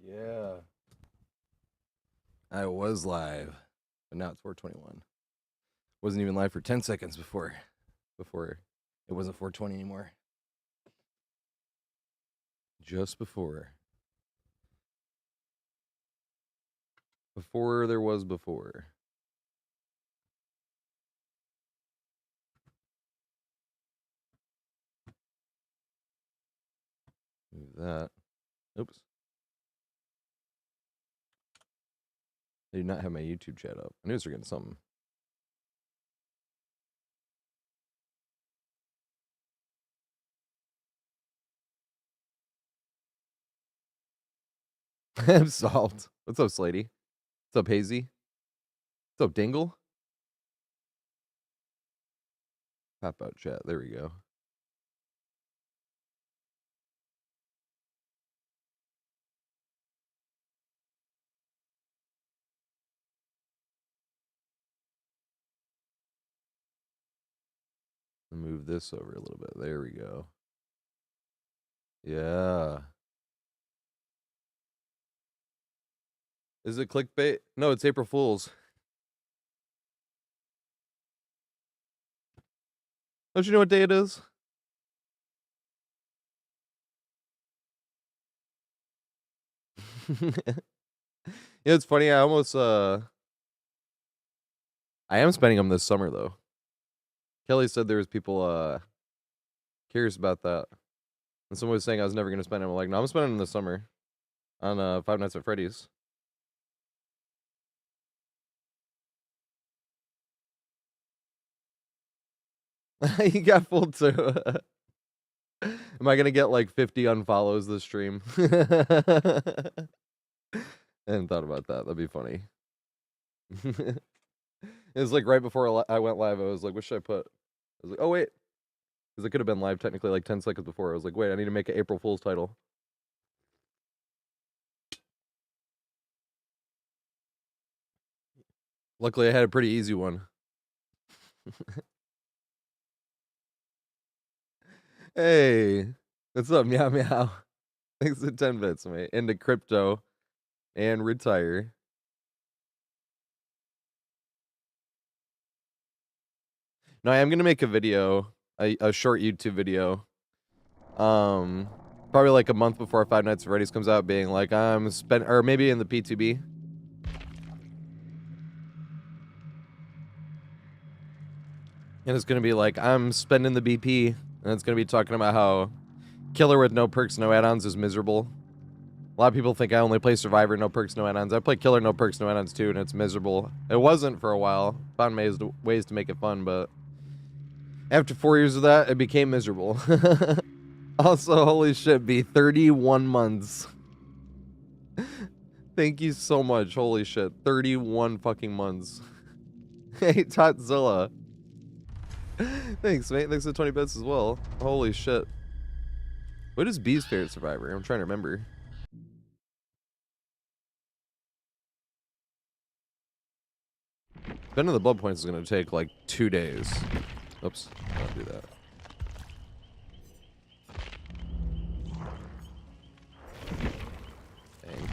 Yeah. I was live, but now it's 4:21. Wasn't even live for 10 seconds before it wasn't 4:20 anymore. Just before. Before there was before. Move that. Oops. I do not have my YouTube chat up. I knew I was getting something. I'm solved. What's up, Slatey? What's up, Hazy? What's up, Dingle? Pop out chat. There we go. Move this over a little bit. There we go. Yeah. Is it clickbait? No, it's April Fool's. Don't you know what day it is? Yeah, it's funny. I almost I am spending them this summer though. Kelly said there was people curious about that. And someone was saying I was never gonna spend them. I'm like, no, I'm spending them this summer on Five Nights at Freddy's. You got fooled too. Am I gonna get like 50 unfollows this stream? I hadn't thought about that. That'd be funny. It was like right before I went live. I was like, what should I put? I was like, oh wait, because it could have been live technically like 10 seconds before. I was like, wait, I need to make an April Fool's title. Luckily, I had a pretty easy one. Hey, what's up, meow meow? Thanks for 10 bits, mate. Into crypto and retire. No, I am gonna make a video, a short YouTube video. Probably like a month before Five Nights at Freddy's comes out, being like, or maybe in the P2B. And it's gonna be like, I'm spending the BP, and it's gonna be talking about how Killer with no perks, no add-ons is miserable. A lot of people think I only play Survivor, no perks, no add-ons. I play Killer, no perks, no add-ons too, and it's miserable. It wasn't for a while. Found ways to make it fun, but after 4 years of that, it became miserable. Also, holy shit, be 31 months. Thank you so much. Holy shit, 31 fucking months. Hey, Totzilla. Thanks, mate. Thanks for 20 bits as well. Holy shit. What is B's favorite Survivor? I'm trying to remember. Spending the blood points is going to take like 2 days. Oops. I'll do that. Dang.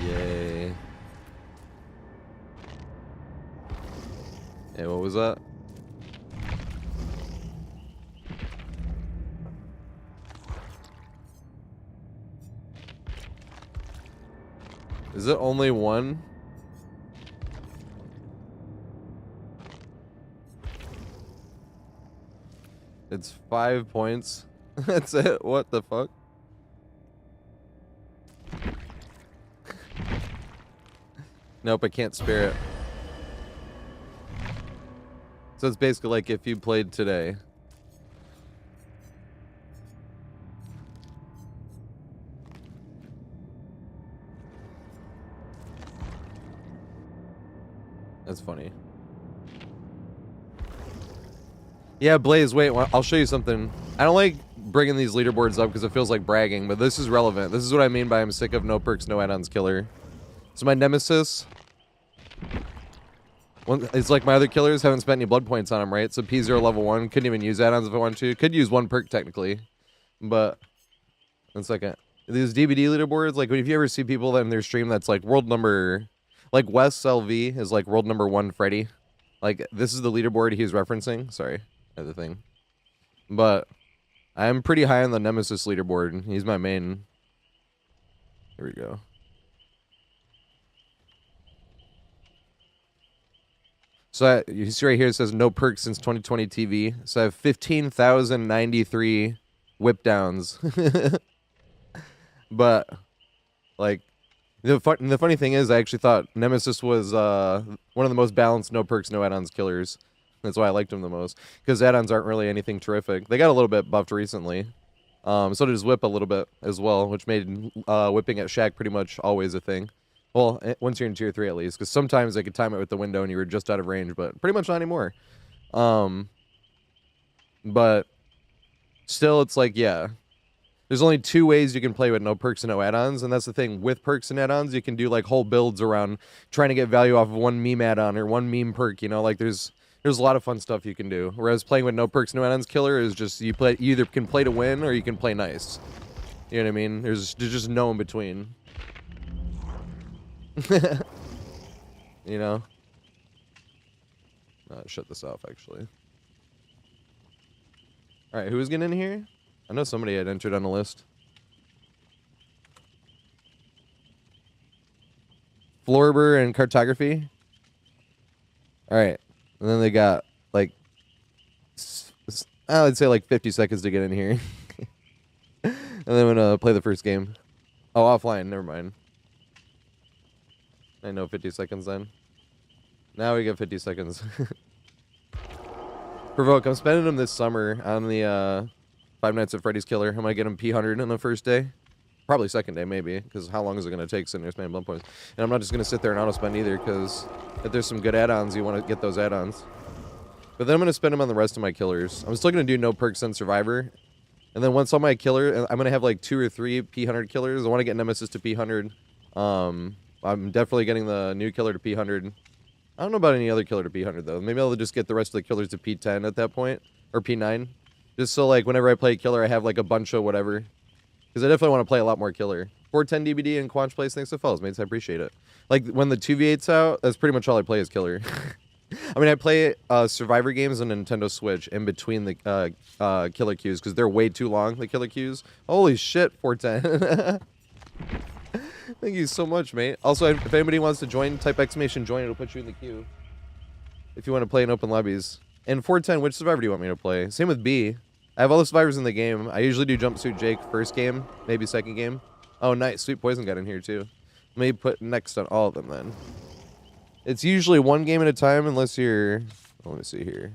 Yay. Hey, what was that? Is it only one? It's 5 points. That's it. What the fuck? Nope, I can't spare it. So it's basically like if you played today. That's funny. Yeah, Blaze, wait, I'll show you something. I don't like bringing these leaderboards up because it feels like bragging, but this is relevant. This is what I mean by I'm sick of no perks, no add-ons killer. So my nemesis... It's like my other killers haven't spent any blood points on them, right? So P0 level 1, couldn't even use add-ons if I wanted to. Could use one perk technically, but it's like these DVD leaderboards, like if you ever see people in their stream that's like world number, like Wes LV is like world number 1 Freddy. Like this is the leaderboard he's referencing. Sorry, other thing. But I'm pretty high on the Nemesis leaderboard. He's my main. Here we go. So you see right here, it says no perks since 2020 TV. So I have 15,093 whip downs. But like the funny thing is, I actually thought Nemesis was one of the most balanced no perks, no add-ons killers. That's why I liked him the most, because add-ons aren't really anything terrific. They got a little bit buffed recently. So did his whip a little bit as well, which made whipping at Shack pretty much always a thing. Well, once you're in tier 3 at least, because sometimes they could time it with the window and you were just out of range, but pretty much not anymore. But still, it's like, yeah. There's only 2 ways you can play with no perks and no add-ons, and that's the thing. With perks and add-ons, you can do like whole builds around trying to get value off of one meme add-on or one meme perk, you know? Like there's a lot of fun stuff you can do. Whereas playing with no perks, no add-ons killer is just you either can play to win or you can play nice. You know what I mean? There's just no in between. You know? Shut this off, actually. Alright, who's getting in here? I know somebody had entered on the list. Florber and cartography. Alright. And then they got, like, I would say like 50 seconds to get in here. And then I'm gonna play the first game. Oh, offline, never mind. I know 50 seconds then. Now we get 50 seconds. Provoke, I'm spending them this summer on the Five Nights at Freddy's Killer. I'm gonna get him P100 on the first day. Probably second day, maybe, because how long is it gonna take sitting there spending blood points? And I'm not just gonna sit there and auto spend either, because if there's some good add-ons, you want to get those add-ons. But then I'm gonna spend them on the rest of my killers. I'm still gonna do no perks on Survivor, and then once all my killer, I'm gonna have like 2 or 3 P100 killers. I want to get Nemesis to P100. I'm definitely getting the new killer to P100. I don't know about any other killer to P100 though. Maybe I'll just get the rest of the killers to P10 at that point, or P9. Just so like whenever I play a killer, I have like a bunch of whatever. Because I definitely want to play a lot more killer. 410 DBD and Quanch plays. Thanks for follows, mates. I appreciate it. Like when the 2v8's out, that's pretty much all I play is killer. I mean, I play Survivor games on Nintendo Switch in between the killer queues because they're way too long, the killer queues. Holy shit, 410. Thank you so much, mate. Also, if anybody wants to join, type exclamation join. It'll put you in the queue. If you want to play in open lobbies. And 410, which Survivor do you want me to play? Same with B. I have all the survivors in the game. I usually do Jumpsuit Jake first game, maybe second game. Oh, nice. Sweet Poison got in here, too. Let me put next on all of them, then. It's usually 1 game at a time, unless you're... Oh, let me see here.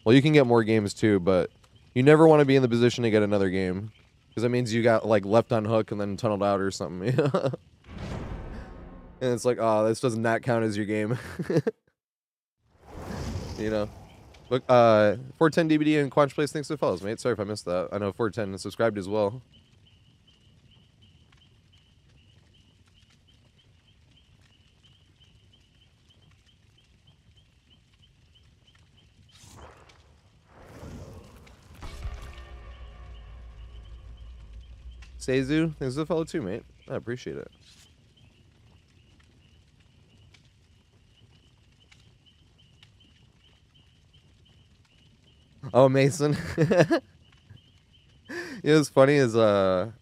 Well, you can get more games, too, but you never want to be in the position to get another game. Because that means you got, like, left on hook and then tunneled out or something. And it's like, oh, this does not count as your game. You know? Look, 410 DBD and Quanch Place, thanks for the follows, mate. Sorry if I missed that. I know 410 is subscribed as well. Seizu, thanks for the follow too, mate. I appreciate it. Oh, Mason. You know what's funny is, oh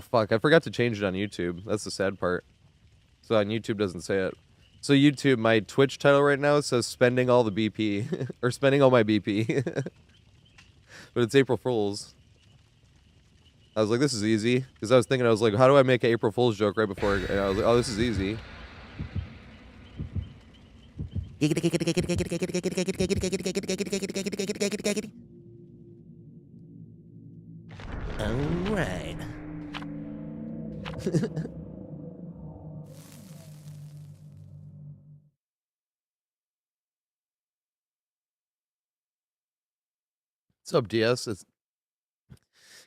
fuck, I forgot to change it on YouTube. That's the sad part. So on YouTube doesn't say it. So YouTube, my Twitch title right now says spending all the BP. Or spending all my BP. But it's April Fool's. I was like, this is easy. Because I was thinking, I was like, how do I make an April Fool's joke right before? And I was like, oh, this is easy. Alright. What's up, DS? It's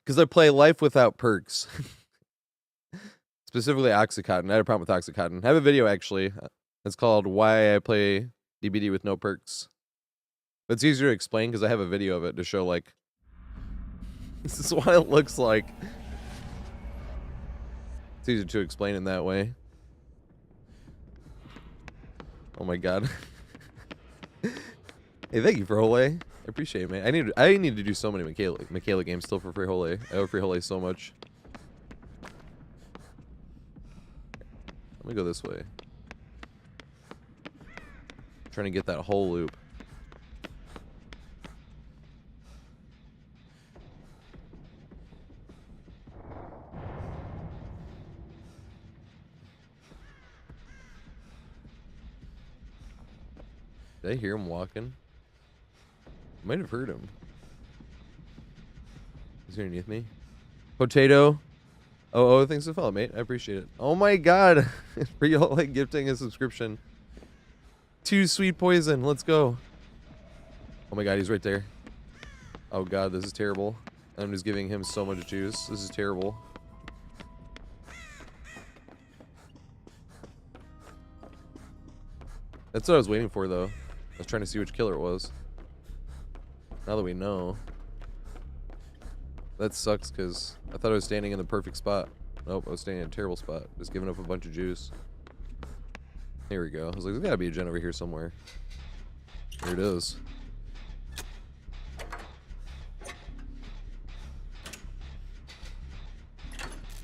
because I play Life Without Perks. Specifically Oxycontin. I had a problem with Oxycontin. I have a video, actually. It's called Why I Play DBD with No Perks. But it's easier to explain because I have a video of it to show, like, this is what it looks like. It's easier to explain in that way. Oh my god. Hey, thank you for Hole. I appreciate it, man. I need to do so many Michaela games still for Free Hole. I owe Free Hole so much. Let me go this way. I'm trying to get that whole loop. Did I hear him walking? I might have heard him. Is he underneath me? Potato. Oh, thanks for the follow, mate. I appreciate it. Oh my god. For y'all like gifting a subscription. 2 sweet poison. Let's go. Oh my god, he's right there. Oh god, this is terrible. I'm just giving him so much juice. This is terrible. That's what I was waiting for, though. I was trying to see which killer it was. Now that we know. That sucks, because I thought I was standing in the perfect spot. Nope, I was standing in a terrible spot. Just giving up a bunch of juice. Here we go. I was like, there's gotta be a gen over here somewhere. Here it is.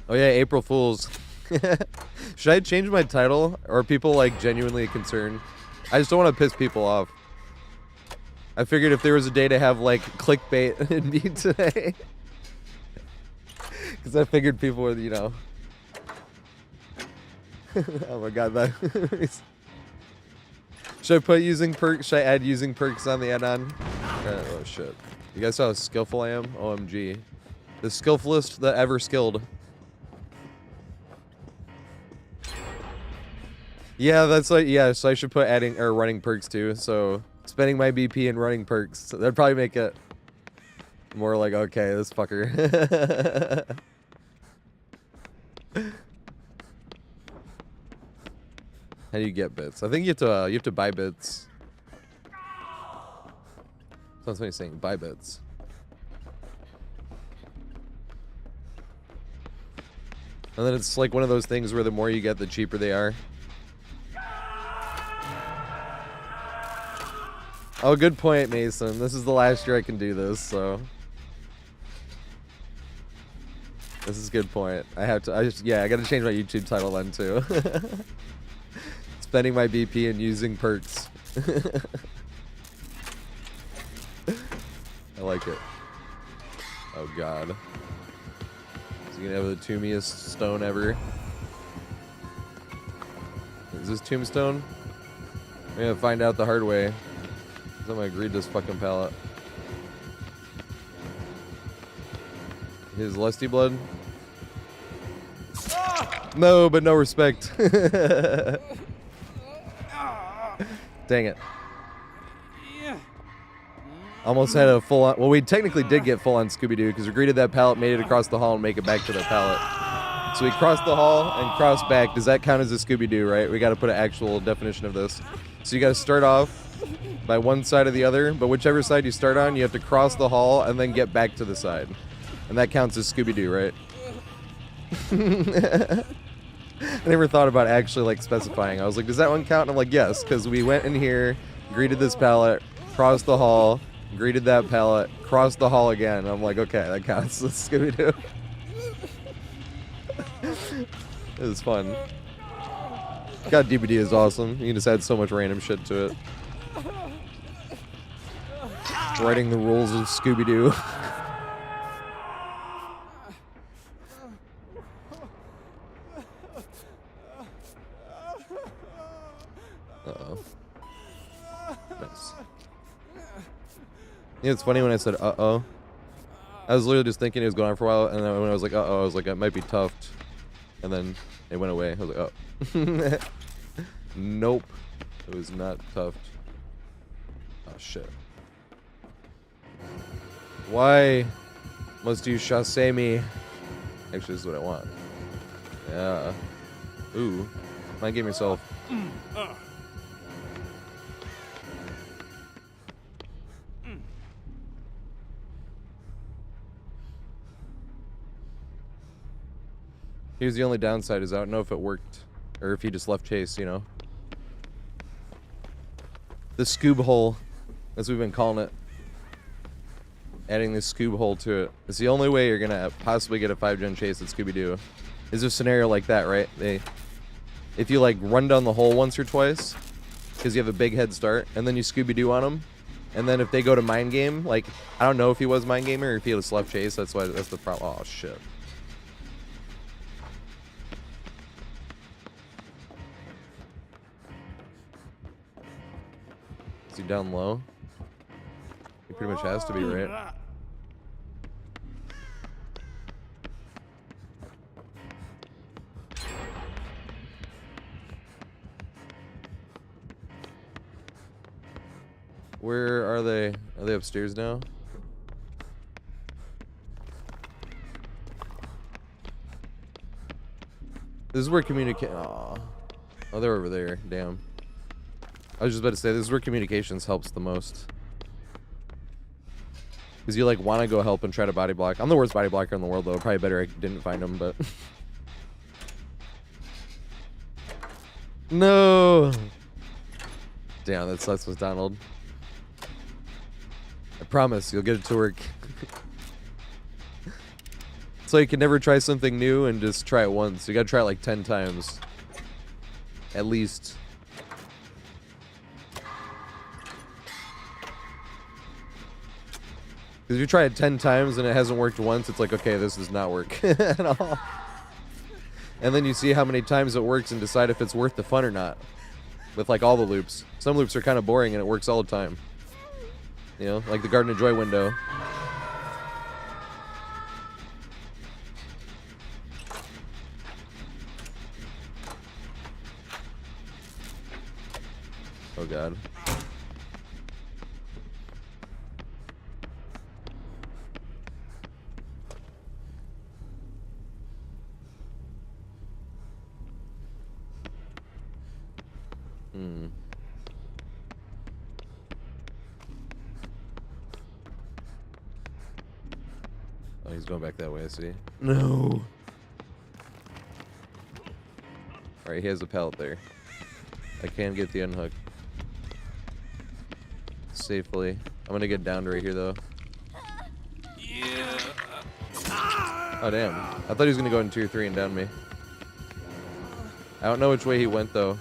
Oh yeah, April Fools. Should I change my title? Or are people, like, genuinely concerned? I just don't want to piss people off. I figured if there was a day to have, like, clickbait, it'd be today. Because I figured people would, you know. Oh my god, that. Should I put using perks? Should I add using perks on the add-on? Oh shit. You guys saw how skillful I am? OMG. The skillfulest that ever skilled. Yeah, that's like, yeah, so I should put adding or running perks too. So spending my BP and running perks. That'd probably make it more like, okay, this fucker. How do you get bits? I think you have to buy bits. Sounds funny saying buy bits. And then it's like one of those things where the more you get, the cheaper they are. Oh, good point, Mason. This is the last year I can do this, so. This is a good point. I gotta change my YouTube title then, too. Spending my BP and using perks. I like it. Oh, God. Is he gonna have the tombest stone ever? Is this tombstone? I'm gonna find out the hard way. I'm gonna greed this fucking pallet. His lusty blood? No, but no respect. Dang it. Almost had a full on. Well, we technically did get full on Scooby-Doo because we greeted that pallet, made it across the hall, and make it back to the pallet. So we crossed the hall and crossed back. Does that count as a Scooby-Doo, right? We got to put an actual definition of this. So you got to start off by one side or the other, but whichever side you start on, you have to cross the hall and then get back to the side. And that counts as Scooby-Doo, right? I never thought about actually, like, specifying. I was like, does that one count? And I'm like, yes, because we went in here, greeted this pallet, crossed the hall, greeted that pallet, crossed the hall again. And I'm like, okay, that counts as Scooby-Doo. It was fun. God, DBD is awesome. You can just add so much random shit to it. Writing the rules of Scooby-Doo. Uh-oh. Nice. Yeah, it's funny when I said uh-oh. I was literally just thinking it was going on for a while, and then when I was like uh-oh, I was like, it might be Tuft. And then it went away. I was like, oh. Nope. It was not Tuft. Oh, shit. Why must you chasse me? Actually, this is what I want. Yeah. Ooh. Mind game yourself. Here's the only downside is I don't know if it worked or if he just left chase, you know. The scoob hole, as we've been calling it. Adding this scoob hole to it. It's the only way you're gonna possibly get a 5-gen chase at Scooby-Doo. Is a scenario like that, right? If you like run down the hole once or twice, because you have a big head start, and then you Scooby-Doo on them, and then if they go to mind game, like, I don't know if he was mind gamer or if he had a left chase, that's the problem. Oh, shit. Is he down low? He pretty much has to be, right? Where are they? Are they upstairs now? This is where oh, they're over there. Damn. I was just about to say, this is where communications helps the most. Because you, like, want to go help and try to body block. I'm the worst body blocker in the world, though. Probably better I didn't find him, but... No! Damn, that sucks with Donald. I promise, you'll get it to work. So you can never try something new and just try it once. You gotta try it like 10 times. At least. Because if you try it 10 times and it hasn't worked once, it's like, okay, this does not work at all. And then you see how many times it works and decide if it's worth the fun or not. With like all the loops. Some loops are kind of boring and it works all the time. You know, like the Garden of Joy window. Oh god. Oh, he's going back that way, I see. No! Alright, he has a pallet there. I can get the unhook. Safely. I'm gonna get down to right here, though. Oh, damn. I thought he was gonna go in tier 3 and down me. I don't know which way he went, though.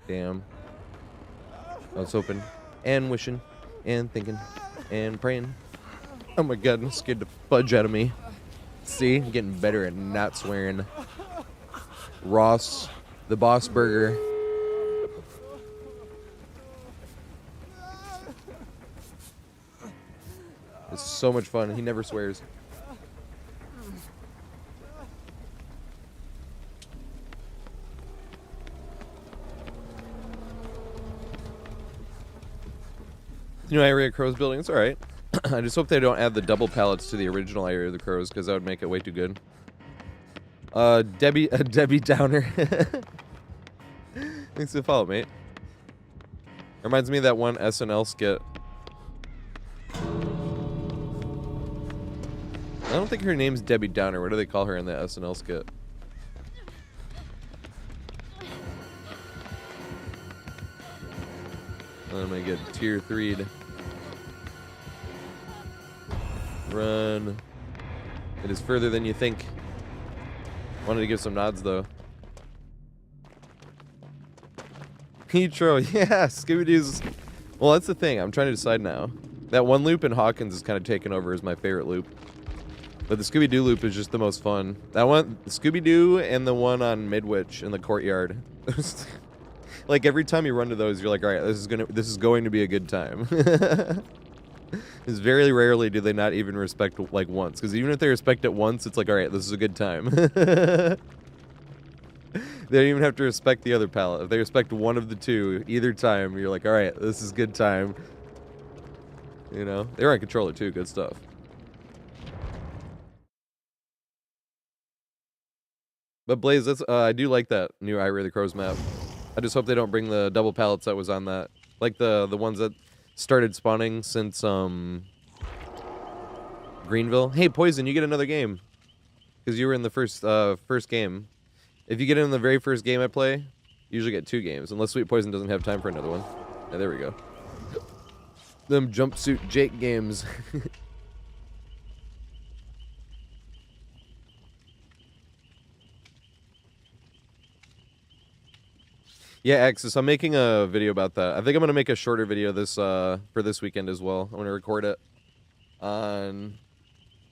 Damn. I was hoping and wishing and thinking and praying. Oh my god, I'm scared the fudge out of me. See? I'm getting better at not swearing. Ross, the Boss Burger. It's so much fun. He never swears. New area of Crows building. It's alright. I just hope they don't add the double pallets to the original area of the Crows, because that would make it way too good. Debbie Downer. Thanks for the follow, mate. Reminds me of that one SNL skit. I don't think her name's Debbie Downer. What do they call her in the SNL skit? I'm gonna get tier 3'd. Run. It is further than you think. Wanted to give some nods, though. Petro, yeah, Scooby-Doo's... Well, that's the thing. I'm trying to decide now. That one loop in Hawkins is kind of taken over as my favorite loop. But the Scooby-Doo loop is just the most fun. That one, Scooby-Doo and the one on Midwich in the courtyard. Like, every time you run to those, you're like, alright, this is going to be a good time. Because very rarely do they not even respect, like, once. Because even if they respect it once, it's like, alright, this is a good time. They don't even have to respect the other palette. If they respect one of the two, either time, you're like, alright, this is good time. You know? They're on controller, too. Good stuff. But Blaze, that's, I do like that new I Ray the Crows map. I just hope they don't bring the double pallets that was on that. Like the ones that started spawning since Greenville. Hey, Poison, you get another game. Because you were in the first game. If you get in the very first game I play, you usually get 2 games. Unless Sweet Poison doesn't have time for another one. Yeah, there we go. Them jumpsuit Jake games. Yeah, Axis, I'm making a video about that. I think I'm gonna make a shorter video this for this weekend as well. I'm gonna record it on,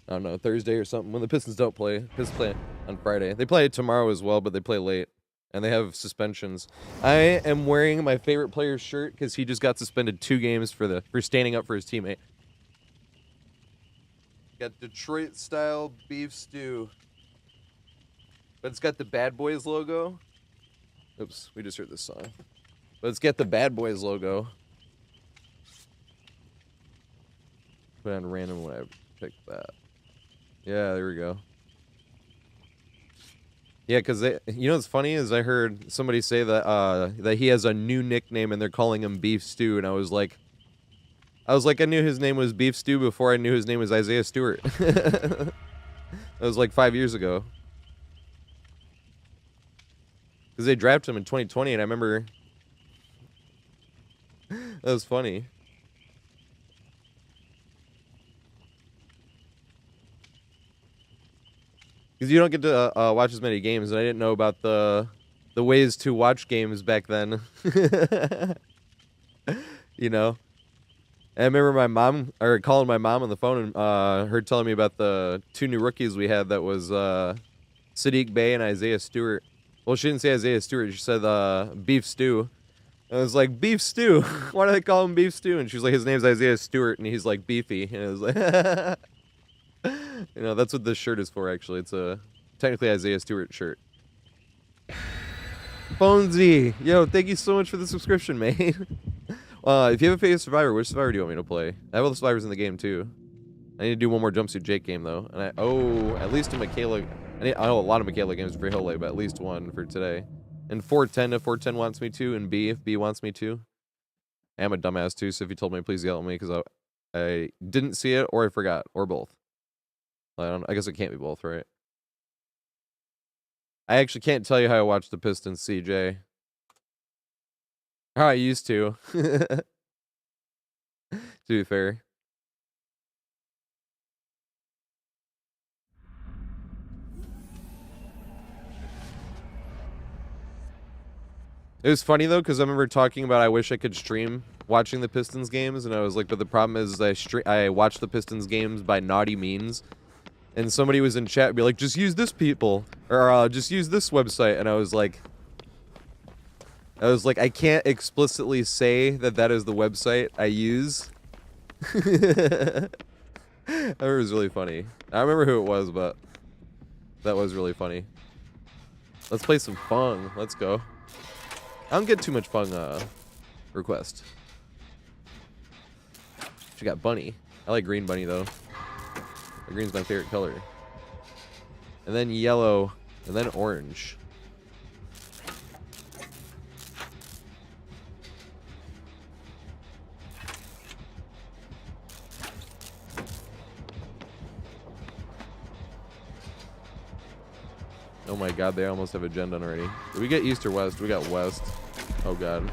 I don't know, Thursday or something when the Pistons don't play. Pistons play on Friday. They play tomorrow as well, but they play late and they have suspensions. I am wearing my favorite player's shirt because he just got suspended 2 games for standing up for his teammate. Got Detroit style beef stew, but it's got the Bad Boys logo. Oops, we just heard this song. Let's get the Bad Boys logo. Put on random when I pick that. Yeah, there we go. Yeah, because you know what's funny is I heard somebody say that that he has a new nickname and they're calling him Beef Stew, and I was like, I knew his name was Beef Stew before I knew his name was Isaiah Stewart. That was like 5 years ago. Because they drafted him in 2020, and I remember... That was funny. Because you don't get to watch as many games, and I didn't know about the ways to watch games back then. You know? And I remember my mom, or calling my mom on the phone, and her telling me about the 2 new rookies we had that was Sadiq Bey and Isaiah Stewart. Well, she didn't say Isaiah Stewart. She said Beef Stew. I was like, Beef Stew? Why do they call him Beef Stew? And she was like, his name's Isaiah Stewart, and he's like beefy. And it was like, you know, that's what this shirt is for, actually. It's a technically Isaiah Stewart shirt. Bonesy, yo, thank you so much for the subscription, mate. If you have a favorite survivor, which survivor do you want me to play? I have all the survivors in the game, too. I need to do one more Jumpsuit Jake game, though. And at least a Michaela... I know a lot of Michaela games for Hillay, but at least one for today. And 410 if 410 wants me to, and B if B wants me to. I am a dumbass too, so if you told me, please yell at me, because I didn't see it, or I forgot, or both. I guess it can't be both, right? I actually can't tell you how I watch the Pistons, CJ. How I used to. To be fair. It was funny, though, because I remember talking about I wish I could stream watching the Pistons games, and I was like, but the problem is I watch the Pistons games by naughty means, and somebody was in chat be like, just use this people, or just use this website, and I was like, I can't explicitly say that is the website I use. That was really funny. I remember who it was, but that was really funny. Let's play some Fung. Let's go. I don't get too much Fung request. She got Bunny. I like green Bunny, though. The green's my favorite color. And then yellow, and then orange. Oh my god, they almost have a gen done already. Did we get east or west? We got west. Oh god.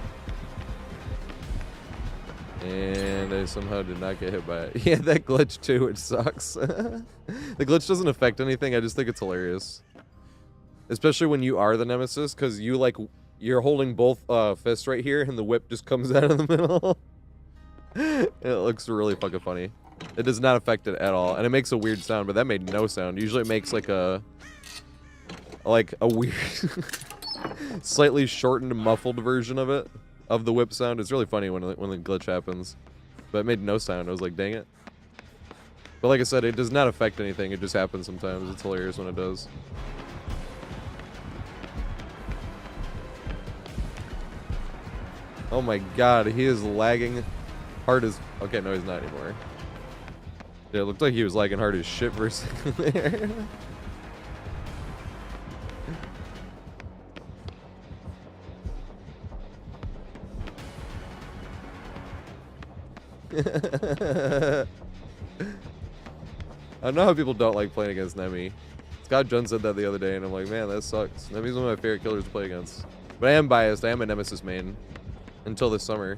And I somehow did not get hit by it. Yeah, that glitch too, which sucks. The glitch doesn't affect anything, I just think it's hilarious. Especially when you are the nemesis, because you're holding both fists right here, and the whip just comes out of the middle. It looks really fucking funny. It does not affect it at all, and it makes a weird sound, but that made no sound. Usually it makes like a weird, slightly shortened, muffled version of it, of the whip sound. It's really funny when the glitch happens, but it made no sound. I was like, dang it. But like I said, it does not affect anything. It just happens sometimes. It's hilarious when it does. Oh my god, he is lagging hard as... Okay, no, he's not anymore. Yeah, it looked like he was lagging hard as shit for a second there. I know how people don't like playing against Nemi. Scott Jun said that the other day, and I'm like, man, that sucks. Nemi's one of my favorite killers to play against. But I am biased. I am a Nemesis main. Until this summer.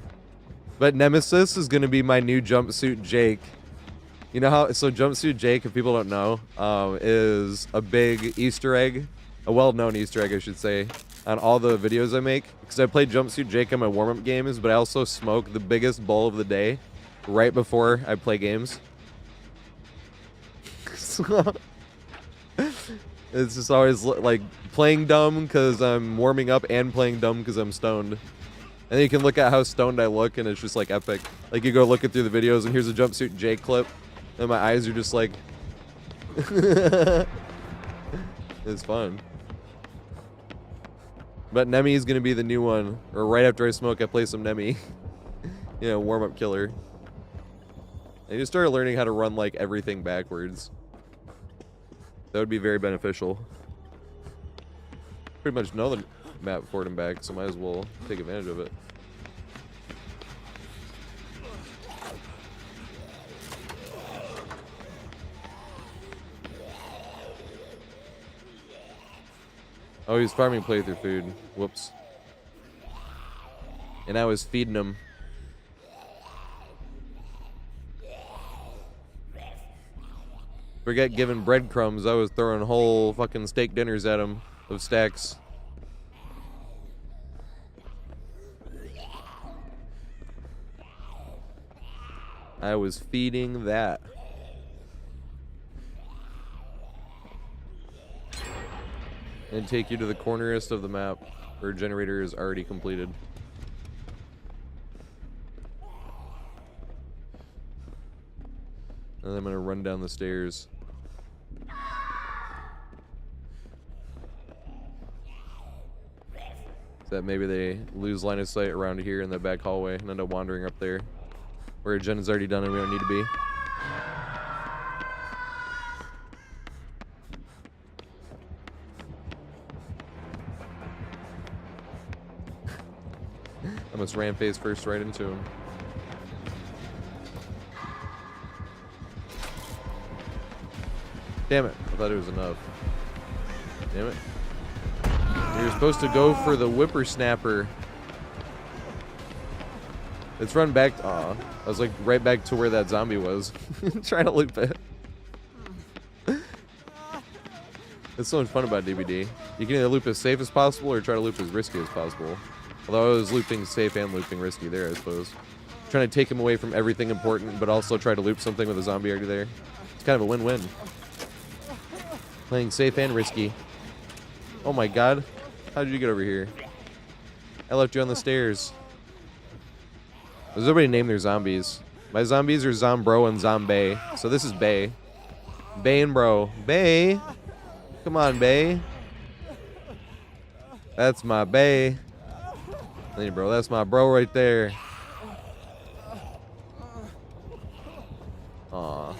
But Nemesis is going to be my new Jumpsuit Jake. You know how... So Jumpsuit Jake, if people don't know, is a big Easter egg. A well-known Easter egg, I should say. On all the videos I make. Because I play Jumpsuit Jake on my warm-up games, but I also smoke the biggest bowl of the day right before I play games. So, it's just always like playing dumb because I'm warming up and playing dumb because I'm stoned. And then you can look at how stoned I look and it's just like epic. Like you go looking through the videos and here's a Jumpsuit Jake clip and my eyes are just like... It's fun. But Nemi is going to be the new one. Or right after I smoke, I play some Nemi. You know, warm-up killer. I just started learning how to run like everything backwards. That would be very beneficial. Pretty much know the map forward and back, so might as well take advantage of it. Oh, he's farming playthrough food. Whoops. And I was feeding him. Forget giving breadcrumbs. I was throwing whole fucking steak dinners at him of stacks. I was feeding that. And take you to the cornerest of the map where generator is already completed. And I'm gonna run down the stairs. So that maybe they lose line of sight around here in the back hallway and end up wandering up there where Jen is already done and we don't need to be. I almost ran face first right into him. Damn it, I thought it was enough. Damn it. You're supposed to go for the whippersnapper. Let's run back. Aw, I was like right back to where that zombie was. Trying to loop it. That's so much fun about DBD. You can either loop as safe as possible or try to loop as risky as possible. Although I was looping safe and looping risky there, I suppose. Trying to take him away from everything important, but also try to loop something with a zombie already there. It's kind of a win-win. Playing safe and risky. Oh my god. How did you get over here? I left you on the stairs. Does everybody name their zombies? My zombies are Zombro and Zombay. So this is Bay. Bay and Bro. Bay! Come on, Bay. That's my Bay. Hey, bro, that's my bro right there. Aw.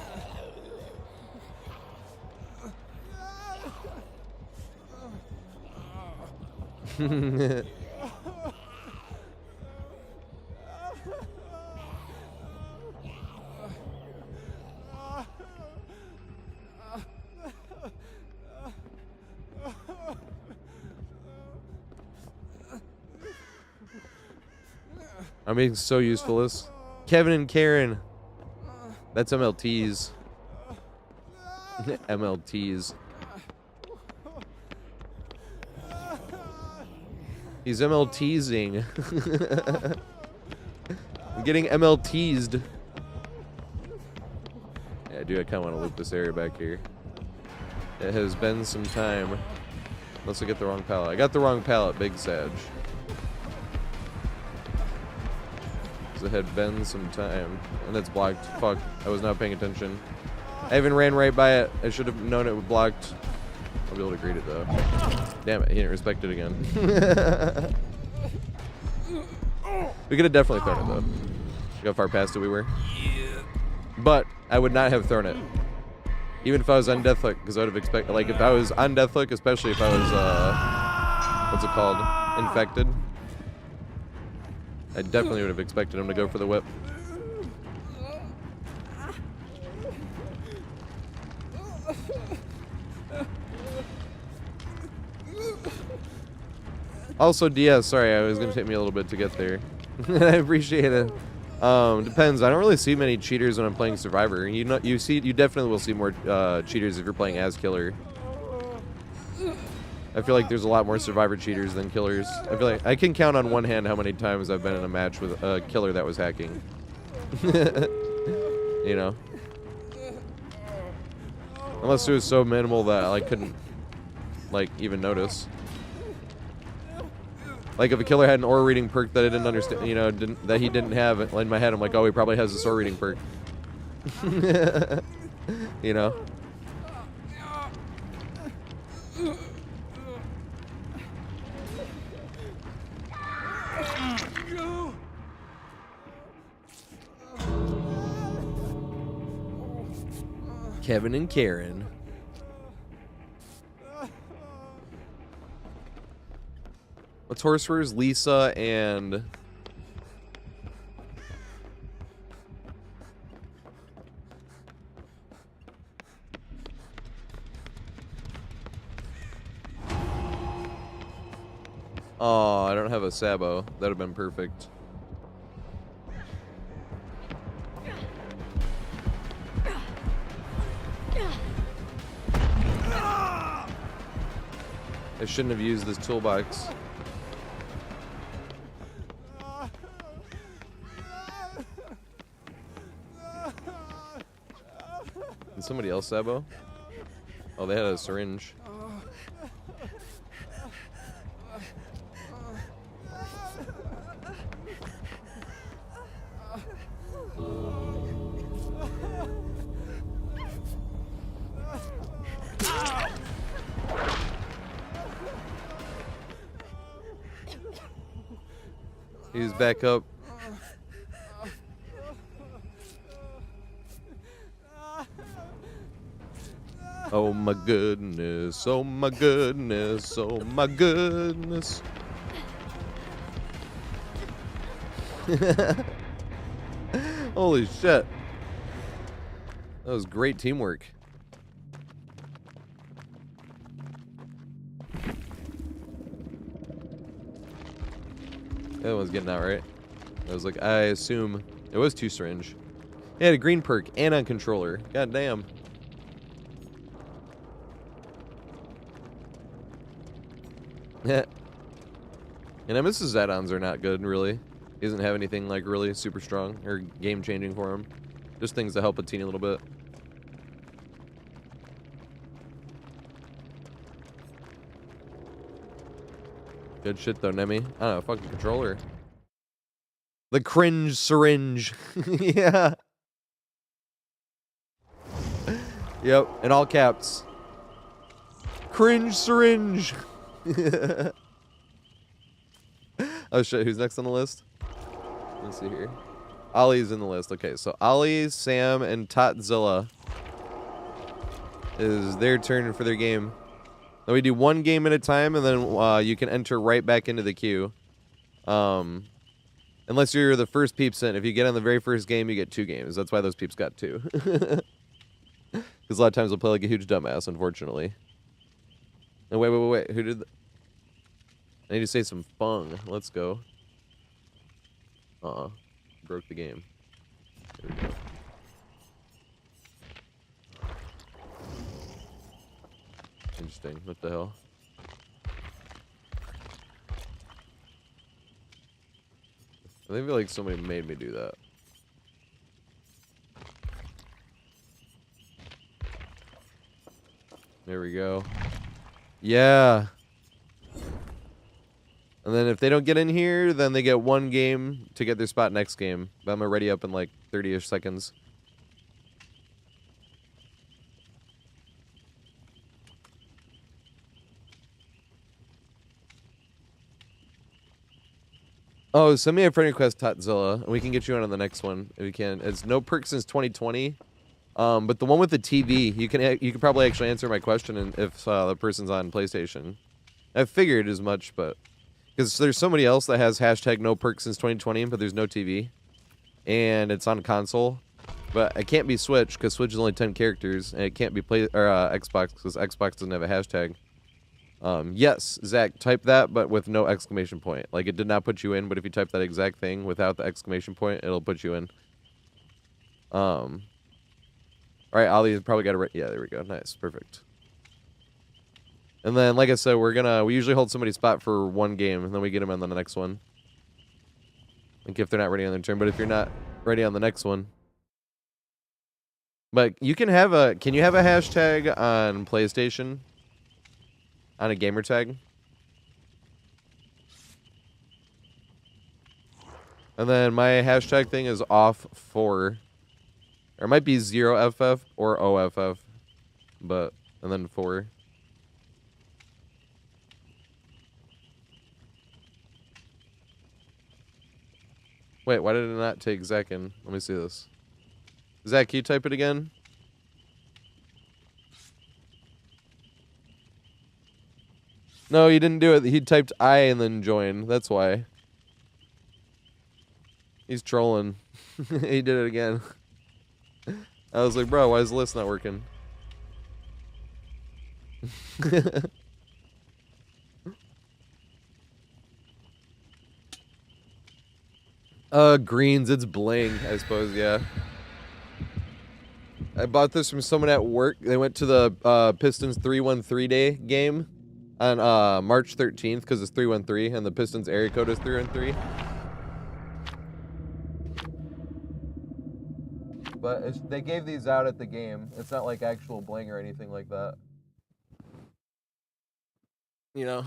I'm being so useful. Kevin and Karen. That's MLTs. MLTs. He's MLTsing. I'm getting MLTsed. Yeah, dude, I kind of want to loop this area back here. It has been some time. Unless I get the wrong pallet. I got the wrong pallet, Big Sag. It had been some time. And it's blocked. Fuck. I was not paying attention. I even ran right by it. I should have known it was blocked. I'll be able to greet it though. Damn it, he didn't respect it again. We could have definitely thrown it though. Look how far past it we were. But I would not have thrown it. Even if I was on Deathhook, because I would have expected, like if I was on Deathhook, especially if I was, what's it called? Infected. I definitely would have expected him to go for the whip. Also, DS, sorry, it was going to take me a little bit to get there. I appreciate it. Depends. I don't really see many cheaters when I'm playing Survivor. You definitely will see more cheaters if you're playing as Killer. I feel like there's a lot more Survivor cheaters than killers. I feel like I can count on one hand how many times I've been in a match with a killer that was hacking. You know? Unless it was so minimal that I couldn't, like, even notice. Like, if a killer had an aura reading perk that I didn't understand, you know, that he didn't have in my head, I'm like, oh, he probably has this aura reading perk. You know? Kevin and Karen. What's Horsever's Lisa and... Oh, I don't have a Sabo. That'd have been perfect. I shouldn't have used this toolbox. Did somebody else Sabo? Oh, they had a syringe. He's back up. Oh my goodness, oh my goodness, oh my goodness. Holy shit. That was great teamwork. That one's getting out, right? I was like, I assume it was 2 syringe. It had a green perk and on controller. God damn. Yeah. And Nemesis add-ons are not good, really. He doesn't have anything like really super strong or game-changing for him. Just things to help a teeny little bit. Good shit though, Nemi. I don't know, fucking controller. The cringe syringe. Yeah. Yep, in all caps. Cringe syringe. Oh shit, who's next on the list? Let's see here. Ollie's in the list. Okay, so Ollie, Sam, and Totzilla is their turn for their game. Then we do one game at a time, and then you can enter right back into the queue. Unless you're the first peeps in. If you get on the very first game, you get 2 games. That's why those peeps got 2. Because a lot of times they'll play like a huge dumbass, unfortunately. And wait. Who did... I need to say some fung. Let's go. Broke the game. There we go. Interesting. What the hell? I feel like somebody made me do that. There we go. Yeah. And then if they don't get in here, then they get 1 game to get their spot next game. But I'm already up in like 30-ish seconds. Oh, send me a friend request, Totzilla, and we can get you on the next one if we can. It's no perk since 2020. But the one with the TV, you can probably actually answer my question if the person's on PlayStation. I figured as much, but because there's somebody else that has hashtag no perk since 2020, but there's no TV, and it's on console, but it can't be Switch because Switch is only 10 characters, and it can't be Xbox because Xbox doesn't have a hashtag. Yes, Zach, type that, but with no exclamation point. Like, it did not put you in, but if you type that exact thing without the exclamation point, it'll put you in. All right, Ollie's probably got it right. Yeah, there we go. Nice, perfect. And then, like I said, we usually hold somebody's spot for one game, and then we get them on the next one. Like, if they're not ready on their turn, but if you're not ready on the next one. But you can have can you have a hashtag on PlayStation? On a gamer tag? And then my hashtag thing is off 4. Or it might be 0FF or OFF. But, and then 4. Wait, why did it not take Zach in? Let me see this. Zach, can you type it again? No, he didn't do it. He typed I and then join. That's why. He's trolling. He did it again. I was like, bro, why is the list not working? Greens, it's bling, I suppose, yeah. I bought this from someone at work. They went to the Pistons 313 day game on March 13th because it's 313 and the Pistons area code is 313. But they gave these out at the game. It's not like actual bling or anything like that. You know?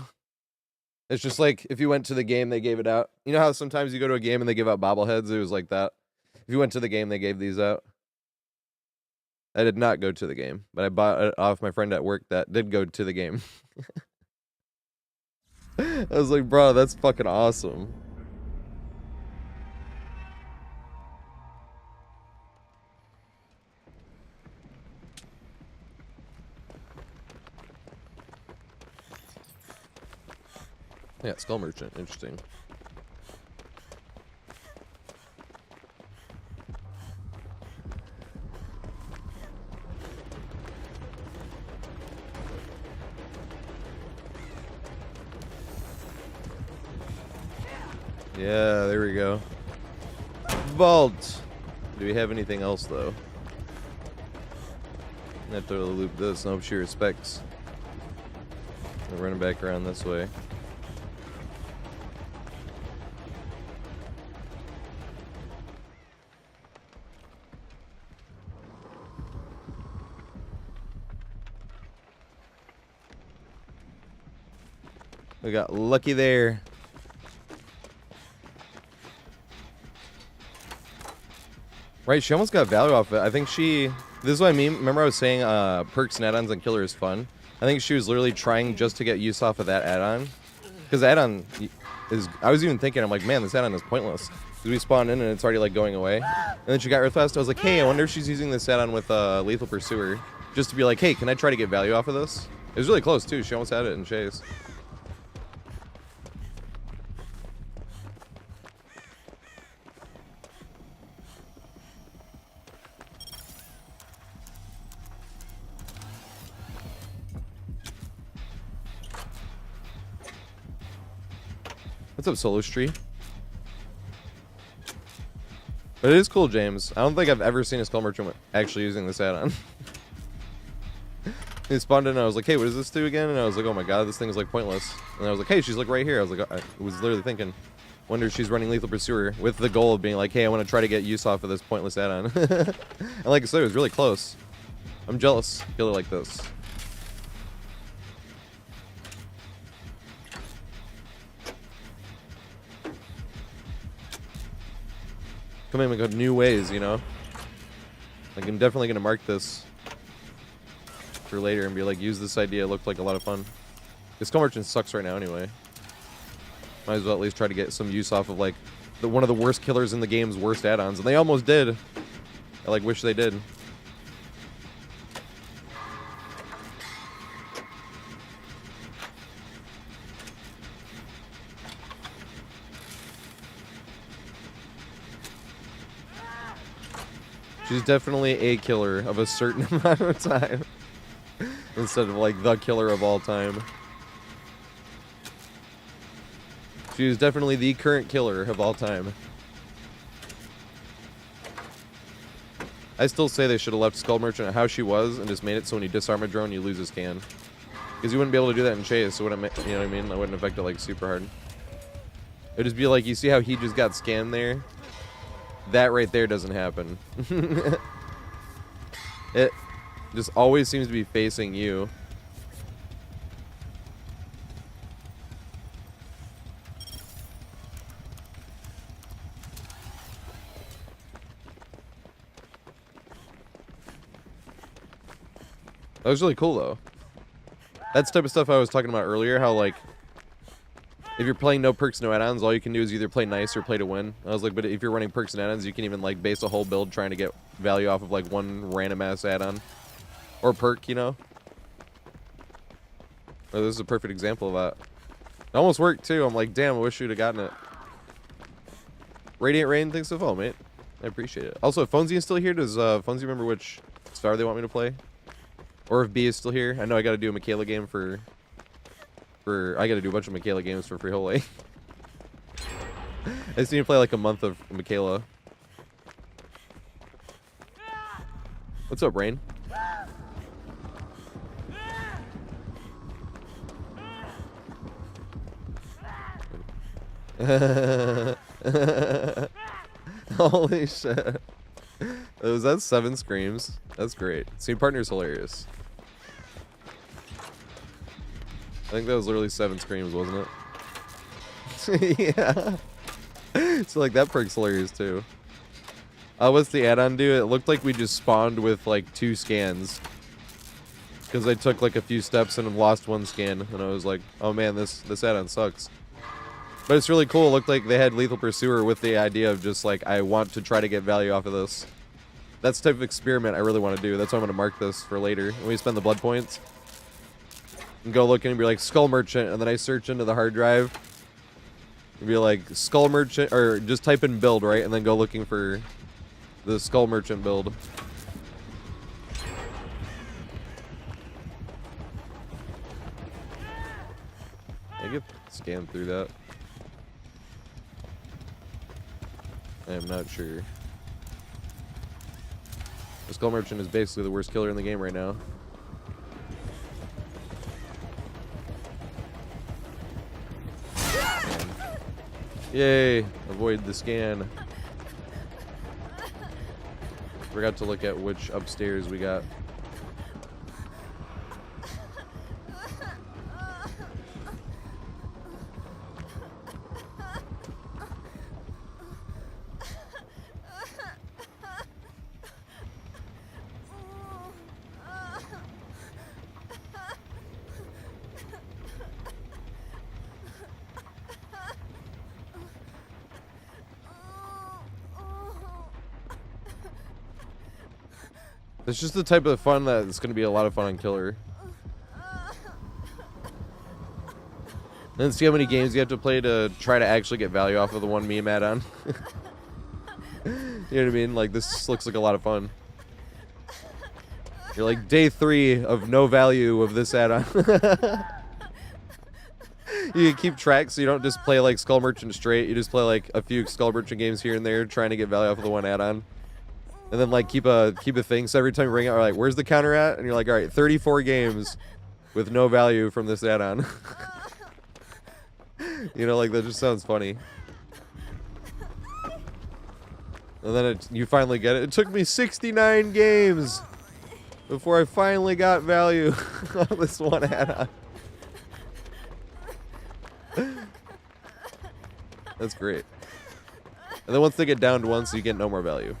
It's just like if you went to the game, they gave it out. You know how sometimes you go to a game and they give out bobbleheads? It was like that. If you went to the game, they gave these out. I did not go to the game, but I bought it off my friend at work that did go to the game. I was like, bro, that's fucking awesome. Yeah, Skull Merchant. Interesting. Yeah, there we go. Vault. Do we have anything else, though? I have to loop this and hope she respects. We're running back around this way. We got lucky there. Right, she almost got value off it. I think this is what I mean. Remember I was saying perks and add-ons on Killer is fun? I think she was literally trying just to get use off of that add-on. Because add-on is, I was even thinking, I'm like, man, this add-on is pointless. Because we spawned in and it's already like going away. And then she got Earthfast. I was like, hey, I wonder if she's using this add-on with Lethal Pursuer. Just to be like, hey, can I try to get value off of this? It was really close too. She almost had it in Chase. What's up, Solo Street? But it is cool, James. I don't think I've ever seen a Skull Merchant actually using this add-on. He spawned in and I was like, hey, what does this do again? And I was like, oh my god, this thing is like pointless. And I was like, hey, she's like right here. I was like, I was literally thinking, wonder if she's running Lethal Pursuer with the goal of being like, hey, I want to try to get use off of this pointless add-on. And like I said, it was really close. I'm jealous. Killer like this. Coming in with new ways, you know? Like, I'm definitely going to mark this for later and be like, use this idea. It looked like a lot of fun. This Skull Merchant sucks right now anyway. Might as well at least try to get some use off of, like, one of the worst killers in the game's worst add-ons. And they almost did. I, like, wish they did. She's definitely a killer of a certain amount of time. Instead of, like, the killer of all time. She is definitely the current killer of all time. I still say they should have left Skull Merchant how she was and just made it so when you disarm a drone, you lose his scan. Because you wouldn't be able to do that in Chase, so wouldn't, you know what I mean? That wouldn't affect it like super hard. It'd just be like, you see how he just got scanned there? That right there doesn't happen. It just always seems to be facing you. That was really cool, though. That's the type of stuff I was talking about earlier, how, like, if you're playing no perks, no add-ons, all you can do is either play nice or play to win. I was like, but if you're running perks and add-ons, you can even, like, base a whole build trying to get value off of, like, one random-ass add-on. Or perk, you know? Oh, this is a perfect example of that. It almost worked, too. I'm like, damn, I wish you'd have gotten it. Radiant Rain, thanks for the follow, mate. I appreciate it. Also, if Fonzie is still here, does Fonzie remember which star they want me to play? Or if B is still here. I know I gotta do a Michaela game for I gotta do a bunch of Michaela games for Free Holy. I just need to play like a month of Michaela. What's up, Rain? Holy shit. Was that 7 screams? That's great. Scene partner's hilarious. I think that was literally 7 screams, wasn't it? Yeah. So like that perk's hilarious too. What's the add-on do? It looked like we just spawned with like 2 scans. Because I took like a few steps and lost 1 scan. And I was like, oh man, this add-on sucks. But it's really cool. It looked like they had Lethal Pursuer with the idea of just like, I want to try to get value off of this. That's the type of experiment I really want to do. That's why I'm going to mark this for later. When we spend the blood points. And go look and be like, Skull Merchant. And then I search into the hard drive. And be like, Skull Merchant. Or just type in build, right? And then go looking for the Skull Merchant build. I get scanned through that. I am not sure. The Skull Merchant is basically the worst killer in the game right now. Yay! Avoid the scan. Forgot to look at which upstairs we got. It's just the type of fun that it's going to be a lot of fun on Killer. And then see how many games you have to play to try to actually get value off of the one meme add-on. You know what I mean? Like, this looks like a lot of fun. You're like, day 3 of no value of this add-on. You can keep track so you don't just play like Skull Merchant straight. You just play like a few Skull Merchant games here and there trying to get value off of the one add-on. And then like keep a thing. So every time you ring out, like, where's the counter at? And you're like, all right, 34 games with no value from this add-on. You know, like that just sounds funny. And then you finally get it. It took me 69 games before I finally got value on this one add-on. That's great. And then once they get down to 1, so you get no more value.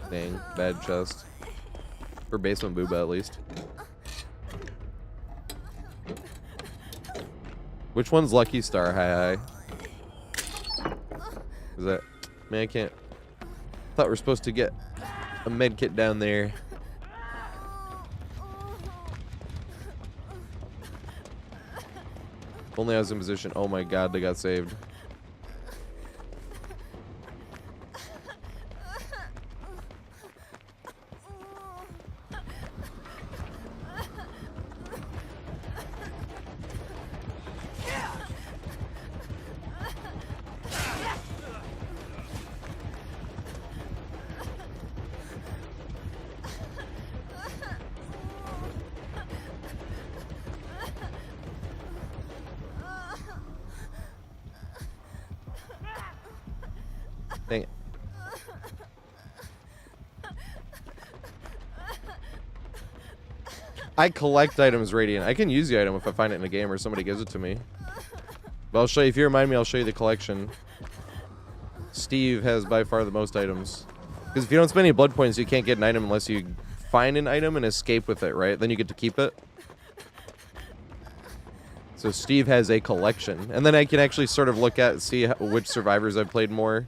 Dang, bad chest. For basement booba, at least. Which one's Lucky Star? Hi. Is that... Man, I can't... Thought we were supposed to get a med kit down there. If only I was in position. Oh my god, they got saved. I collect items, Radiant. I can use the item if I find it in a game or somebody gives it to me. But I'll show you, if you remind me, I'll show you the collection. Steve has by far the most items. Because if you don't spend any blood points, you can't get an item unless you find an item and escape with it, right? Then you get to keep it. So Steve has a collection. And then I can actually sort of look at, see which survivors I've played more.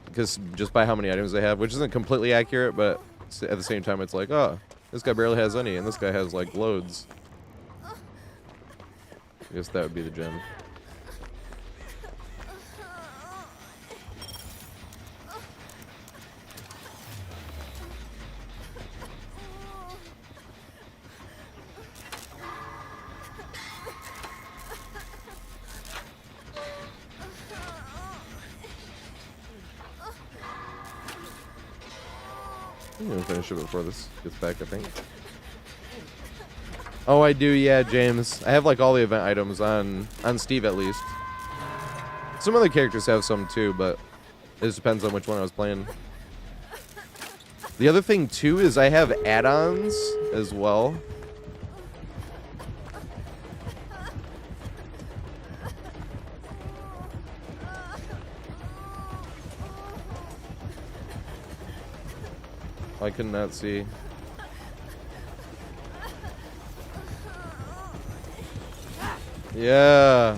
Because just by how many items they have, which isn't completely accurate, but at the same time it's like, oh, this guy barely has any, and this guy has like loads. I guess that would be the gem. I'm gonna finish it before this gets back, I think. Oh, I do, yeah, James. I have like all the event items on Steve at least. Some other characters have some too, but it just depends on which one I was playing. The other thing too is I have add-ons as well. I could not see. Yeah.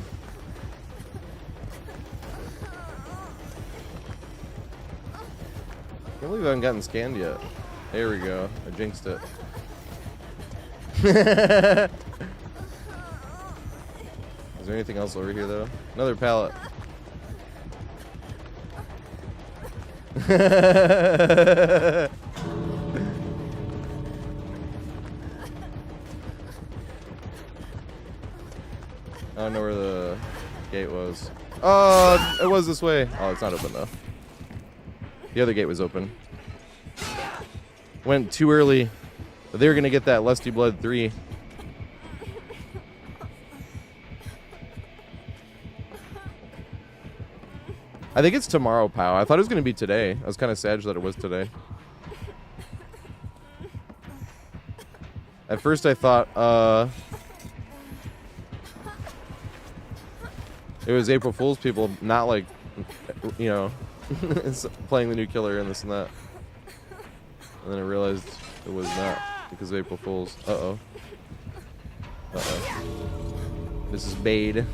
I can't believe I haven't gotten scanned yet. There we go. I jinxed it. Is there anything else over here though? Another pallet. I don't know where the gate was. Oh, it was this way. Oh, it's not open though. The other gate was open. Went too early. But they were gonna get that Lusty Blood 3. I think it's tomorrow, pal. I thought it was gonna be today. I was kind of sad that it was today. At first I thought, it was April Fool's people, not like, you know, playing the new killer and this and that. And then I realized it was not because of April Fool's. Uh-oh. Uh-oh. This is Bade.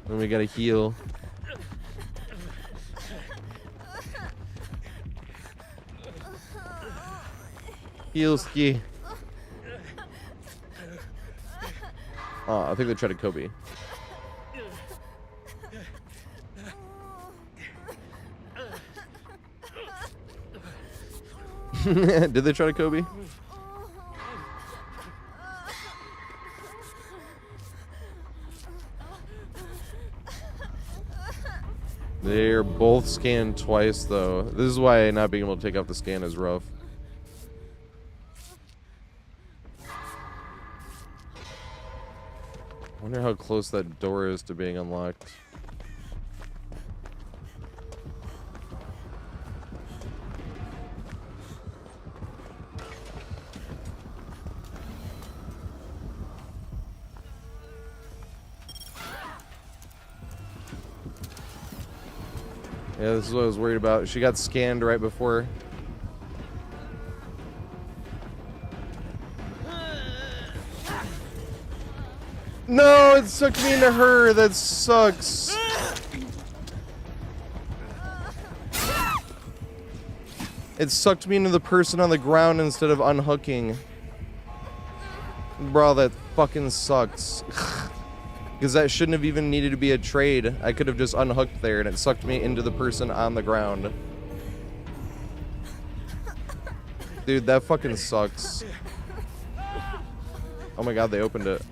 Then we gotta heal. Heal ski. Oh, I think they tried to Kobe. Did they try to Kobe? They're both scanned twice, though. This is why not being able to take off the scan is rough. I wonder how close that door is to being unlocked. Yeah, this is what I was worried about. She got scanned right before. No, it sucked me into her. That sucks. It sucked me into the person on the ground instead of unhooking. Bro, that fucking sucks. Because that shouldn't have even needed to be a trade. I could have just unhooked there and it sucked me into the person on the ground. Dude, that fucking sucks. Oh my god, they opened it.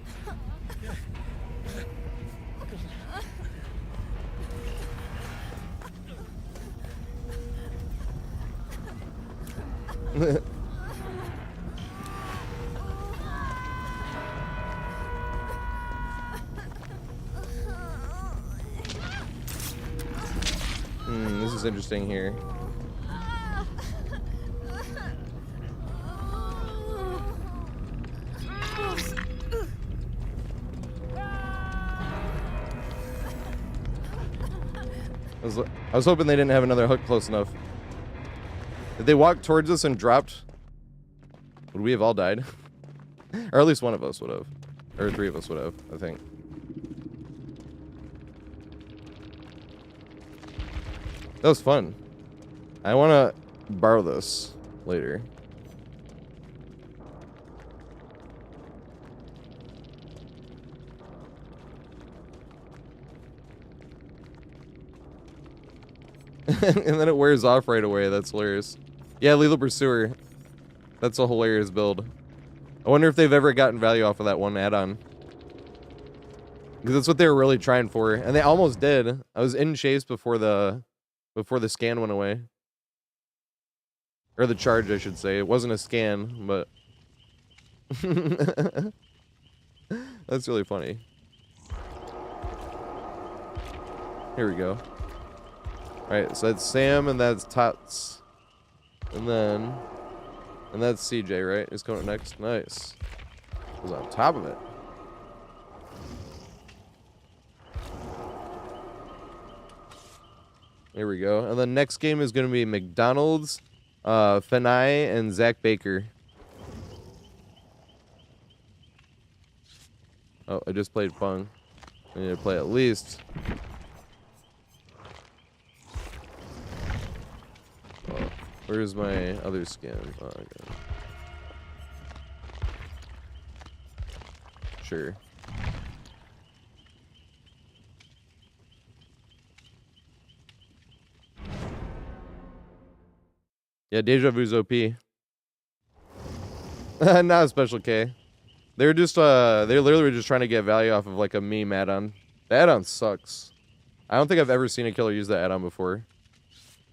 This is interesting here. I was hoping they didn't have another hook close enough. If they walked towards us and dropped, would we have all died? Or at least one of us would have. Or 3 of us would have, I think. That was fun. I want to borrow this later. And then it wears off right away. That's hilarious. Yeah, Lethal Pursuer. That's a hilarious build. I wonder if they've ever gotten value off of that one add-on. Because that's what they were really trying for. And they almost did. I was in chase before the scan went away. Or the charge, I should say. It wasn't a scan, but... That's really funny. Here we go. Alright, so that's Sam and that's Tots. And that's CJ, right? Who's coming next? Nice. Was on top of it. There we go. And the next game is going to be McDonald's, Fenai, and Zach Baker. Oh, I just played Fung. I need to play at least. Oh, where's my other skin? Oh, okay. Sure. Yeah, Deja Vu's OP. Not a special K. They were just they literally were just trying to get value off of like a meme add-on. The add-on sucks. I don't think I've ever seen a killer use that add-on before.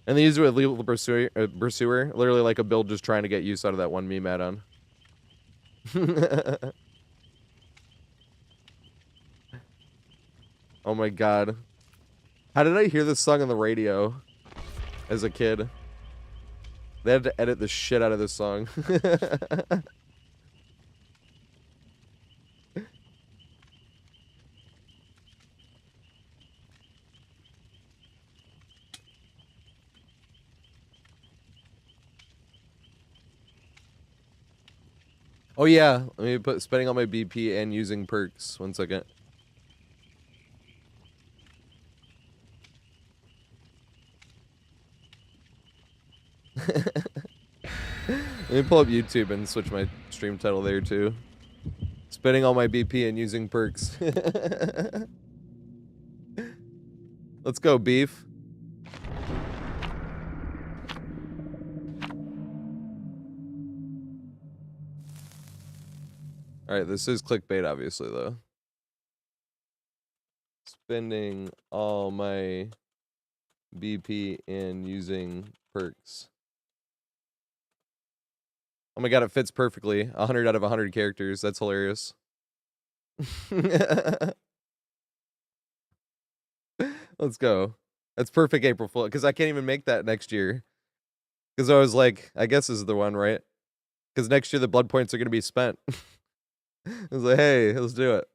And they used it with Lethal Pursuer, literally like a build just trying to get use out of that one meme add-on. Oh my god. How did I hear this song on the radio as a kid? They had to edit the shit out of this song. Oh yeah, let me put spending on my BP and using perks. 1 second. Let me pull up YouTube and switch my stream title there too. Spending all my BP and using perks. Let's go, beef. Alright, this is clickbait, obviously, though. Spending all my BP and using perks. Oh my god, it fits perfectly. 100 out of 100 characters. That's hilarious. Let's go. That's perfect April Fool. Because I can't even make that next year. Because I was like, I guess this is the one, right? Because next year the blood points are going to be spent. I was like, hey, let's do it.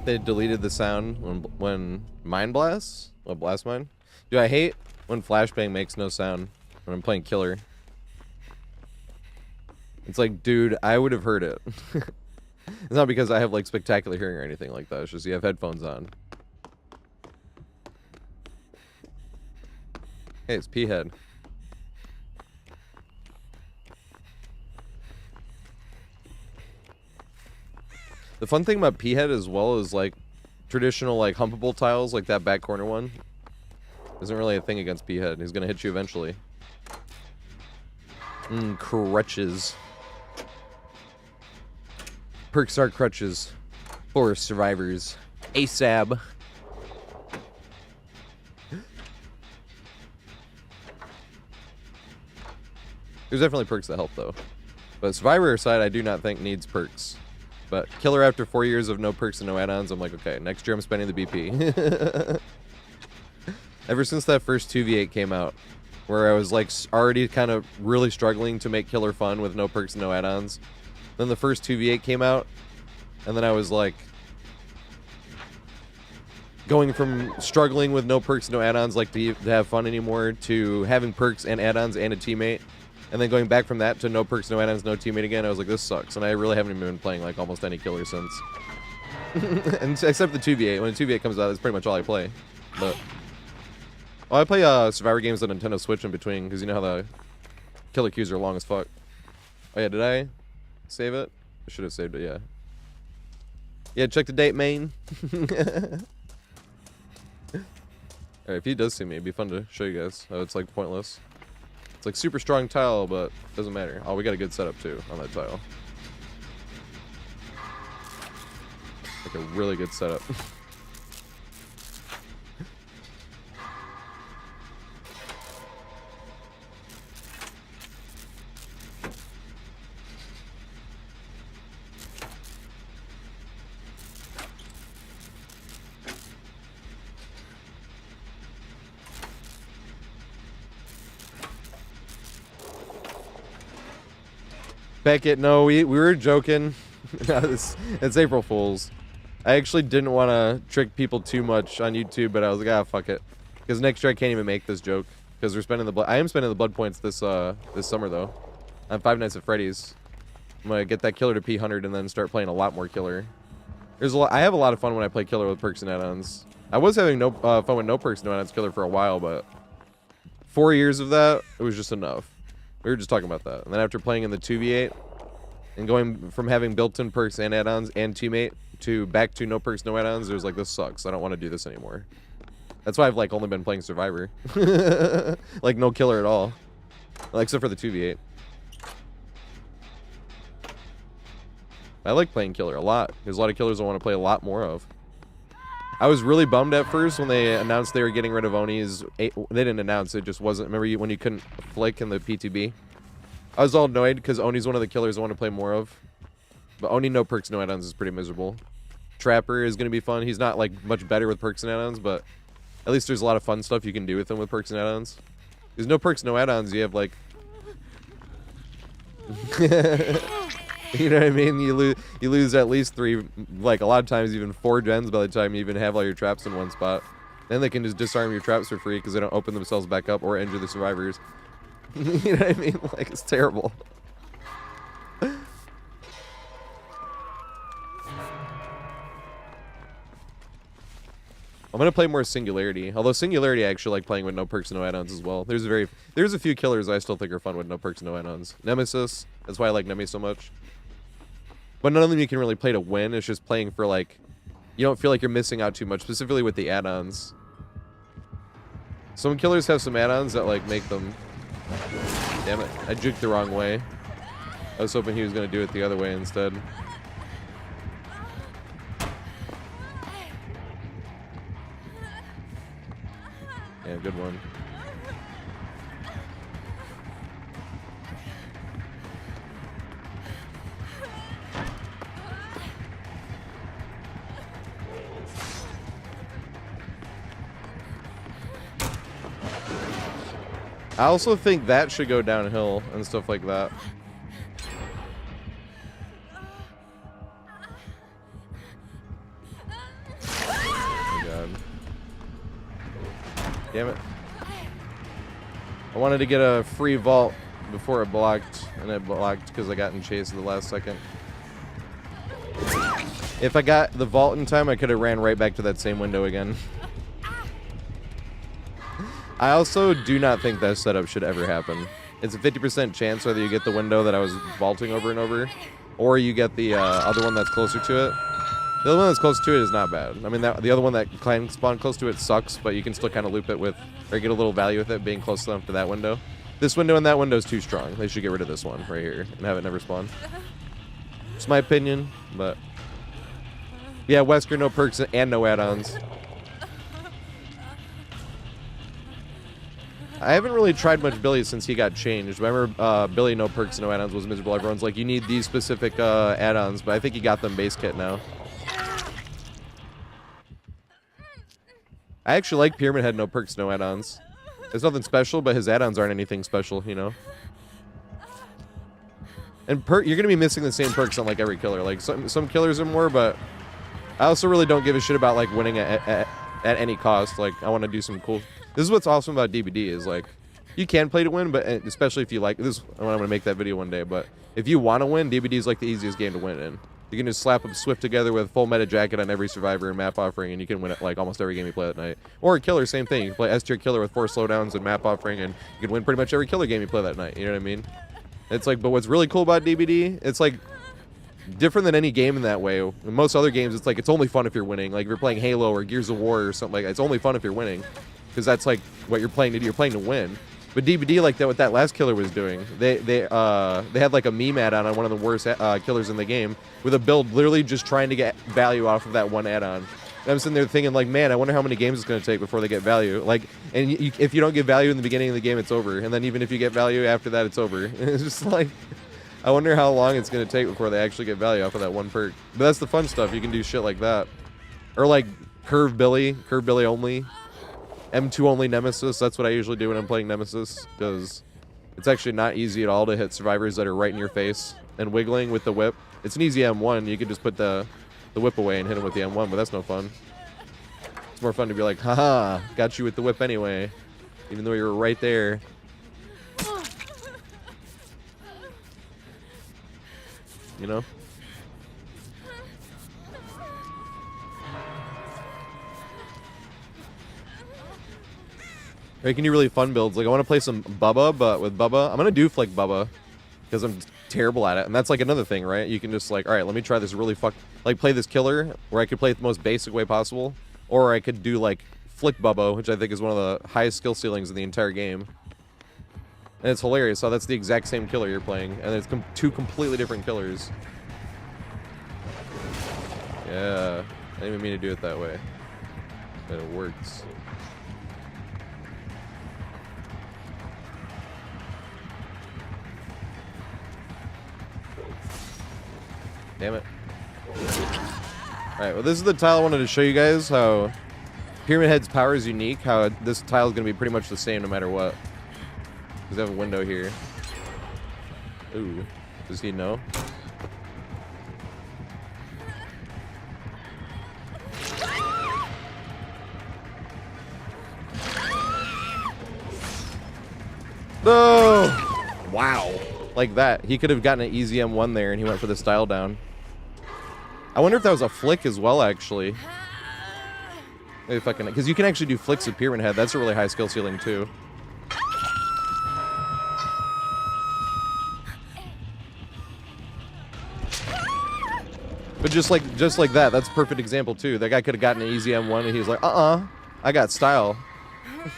They deleted the sound when mine blasts? What, blast mine? Dude, I hate when flashbang makes no sound when I'm playing killer. It's like, dude, I would have heard it. It's not because I have like spectacular hearing or anything like that. It's just you have headphones on. Hey, it's P-Head. The fun thing about P-head as well is like traditional like humpable tiles, like that back corner one, isn't really a thing against P-head. He's gonna hit you eventually. Crutches. Perks are crutches for survivors. ASAB. There's definitely perks that help though. But Survivor side I do not think needs perks. But Killer after 4 years of no perks and no add-ons, I'm like, okay, next year I'm spending the BP. Ever since that first 2v8 came out, where I was like already kind of really struggling to make Killer fun with no perks and no add-ons. Then the first 2v8 came out, and then I was like going from struggling with no perks, no add-ons, like to have fun anymore, to having perks and add-ons and a teammate. And then going back from that to no perks, no add-ons, no teammate again, I was like, this sucks. And I really haven't even been playing like almost any Killer since. And except the 2v8. When the 2v8 comes out, that's pretty much all I play. But I play Survivor games on Nintendo Switch in between, because you know how the Killer queues are long as fuck. Oh yeah, did I save it? I should have saved it, yeah. Yeah, check the date, main. Alright, if he does see me, it'd be fun to show you guys. Oh, it's like pointless. It's like super strong tile, but doesn't matter. Oh, we got a good setup too on that tile. Like a really good setup. Beckett, no, we were joking. It's April Fool's. I actually didn't want to trick people too much on YouTube, but I was like, ah, fuck it. Because next year I can't even make this joke. Because we're spending the blood. I am spending the blood points this summer though. On Five Nights at Freddy's. I'm gonna get that Killer to P100 and then start playing a lot more Killer. There's a lot. I have a lot of fun when I play Killer with perks and add-ons. I was having no fun with no perks, no add-ons Killer for a while, but 4 years of that, it was just enough. We were just talking about that. And then after playing in the 2v8 and going from having built-in perks and add-ons and teammate to back to no perks, no add-ons, it was like, this sucks. I don't want to do this anymore. That's why I've like only been playing Survivor. Like no Killer at all. Like, except for the 2v8. I like playing Killer a lot. There's a lot of Killers I want to play a lot more of. I was really bummed at first when they announced they were getting rid of Oni's. They didn't announce it, just wasn't. Remember when you couldn't flick in the PTB? I was all annoyed because Oni's one of the Killers I want to play more of. But Oni no perks, no add-ons is pretty miserable. Trapper is going to be fun. He's not like much better with perks and add-ons, but at least there's a lot of fun stuff you can do with him with perks and add-ons. There's no perks, no add-ons. You have like... You know what I mean? You lose at least 3, like a lot of times even 4 gens by the time you even have all your traps in one spot. Then they can just disarm your traps for free because they don't open themselves back up or injure the survivors. You know what I mean? Like, it's terrible. I'm gonna play more Singularity. Although Singularity I actually like playing with no perks and no add-ons as well. There's a few Killers I still think are fun with no perks and no add-ons. Nemesis, that's why I like Nemi so much. But none of them you can really play to win. It's just playing for like, you don't feel like you're missing out too much, specifically with the add-ons. Some Killers have some add-ons that like make them... Damn it, I juked the wrong way. I was hoping he was gonna do it the other way instead. Yeah, good one. I also think that should go downhill and stuff like that. Oh my god. Damn it. I wanted to get a free vault before it blocked, and it blocked because I got in chase at the last second. If I got the vault in time, I could have ran right back to that same window again. I also do not think that setup should ever happen. It's a 50% chance whether you get the window that I was vaulting over and over, or you get the other one that's closer to it. The other one that's close to it is not bad. I mean, the other one that can spawn close to it sucks, but you can still kind of loop it with, or get a little value with it being close enough to that window. This window and that window is too strong. They should get rid of this one right here and have it never spawn. It's my opinion, but yeah, Wesker, no perks and no add-ons. I haven't really tried much Billy since he got changed. Remember, Billy, no perks, no add-ons was miserable. Everyone's like, you need these specific add-ons, but I think he got them base kit now. I actually like Pyramid Head, no perks, no add-ons. There's nothing special, but his add-ons aren't anything special, you know? And you're going to be missing the same perks on, like, every killer. Like, some killers are more, but I also really don't give a shit about, like, winning at any cost. Like, I want to do some cool... This is what's awesome about DBD is, like, you can play to win, but especially if you like... This, I'm going to make that video one day, but if you want to win, DBD is, like, the easiest game to win in. You can just slap a Swift together with full meta jacket on every survivor and map offering, and you can win it like almost every game you play that night. Or a killer, same thing. You can play S tier killer with 4 slowdowns and map offering, and you can win pretty much every killer game you play that night. You know what I mean? It's like, but what's really cool about DBD, it's like different than any game in that way. In most other games, it's like it's only fun if you're winning. Like if you're playing Halo or Gears of War or something like that, it's only fun if you're winning, because that's like what you're playing to do. You're playing to win. But DBD, like that, what that last killer was doing, they had like a meme add-on on one of the worst killers in the game with a build literally just trying to get value off of that one add-on. And I'm sitting there thinking like, man, I wonder how many games it's going to take before they get value. Like, and if you don't get value in the beginning of the game, it's over. And then even if you get value after that, it's over. And it's just like, I wonder how long it's going to take before they actually get value off of that one perk. But that's the fun stuff. You can do shit like that. Or like Curve Billy only. M2 only Nemesis, that's what I usually do when I'm playing Nemesis, because it's actually not easy at all to hit survivors that are right in your face. And wiggling with the whip, it's an easy M1, you can just put the whip away and hit him with the M1, but that's no fun. It's more fun to be like, haha, got you with the whip anyway, even though you were right there. You know? Making you really fun builds. Like, I want to play some Bubba, but with Bubba, I'm going to do Flick Bubba, because I'm terrible at it. And that's, like, another thing, right? You can just, like, all right, let me try this really like, play this killer, where I could play it the most basic way possible, or I could do, like, Flick Bubba, which I think is one of the highest skill ceilings in the entire game. And it's hilarious. So that's the exact same killer you're playing, and it's two completely different killers. Yeah. I didn't even mean to do it that way. But it works. Damn it. Alright, well this is the tile I wanted to show you guys, how Pyramid Head's power is unique, how this tile is going to be pretty much the same no matter what. Because I have a window here. Ooh. Does he know? No! Wow. Like that. He could have gotten an easy M1 there, and he went for the style down. I wonder if that was a flick as well, actually. Maybe if I can, because you can actually do flicks with Pyramid Head. That's a really high skill ceiling too. But just like that, that's a perfect example too. That guy could have gotten an easy M1, and he was like, I got style.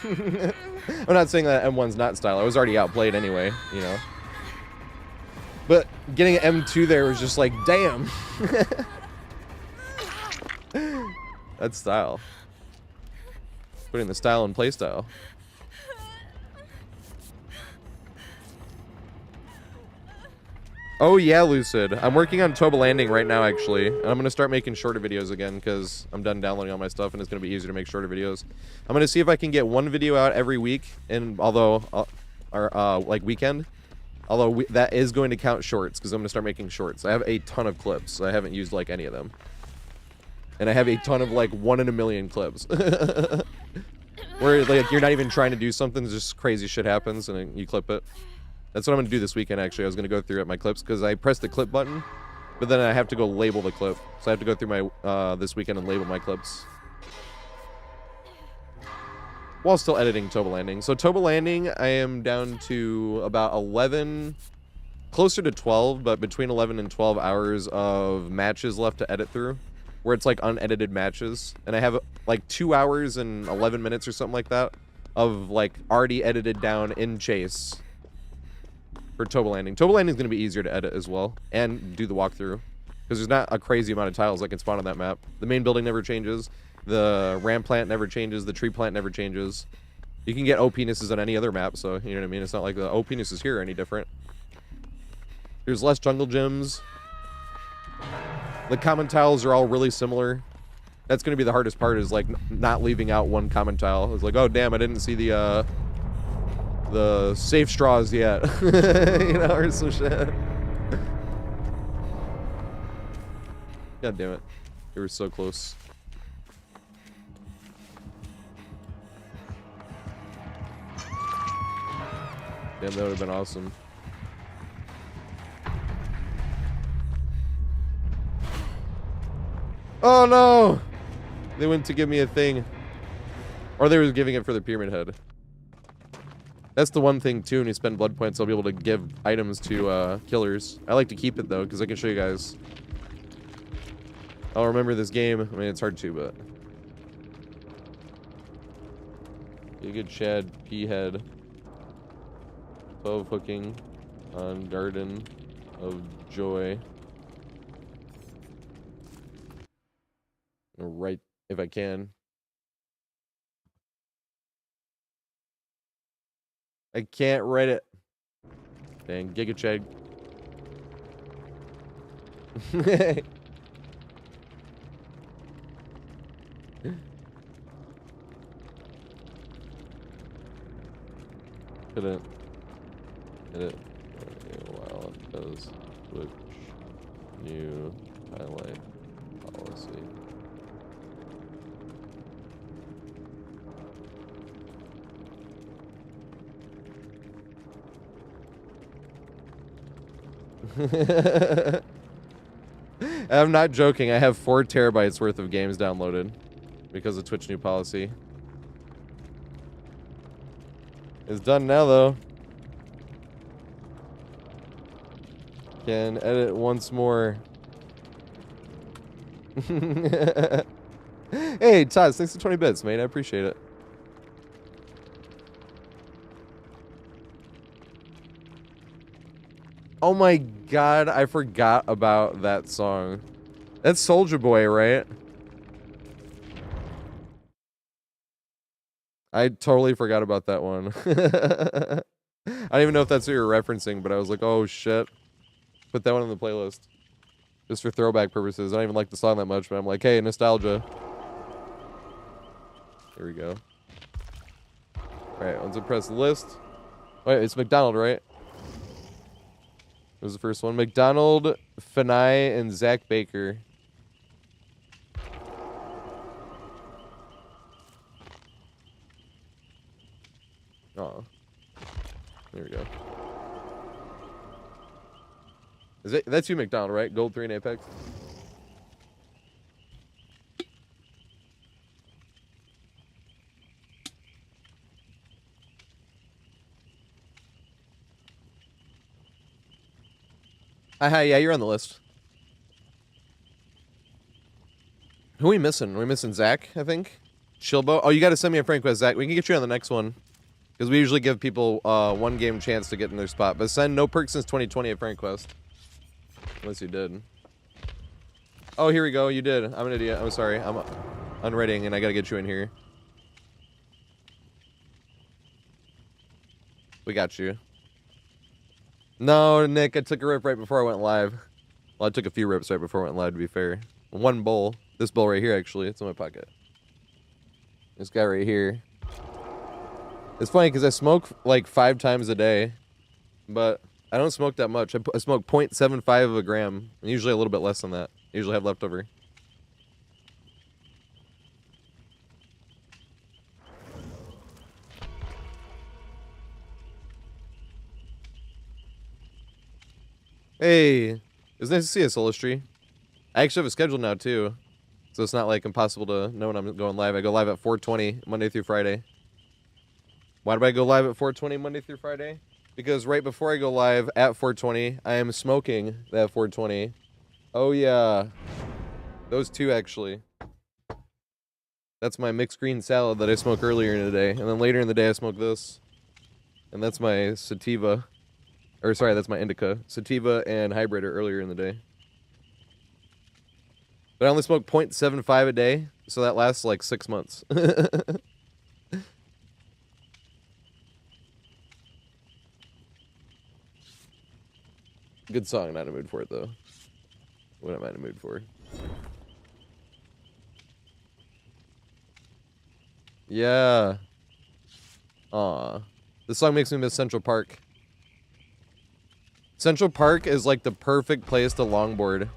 I'm not saying that M1's not style. I was already outplayed anyway, you know. But getting an M2 there was just like, damn. That's style. Putting the style in play style. Oh yeah, Lucid. I'm working on Toba Landing right now, actually. And I'm going to start making shorter videos again, because I'm done downloading all my stuff, and it's going to be easier to make shorter videos. I'm going to see if I can get one video out every week, and although, like weekend. Although that is going to count shorts, because I'm going to start making shorts. I have a ton of clips. So I haven't used, like, any of them. And I have a ton of, like, 1 in a million clips. Where, like, you're not even trying to do something, just crazy shit happens, and you clip it. That's what I'm going to do this weekend, actually. I was going to go through at my clips, because I pressed the clip button, but then I have to go label the clip. So I have to go through my, this weekend and label my clips. While still editing Toba Landing. So Toba Landing, I am down to about 11 closer to 12, but between 11 and 12 hours of matches left to edit through, where it's like unedited matches. And I have like 2 hours and 11 minutes or something like that of like already edited down in chase for Toba Landing. Toba Landing is going to be easier to edit as well and do the walkthrough because there's not a crazy amount of tiles that can spawn on that map. The main building never changes. The ram plant never changes. The tree plant never changes. You can get O penises on any other map, so you know what I mean? It's not like the O penises here are any different. There's less jungle gyms. The common tiles are all really similar. That's going to be the hardest part, is like not leaving out one common tile. It's like, oh damn, I didn't see the safe straws yet. You know, or some shit. God damn it. We were so close. Damn, that would have been awesome. Oh no! They went to give me a thing. Or they were giving it for the pyramid head. That's the one thing too, when you spend blood points, I'll be able to give items to killers. I like to keep it though, because I can show you guys. I'll remember this game. I mean, it's hard to, but... Giga Chad P head. 12 hooking on Garden of Joy. Right, if I can. I can't write it. Dang, Giga Chad. Couldn't hit it while it does switch new highlight policy. I'm not joking. I have 4 terabytes worth of games downloaded because of Twitch new policy. It's done now, though. Can edit once more. Hey, Todd, thanks for 20 bits, mate. I appreciate it. Oh my god, I forgot about that song. That's Soulja Boy, right? I totally forgot about that one. I don't even know if that's what you're referencing, but I was like, oh shit. Put that one on the playlist. Just for throwback purposes. I don't even like the song that much, but I'm like, hey, nostalgia. Here we go. Alright, once I press list. Wait, it's McDonald, right? What was the first one? McDonald, Fanai, and Zach Baker. Oh. There we go. Is it, that's you, McDonald, right? Gold 3 in Apex? Hi, yeah, you're on the list. Who are we missing? Are we missing Zach, I think? Chilbo? Oh, you gotta send me a friend request, Zach. We can get you on the next one. Because we usually give people one game chance to get in their spot. But send no perks since 2020 a friend request. Unless you did. Oh, here we go. You did. I'm an idiot. I'm sorry. I'm unreading and I gotta get you in here. We got you. No, Nick, I took a rip right before I went live. Well, I took a few rips right before I went live, to be fair. One bowl. This bowl right here, actually. It's in my pocket. This guy right here. It's funny, because I smoke, like, 5 times a day. But I don't smoke that much. I smoke 0.75 of a gram. And usually a little bit less than that. I usually have leftover. Hey, it's nice to see you, Solistry. I actually have a schedule now, too. So it's not, like, impossible to know when I'm going live. I go live at 4:20, Monday through Friday. Why do I go live at 4:20, Monday through Friday? Because right before I go live at 420, I am smoking that 420. Oh yeah. Those two actually. That's my mixed green salad that I smoked earlier in the day. And then later in the day I smoke this. And that's my sativa. Or sorry, that's my indica. Sativa and hybrid are earlier in the day. But I only smoke 0.75 a day, so that lasts like 6 months. Good song, not in a mood for it though. What am I in a mood for? Yeah. Aw. This song makes me miss Central Park. Central Park is like the perfect place to longboard.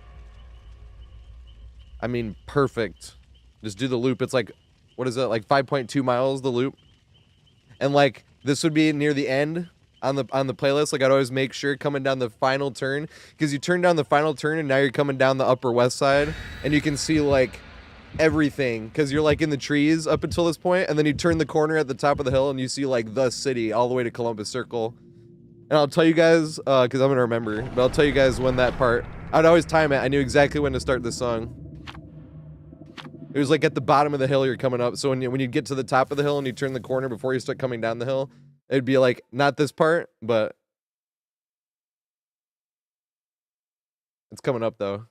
I mean, perfect. Just do the loop. It's like, what is it? Like 5.2 miles, the loop. And like, this would be near the end on the playlist. Like, I'd always make sure coming down the final turn, because you turn down the final turn and now you're coming down the Upper West Side and you can see like everything, because you're like in the trees up until this point, and then you turn the corner at the top of the hill and you see like the city all the way to Columbus Circle. And I'll tell you guys, because I'm gonna remember, but I'll tell you guys when that part, I'd always time it. I knew exactly when to start this song. It was like at the bottom of the hill you're coming up, so when you get to the top of the hill and you turn the corner before you start coming down the hill, it'd be like, not this part, but it's coming up though.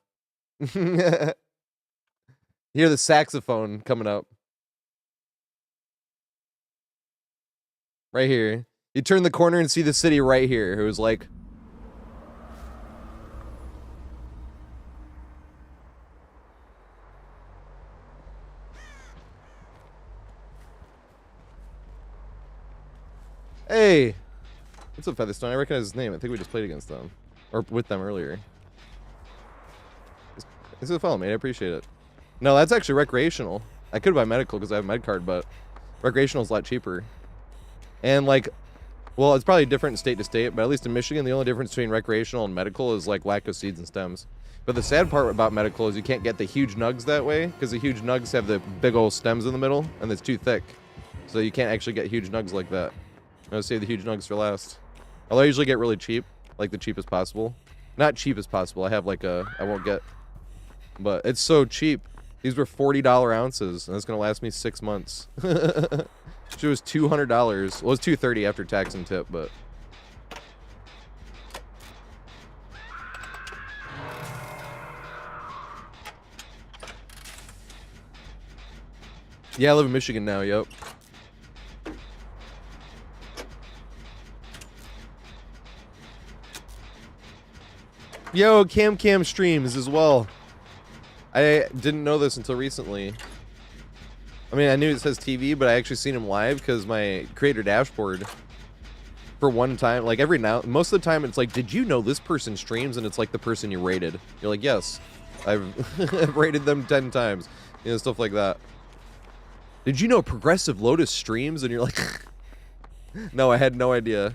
Hear the saxophone coming up. Right here. You turn the corner and see the city right here. It was like... Hey! What's up, Featherstone? I recognize his name. I think we just played against them. Or with them earlier. This is a follow, mate. I appreciate it. No, that's actually recreational. I could buy medical because I have a med card, but recreational is a lot cheaper. And like... Well, it's probably different state to state, but at least in Michigan, the only difference between recreational and medical is like lack of seeds and stems. But the sad part about medical is you can't get the huge nugs that way, because the huge nugs have the big old stems in the middle, and it's too thick. So you can't actually get huge nugs like that. I'm gonna save the huge nugs for last. Although I usually get really cheap, like the cheapest possible. Not cheap as possible, I have like a, I won't get, but it's so cheap. These were $40 ounces, and it's gonna last me 6 months. It was $200. Well, it was $230 after tax and tip, but... Yeah, I live in Michigan now, yep. Yo, Cam streams as well. I didn't know this until recently. I mean, I knew it says TV, but I actually seen him live because my creator dashboard, for one time, like every now, most of the time, it's like, did you know this person streams? And it's like the person you rated. You're like, yes, I've rated them 10 times, you know, stuff like that. Did you know Progressive Lotus streams? And you're like, no, I had no idea.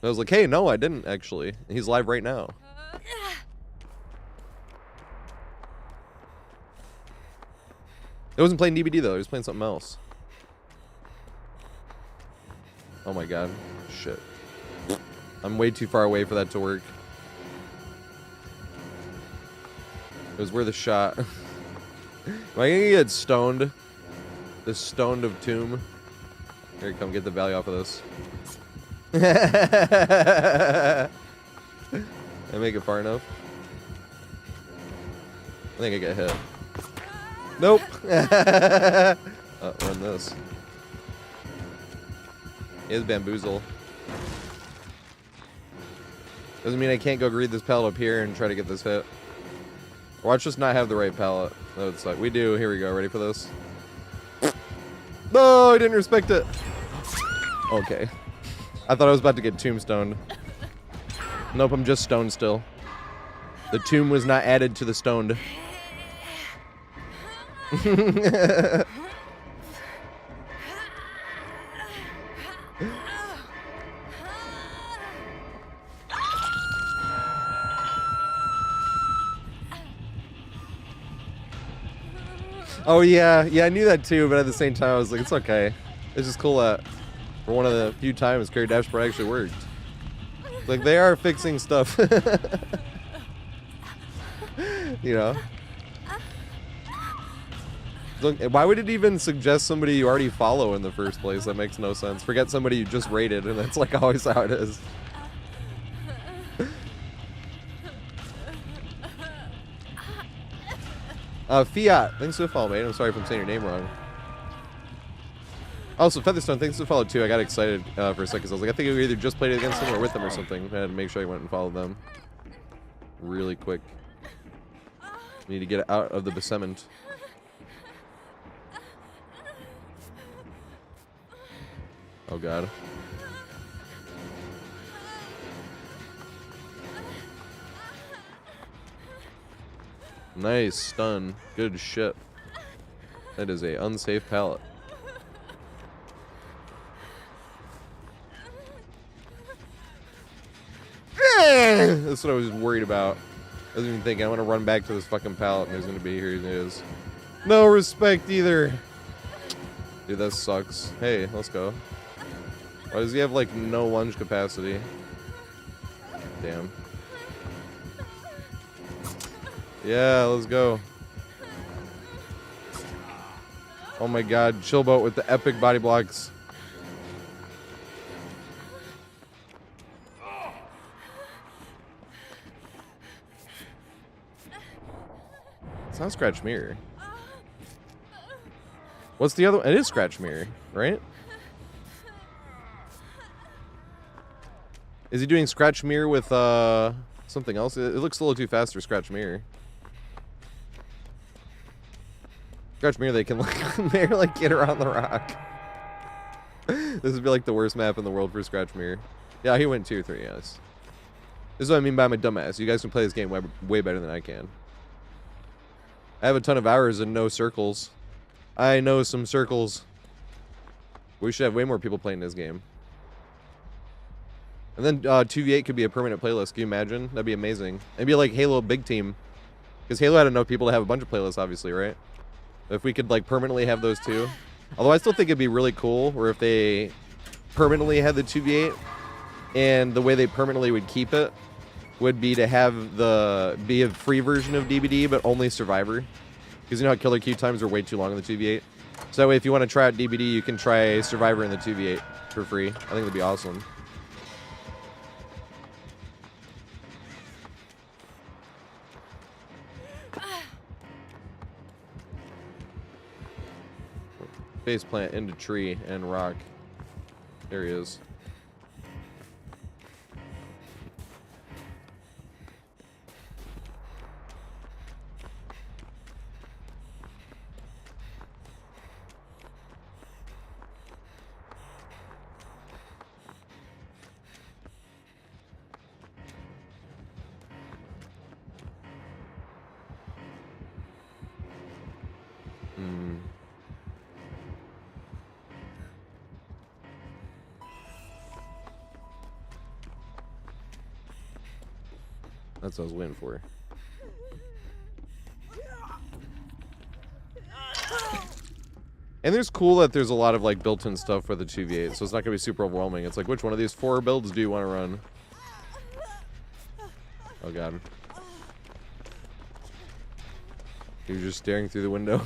I was like, hey, no, I didn't actually. He's live right now. It wasn't playing DVD though, he was playing something else. Oh my god. Shit. I'm way too far away for that to work. It was worth a shot. Am I gonna get stoned? This stoned of tomb? Here, come get the value off of this. I make it far enough? I think I get hit. Nope. Run this. He has bamboozle. Doesn't mean I can't go greed this pallet up here and try to get this hit. Watch us not have the right pallet. That would suck. We do. Here we go. Ready for this? No, I didn't respect it. Okay. I thought I was about to get tombstoned. Nope, I'm just stoned still. The tomb was not added to the stoned. Oh yeah, I knew that too, but at the same time I was like, it's okay. It's just cool that For one of the few times carry dashboard actually worked. Like, they are fixing stuff. You know? Look, why would it even suggest somebody you already follow in the first place? That makes no sense. Forget somebody you just rated, and that's like always how it is. Fiat, thanks for the follow, mate. I'm sorry if I'm saying your name wrong. Also, Featherstone, thanks for the follow, too. I got excited for a second. So I was like, I think we either just played it against them or with them or something. I had to make sure I went and followed them. Really quick. Need to get out of the basement. Oh, God. Nice stun. Good shit. That is a unsafe pallet. That's what I was worried about. I wasn't even thinking, I want to run back to this fucking pallet and there's going to be, here it is. No respect either. Dude, that sucks. Hey, let's go. Why does he have, like, no lunge capacity? Damn. Yeah, let's go. Oh my god, Chillboat with the epic body blocks. It's not Scratch Mirror. What's the other one? It is Scratch Mirror, right? Is he doing Scratch Mirror with something else? It looks a little too fast for Scratch Mirror. Scratch Mirror, they can like get around the rock. This would be like the worst map in the world for Scratch Mirror. Yeah, he went 2 or 3, yes. This is what I mean by my dumbass. You guys can play this game way better than I can. I have a ton of hours and no circles. I know some circles. We should have way more people playing this game. And then 2v8 could be a permanent playlist. Can you imagine? That'd be amazing. It'd be like Halo Big Team. Because Halo had enough people to have a bunch of playlists, obviously, right? If we could like permanently have those two. Although I still think it'd be really cool where if they permanently had the 2v8 and the way they permanently would keep it would be to have be a free version of DBD but only Survivor. Because you know how killer queue times are way too long in the 2v8. So that way if you want to try out DBD you can try Survivor in the 2v8 for free. I think that'd be awesome. Face plant into tree and rock. There he is. That's what I was waiting for. And there's cool that there's a lot of like built-in stuff for the 2v8, so it's not gonna be super overwhelming. It's like, which one of these 4 builds do you want to run? Oh god. He was just staring through the window.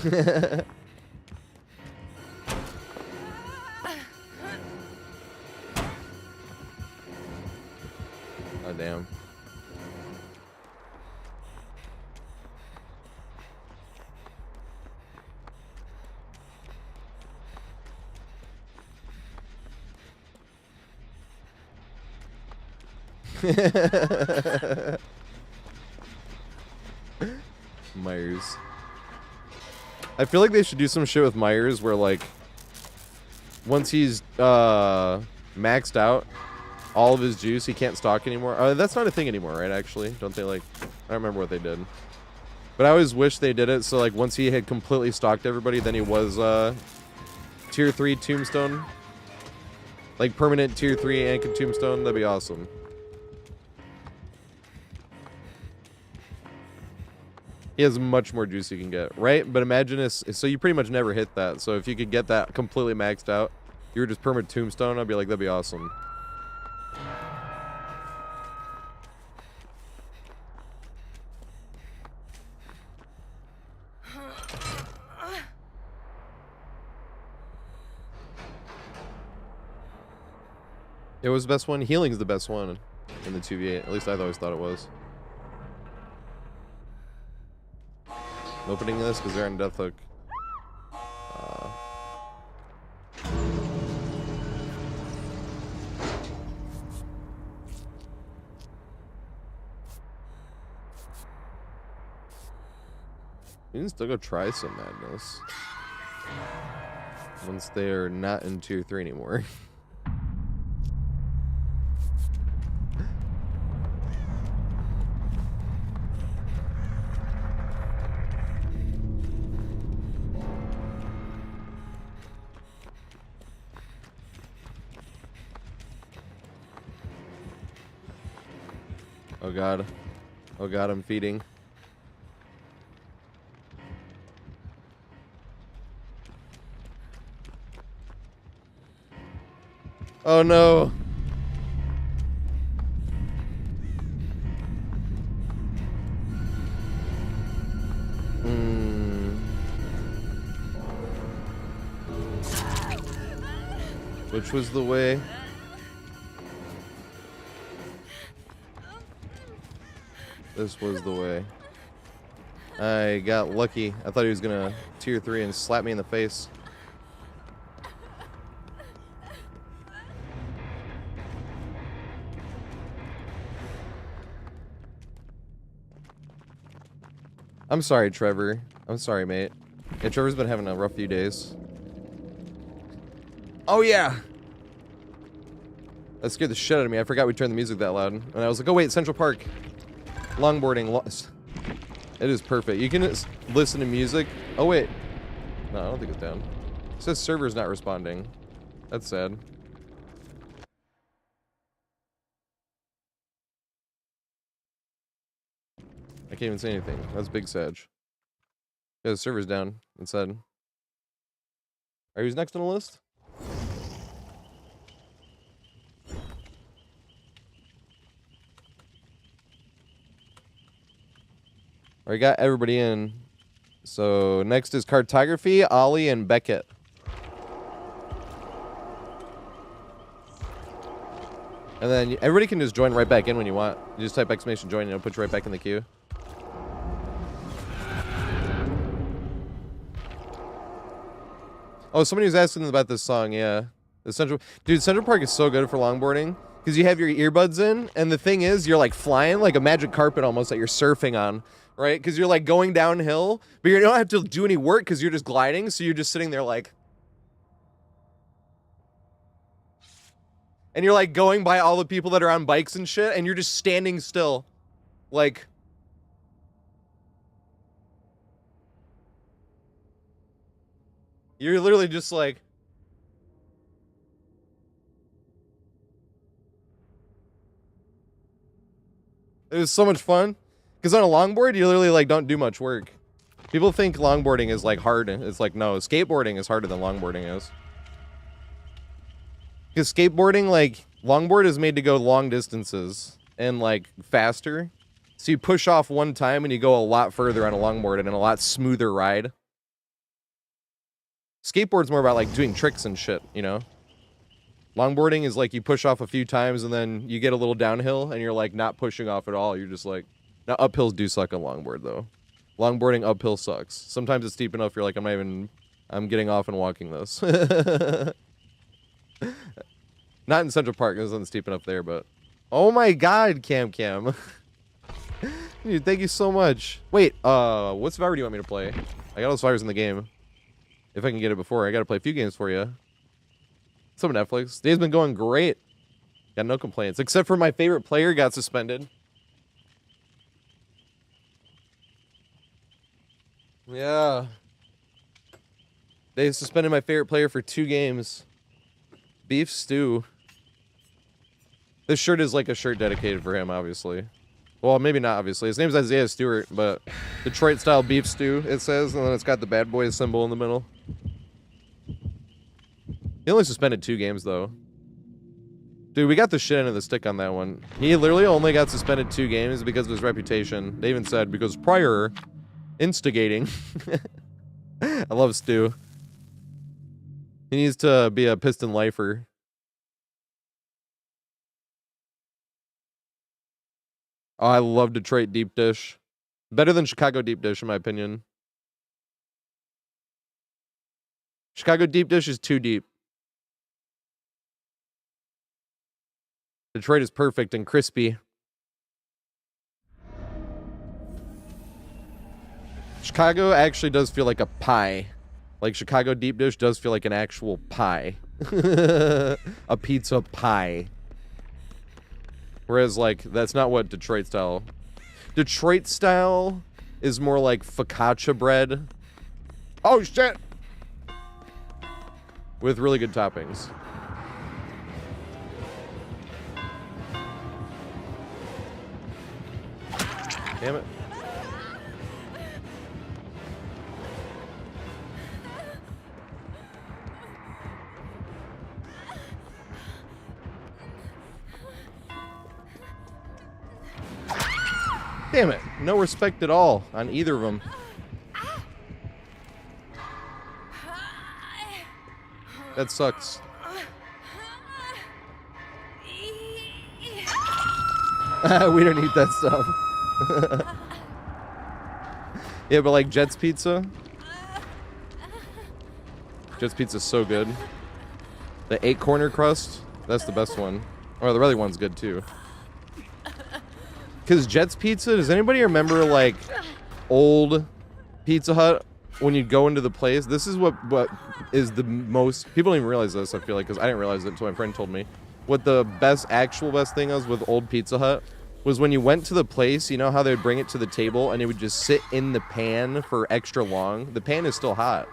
Oh damn. Myers. I feel like they should do some shit with Myers where, like, once he's maxed out all of his juice, he can't stalk anymore. That's not a thing anymore, right? Actually, don't they like? I don't remember what they did, but I always wish they did it so like once he had completely stalked everybody, then he was tier 3 tombstone, like permanent tier 3 Anka tombstone. That'd be awesome. He has much more juice you can get, right? But imagine this, so you pretty much never hit that. So if you could get that completely maxed out, you were just permanent tombstone, I'd be like, that'd be awesome. It was the best one. Healing's the best one in the 2v8. At least I always thought it was. I'm opening this because they're on death hook. You can still go try some madness once they are not in tier 3 anymore. Oh god. Oh god, I'm feeding. Oh no. Which was the way? This was the way. I got lucky. I thought he was gonna tier 3 and slap me in the face. I'm sorry, Trevor. I'm sorry, mate. Yeah, Trevor's been having a rough few days. Oh, yeah. That scared the shit out of me. I forgot we turned the music that loud. And I was like, oh, wait, Central Park. Longboarding. It is perfect. You can listen to music. Oh, wait. No, I don't think it's down. It says server's not responding. That's sad. I can't even say anything. That's big Sag. Yeah, the server's down. It said. Are you next on the list? I got everybody in. So next is cartography, Ollie, and Beckett. And then everybody can just join right back in when you want. You just type exclamation join and it'll put you right back in the queue. Oh, somebody was asking about this song, yeah. The Central Park is so good for longboarding. Because you have your earbuds in, and the thing is, you're like flying like a magic carpet almost that you're surfing on. Right? Because you're like going downhill, but you don't have to do any work because you're just gliding. So you're just sitting there like. And you're like going by all the people that are on bikes and shit, and you're just standing still. Like. You're literally just like. It was so much fun. Because on a longboard, you literally like don't do much work. People think longboarding is like hard. It's like, no, skateboarding is harder than longboarding is. Because skateboarding, like, longboard is made to go long distances and like faster. So you push off one time and you go a lot further on a longboard and a lot smoother ride. Skateboard's more about like doing tricks and shit, you know? Longboarding is like you push off a few times and then you get a little downhill and you're like not pushing off at all. You're just like. Now, uphills do suck on longboard, though. Longboarding uphill sucks. Sometimes it's steep enough, you're like, I'm getting off and walking this. Not in Central Park, it wasn't steep enough there, but... Oh my god, Cam. Dude, thank you so much. Wait, what survivor do you want me to play? I got all the survivors in the game. If I can get it before, I gotta play a few games for you. Some Netflix. Day's been going great. Got no complaints. Except for my favorite player got suspended. Yeah. They suspended my favorite player for 2 games. Beef stew. This shirt is like a shirt dedicated for him, obviously. Well, maybe not, obviously. His name's Isaiah Stewart, but Detroit-style beef stew, it says, and then it's got the bad boy symbol in the middle. He only suspended 2 games, though. Dude, we got the shit end of the stick on that one. He literally only got suspended 2 games because of his reputation. They even said, because prior instigating. I love Stu. He needs to be a Piston lifer. Oh, I love Detroit deep dish. Better than Chicago deep dish, in my opinion. Chicago deep dish is too deep. Detroit is perfect and crispy. Chicago actually does feel like a pie. Like, Chicago deep dish does feel like an actual pie. A pizza pie. Whereas, like, that's not what Detroit style... Detroit style is more like focaccia bread. Oh, shit! With really good toppings. Damn it. Damn it. No respect at all on either of them. That sucks. We don't eat that stuff. Yeah, but like Jet's Pizza. Jet's Pizza's so good. The 8-corner crust, that's the best one. Or the other one's good too. Because Jet's Pizza, does anybody remember, like, old Pizza Hut when you'd go into the place? This is what is the most... People don't even realize this, I feel like, because I didn't realize it until my friend told me. What the actual best thing was with old Pizza Hut was when you went to the place, you know how they would bring it to the table and it would just sit in the pan for extra long? The pan is still hot.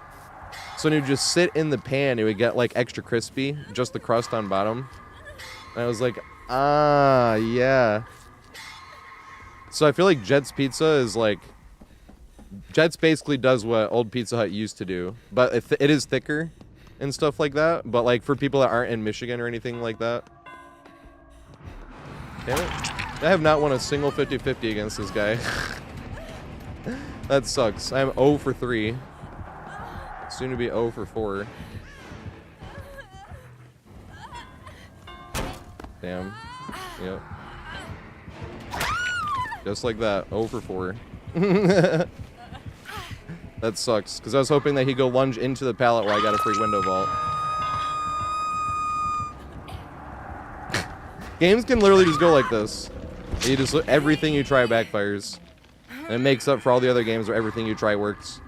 So when it would just sit in the pan, it would get, like, extra crispy, just the crust on bottom. And I was like, ah, yeah. So I feel like Jet's Pizza is like... Jet's basically does what old Pizza Hut used to do. But it is thicker and stuff like that. But like for people that aren't in Michigan or anything like that. Damn it. I have not won a single 50-50 against this guy. That sucks. I'm 0 for 3. Soon to be 0 for 4. Damn. Yep. Just like that. 0 for 4. That sucks. Because I was hoping that he'd go lunge into the pallet where I got a free window vault. Games can literally just go like this. You just everything you try backfires. And it makes up for all the other games where everything you try works.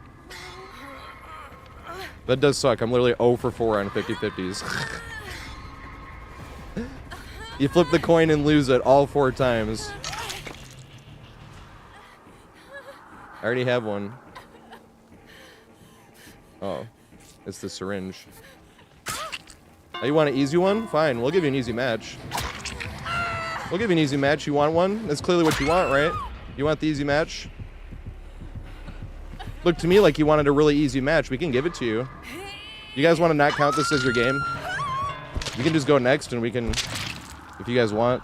That does suck. I'm literally 0 for 4 on 50-50s. You flip the coin and lose it all 4 times. I already have one. Oh. It's the syringe. Oh, you want an easy one? Fine, we'll give you an easy match. We'll give you an easy match. You want one? That's clearly what you want, right? You want the easy match? Looked to me like you wanted a really easy match. We can give it to you. You guys want to not count this as your game? You can just go next and we can... If you guys want.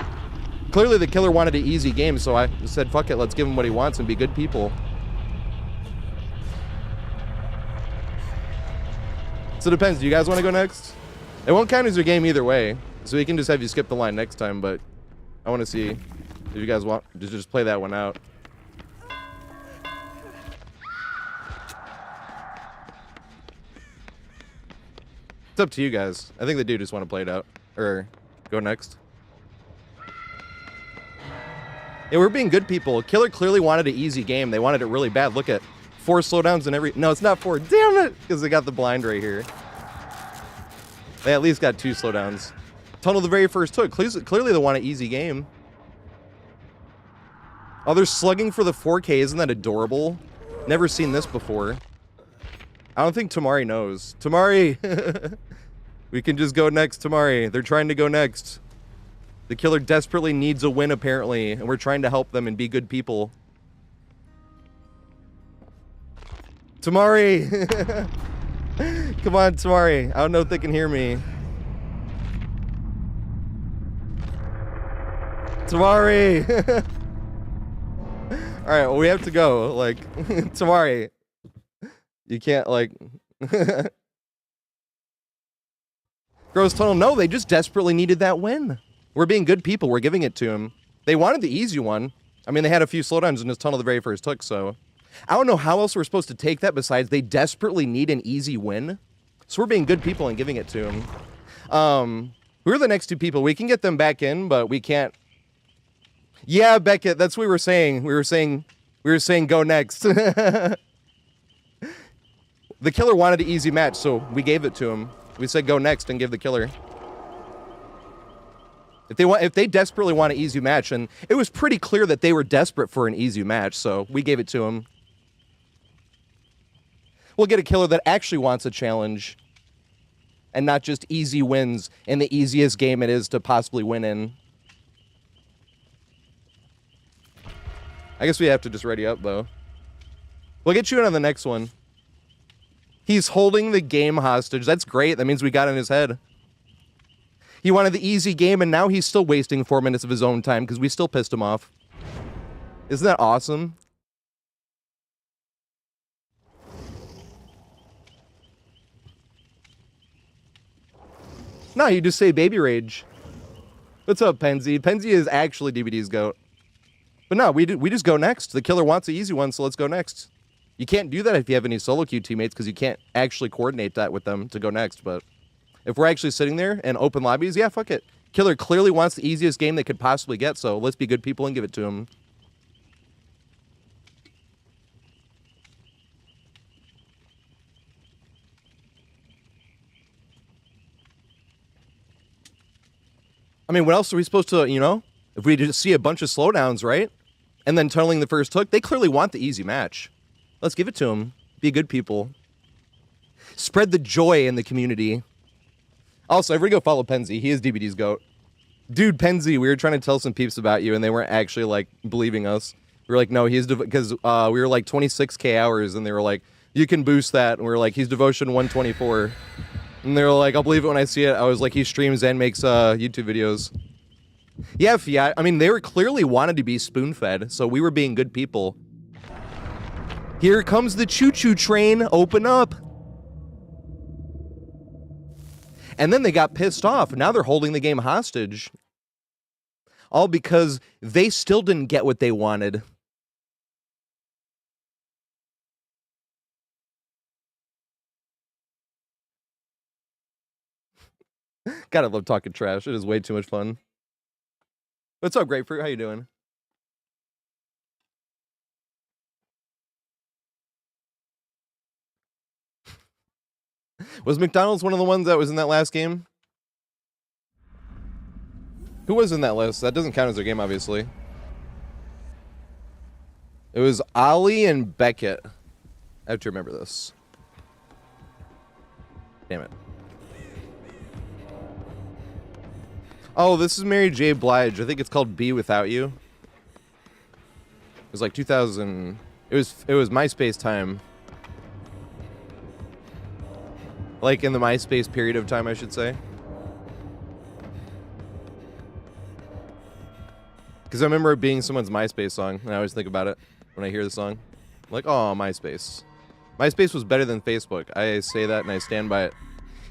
Clearly the killer wanted an easy game, so I said, fuck it, let's give him what he wants and be good people. So it depends. Do you guys want to go next? It won't count as your game either way. So we can just have you skip the line next time, but I want to see if you guys want to just play that one out. It's up to you guys. I think they do just want to play it out. Or go next. Yeah, we're being good people. Killer clearly wanted an easy game. They wanted it really bad. Look at 4 slowdowns in every... No, it's not 4. Damn it! Because they got the blind right here. They at least got 2 slowdowns. Tunnel the very first hook. Clearly they want an easy game. Oh, they're slugging for the 4K. Isn't that adorable? Never seen this before. I don't think Tamari knows. Tamari! We can just go next, Tamari. They're trying to go next. The killer desperately needs a win, apparently, and we're trying to help them and be good people. Tamari! Come on, Tamari. I don't know if they can hear me. Tamari! Alright, well, we have to go. Like, Tamari. You can't, like... Gross Tunnel, no, they just desperately needed that win. We're being good people. We're giving it to him. They wanted the easy one. I mean, they had a few slowdowns in his tunnel the very first hook, so... I don't know how else we're supposed to take that besides they desperately need an easy win. So we're being good people and giving it to him. Who are the next 2 people? We can get them back in, but we can't... Yeah, Beckett, that's what we were saying. We were saying go next. The killer wanted an easy match, so we gave it to him. We said go next and give the killer. If they desperately want an easy match, and it was pretty clear that they were desperate for an easy match, so we gave it to him. We'll get a killer that actually wants a challenge and not just easy wins in the easiest game it is to possibly win in. I guess we have to just ready up, though. We'll get you in on the next one. He's holding the game hostage. That's great. That means we got in his head. He wanted the easy game, and now he's still wasting 4 minutes of his own time because we still pissed him off. Isn't that awesome? No, you just say baby rage. What's up, Penzi? Penzi is actually DVD's goat. But no, we just go next. The killer wants the easy one, so let's go next. You can't do that if you have any solo queue teammates because you can't actually coordinate that with them to go next, but... If we're actually sitting there and open lobbies, yeah, fuck it. Killer clearly wants the easiest game they could possibly get, so let's be good people and give it to him. I mean, what else are we supposed to, you know? If we just see a bunch of slowdowns, right? And then tunneling the first hook, they clearly want the easy match. Let's give it to them. Be good people. Spread the joy in the community. Also, everybody go follow Penzi. He is DVD's goat. Dude, Penzi, we were trying to tell some peeps about you, and they weren't actually, like, believing us. We were like, no, he's... Because we were, like, 26K hours, and they were like, you can boost that. And we were like, he's devotion 124. And they were like, I'll believe it when I see it. I was like, he streams and makes YouTube videos. Yeah, I mean, they were clearly wanted to be spoon-fed, so we were being good people. Here comes the choo-choo train. Open up. And then they got pissed off. Now they're holding the game hostage. All because they still didn't get what they wanted. Gotta love talking trash. It is way too much fun. What's up, Grapefruit? How you doing? Was McDonald's one of the ones that was in that last game? Who was in that list? That doesn't count as their game, obviously. It was Ollie and Beckett. I have to remember this. Damn it. Oh, this is Mary J. Blige. I think it's called Be Without You. It was like 2000. It was MySpace time. Like in the MySpace period of time, I should say. Because I remember it being someone's MySpace song, and I always think about it when I hear the song. I'm like, oh, MySpace. MySpace was better than Facebook. I say that and I stand by it.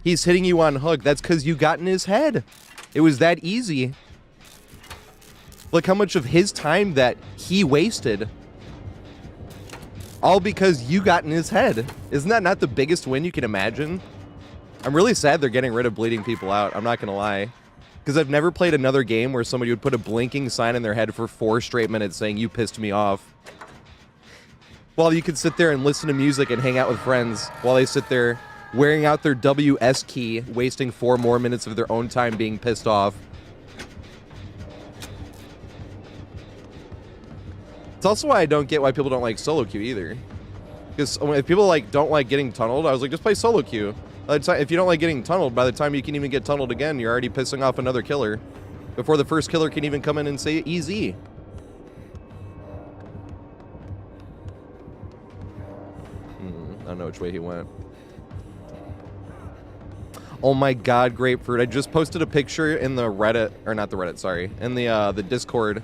He's hitting you on hook. That's because you got in his head. It was that easy. Look how much of his time that he wasted. All because you got in his head. Isn't that not the biggest win you can imagine? I'm really sad they're getting rid of bleeding people out. I'm not going to lie. Because I've never played another game where somebody would put a blinking sign in their head for 4 straight minutes saying, you pissed me off. While you could sit there and listen to music and hang out with friends while they sit there wearing out their WS key, wasting 4 more minutes of their own time being pissed off. It's also why I don't get why people don't like solo queue either. Because if people like don't like getting tunneled, I was like, just play solo queue. If you don't like getting tunneled, by the time you can even get tunneled again, you're already pissing off another killer before the first killer can even come in and say easy. I don't know which way he went. Oh my god, Grapefruit. I just posted a picture in the Reddit, or not the Reddit, sorry, in the Discord.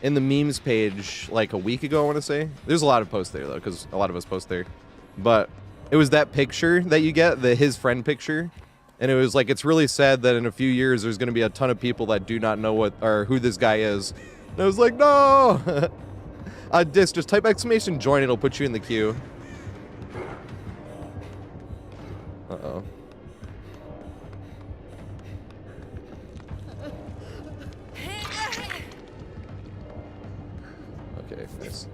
In the memes page like a week ago, I want to say. There's a lot of posts there though, because a lot of us post there. But it was that picture that you get, the his friend picture. And it was like, it's really sad that in a few years there's going to be a ton of people that do not know what or who this guy is. And I was like, no! Just type exclamation join, it'll put you in the queue. Uh-oh. Okay, nice.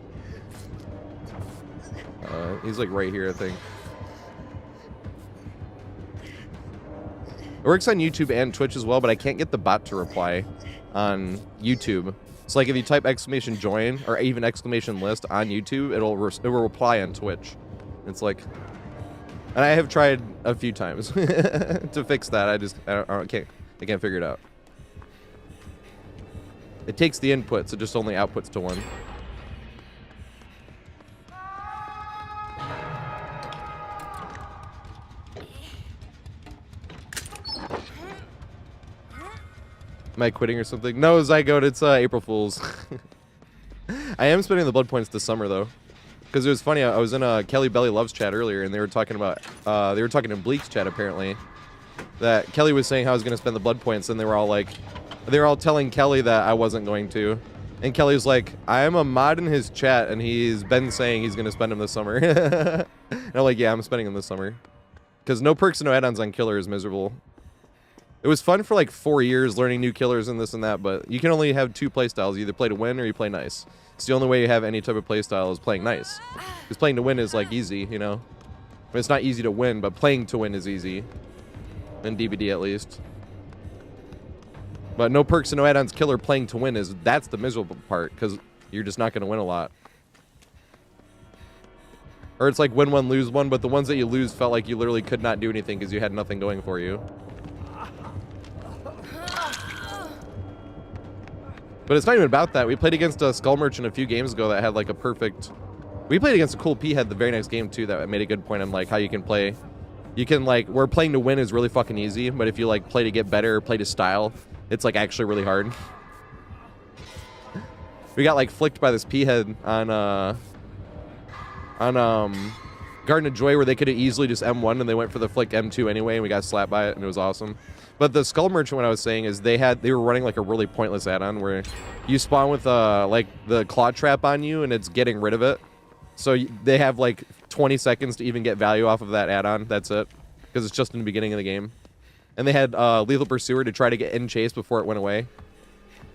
He's like right here, I think. It works on YouTube and Twitch as well, but I can't get the bot to reply on YouTube. It's like if you type exclamation join or even exclamation list on YouTube, it will reply on Twitch. It's like, and I have tried a few times to fix that. I can't figure it out. It takes the inputs, it just only outputs to one. Am I quitting or something? No, Zygote, it's April Fool's. I am spending the blood points this summer though, because it was funny. I was in a Kelly Belly Loves chat earlier, and they were talking about they were talking in Bleak's chat apparently that Kelly was saying how I was going to spend the blood points, and they were all telling Kelly that I wasn't going to, and Kelly was like, I am a mod in his chat, and he's been saying he's going to spend them this summer. And I'm like, yeah, I'm spending them this summer, because no perks and no add-ons on Killer is miserable. It was fun for like 4 years learning new killers and this and that, but you can only have 2 playstyles. You either play to win or you play nice. It's the only way you have any type of playstyle is playing nice. Because playing to win is like easy, you know? I mean, it's not easy to win, but playing to win is easy. In DVD at least. But no perks and no add-ons killer playing to win that's the miserable part, because you're just not going to win a lot. Or it's like win one, lose one, but the ones that you lose felt like you literally could not do anything because you had nothing going for you. But it's not even about that. We played against a Skull Merchant a few games ago that had like a perfect... We played against a cool P-head the very next game too that made a good point on like how you can play. You can like, where playing to win is really fucking easy, but if you like play to get better or play to style, it's like actually really hard. We got like flicked by this P-head on Garden of Joy where they could have easily just M1 and they went for the flick M2 anyway, and we got slapped by it and it was awesome. But the Skull Merchant, what I was saying is they were running like a really pointless add-on where you spawn with like the claw trap on you and it's getting rid of it. So they have like 20 seconds to even get value off of that add-on. That's it, because it's just in the beginning of the game. And they had Lethal Pursuer to try to get in chase before it went away,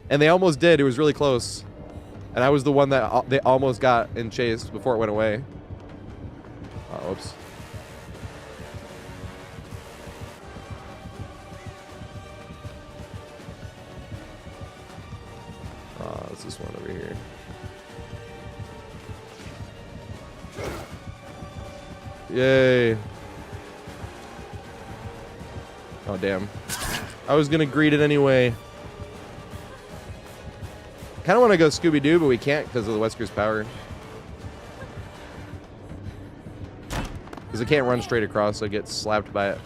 and they almost did. It was really close, and I was the one that they almost got in chase before it went away. Oh, oops. It's this one over here. Yay. Oh, damn. I was gonna greet it anyway. Kinda wanna go Scooby-Doo, but we can't because of the Wesker's power. Because it can't run straight across, so it gets slapped by it.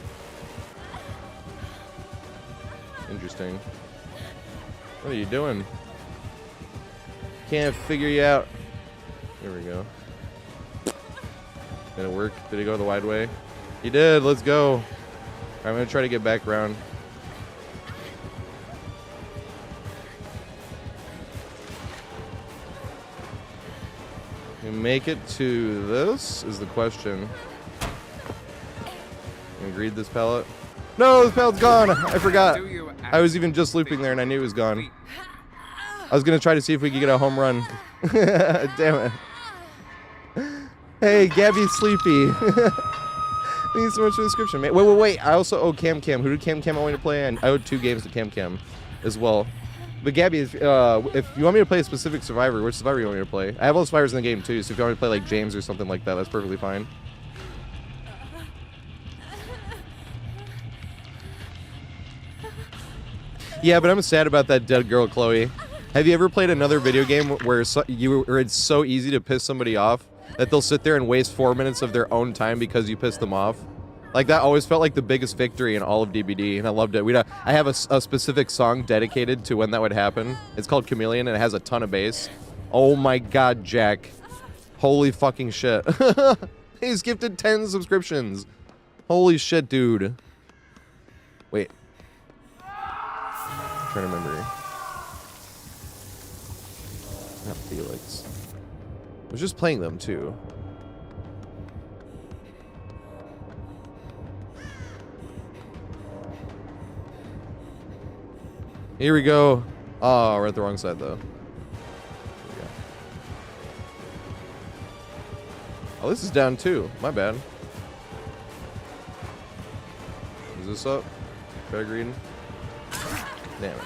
Interesting. What are you doing? Can't figure you out. There we go. Did it work? Did he go the wide way? He did. Let's go. All right, I'm going to try to get back around. You make it to this is the question. Can we greed this pallet? No, this pallet's gone. I forgot. I was even just looping there and I knew it was gone. I was going to try to see if we could get a home run. Damn it. Hey, Gabby's sleepy. Thank you so much for the description, man. Wait. I also owe Cam. Who did Cam want me to play? And I owed 2 games to Cam as well. But Gabby, if you want me to play a specific survivor, which survivor you want me to play? I have all the survivors in the game too, so if you want me to play like James or something like that, that's perfectly fine. Yeah, but I'm sad about that dead girl, Chloe. Have you ever played another video game where it's so easy to piss somebody off that they'll sit there and waste 4 minutes of their own time because you pissed them off? Like, that always felt like the biggest victory in all of DBD, and I loved it. I have a specific song dedicated to when that would happen. It's called Chameleon, and it has a ton of bass. Oh my god, Jack. Holy fucking shit. He's gifted 10 subscriptions. Holy shit, dude. Wait. I'm trying to remember. Not Felix. I was just playing them, too. Here we go. Oh, we're at the wrong side, though. Oh, this is down, too. My bad. Is this up? Try greed? Damn it.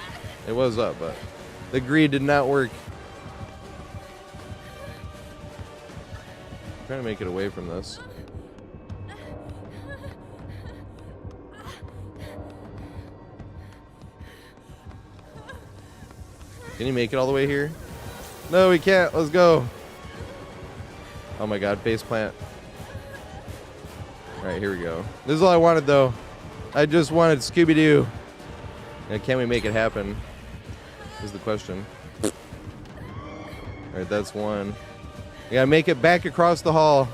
It was up, but the greed did not work. I'm trying to make it away from this. Can he make it all the way here? No, he can't. Let's go. Oh my god, base plant. Alright, here we go. This is all I wanted, though. I just wanted Scooby-Doo. Now, can we make it happen? Is the question. Alright, that's one. We gotta make it back across the hall.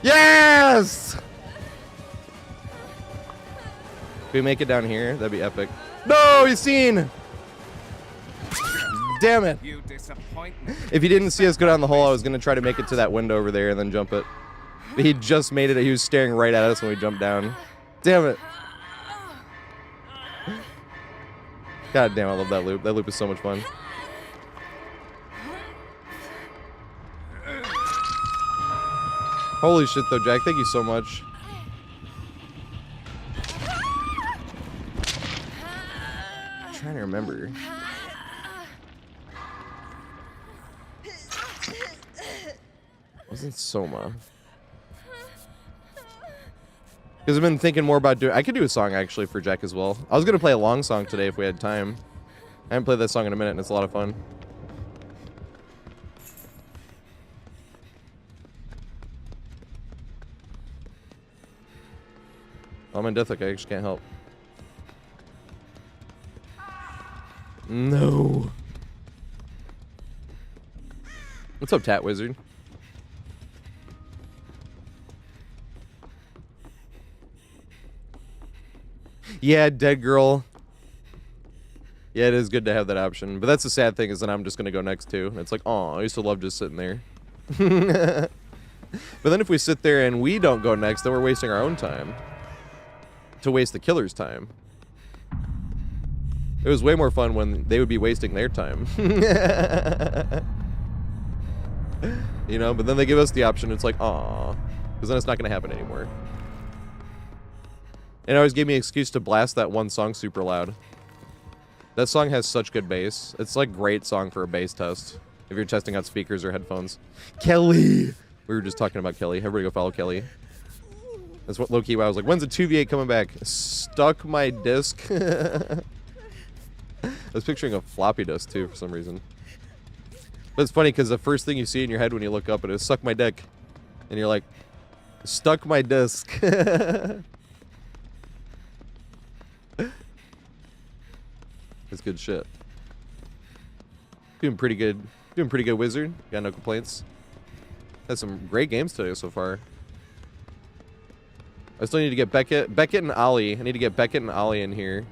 Yes! Can we make it down here? That'd be epic. No, he's seen! Damn it. If you didn't see us go down the hole, I was going to try to make it to that window over there and then jump it. But he just made it. He was staring right at us when we jumped down. Damn it. God damn, I love that loop. That loop is so much fun. Holy shit, though, Jack. Thank you so much. I'm trying to remember. Wasn't Soma. Because I've been thinking more about doing... I could do a song, actually, for Jack as well. I was going to play a long song today if we had time. I haven't played that song in a minute, and it's a lot of fun. I'm in Deathhook. I actually can't help. No. What's up, Tat Wizard? Yeah, dead girl. Yeah, it is good to have that option. But that's the sad thing is that I'm just going to go next too. It's like, oh, I used to love just sitting there. But then if we sit there and we don't go next, then we're wasting our own time. To waste the killer's time. It was way more fun when they would be wasting their time. You know, but then they give us the option. It's like, aw. Because then it's not going to happen anymore. And it always gave me an excuse to blast that one song super loud. That song has such good bass. It's like great song for a bass test. If you're testing out speakers or headphones. Kelly! We were just talking about Kelly. Everybody go follow Kelly. That's what low-key I was like, when's the 2v8 coming back? Stuck my disc. I was picturing a floppy disk too for some reason. But it's funny because the first thing you see in your head when you look up it is suck my dick. And you're like, stuck my disc. That's good shit. Doing pretty good. Doing pretty good, Wizard. Got no complaints. Had some great games today so far. I still need to get Beckett and Ollie. I need to get Beckett and Ollie in here.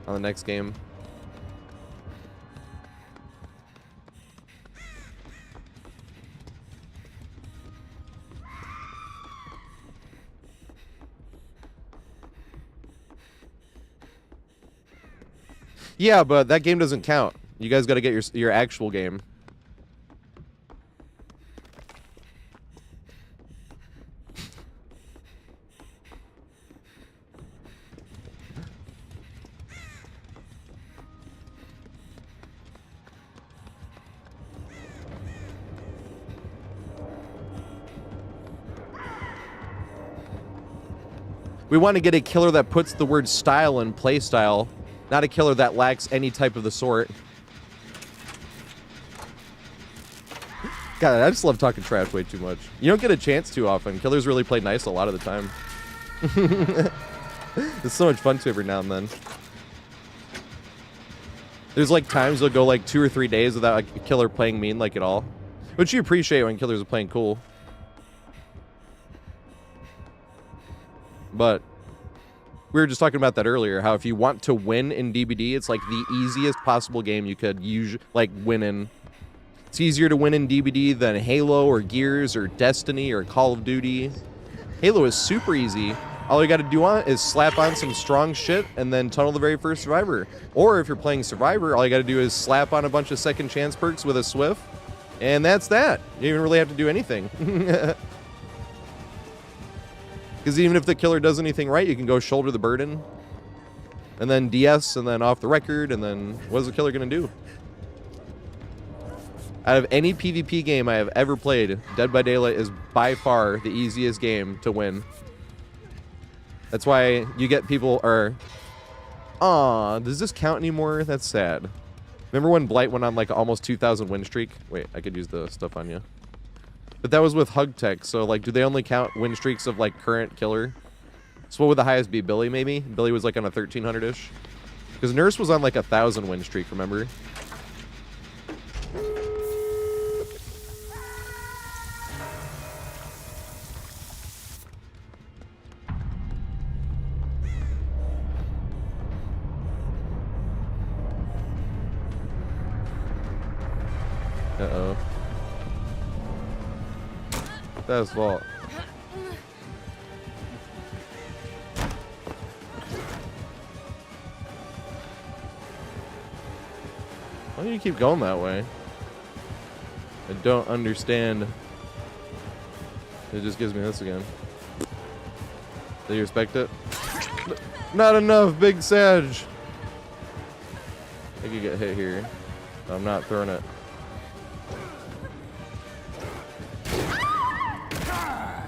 On the next game. Yeah, but that game doesn't count. You guys got to get your actual game. We want to get a killer that puts the word style in play style, not a killer that lacks any type of the sort. God, I just love talking trash way too much. You don't get a chance too often. Killers really play nice a lot of the time. It's so much fun to every now and then. There's like times they'll go like 2 or 3 days without like, a killer playing mean like at all. Which you appreciate when killers are playing cool. But we were just talking about that earlier, how if you want to win in DBD, it's like the easiest possible game you could win in. It's easier to win in DBD than Halo or Gears or Destiny or Call of Duty. Halo is super easy. All you gotta do is slap on some strong shit and then tunnel the very first survivor. Or if you're playing Survivor, all you gotta do is slap on a bunch of second chance perks with a Swift, and that's that. You don't even really have to do anything. Because even if the killer does anything right, you can go shoulder the burden, and then DS, and then off the record, and then what is the killer gonna do? Out of any PvP game I have ever played, Dead by Daylight is by far the easiest game to win. That's why you get people does this count anymore? That's sad. Remember when Blight went on like almost 2,000 win streak? Wait, I could use the stuff on you. But that was with Hug Tech, so like do they only count win streaks of like current killer? So what would the highest be? Billy maybe? Billy was like on a 1,300-ish. Because Nurse was on like 1,000 win streak, remember? Uh-oh. That's fault. Why do you keep going that way? I don't understand. It just gives me this again. Do you respect it? Not enough, Big Sag. I could get hit here. I'm not throwing it.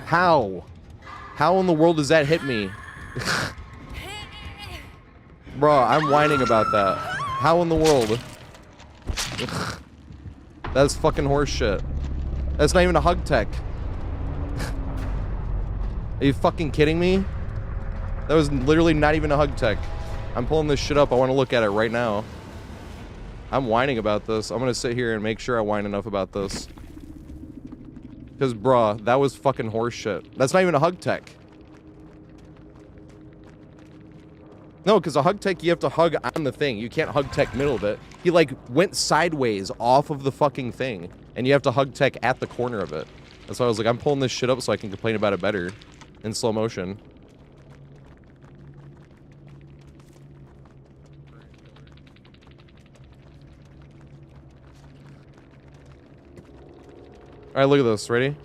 How? How in the world does that hit me? Bro, I'm whining about that. How in the world? That's fucking horseshit. That's not even a Hug Tech. Are you fucking kidding me? That was literally not even a Hug Tech. I'm pulling this shit up. I want to look at it right now. I'm whining about this. I'm gonna sit here and make sure I whine enough about this. Because, bruh, that was fucking horseshit. That's not even a Hug Tech. No, because a Hug Tech, you have to hug on the thing. You can't Hug Tech middle of it. He, like, went sideways off of the fucking thing. And you have to Hug Tech at the corner of it. That's why I was like, I'm pulling this shit up so I can complain about it better. In slow motion. Alright, look at this. Ready?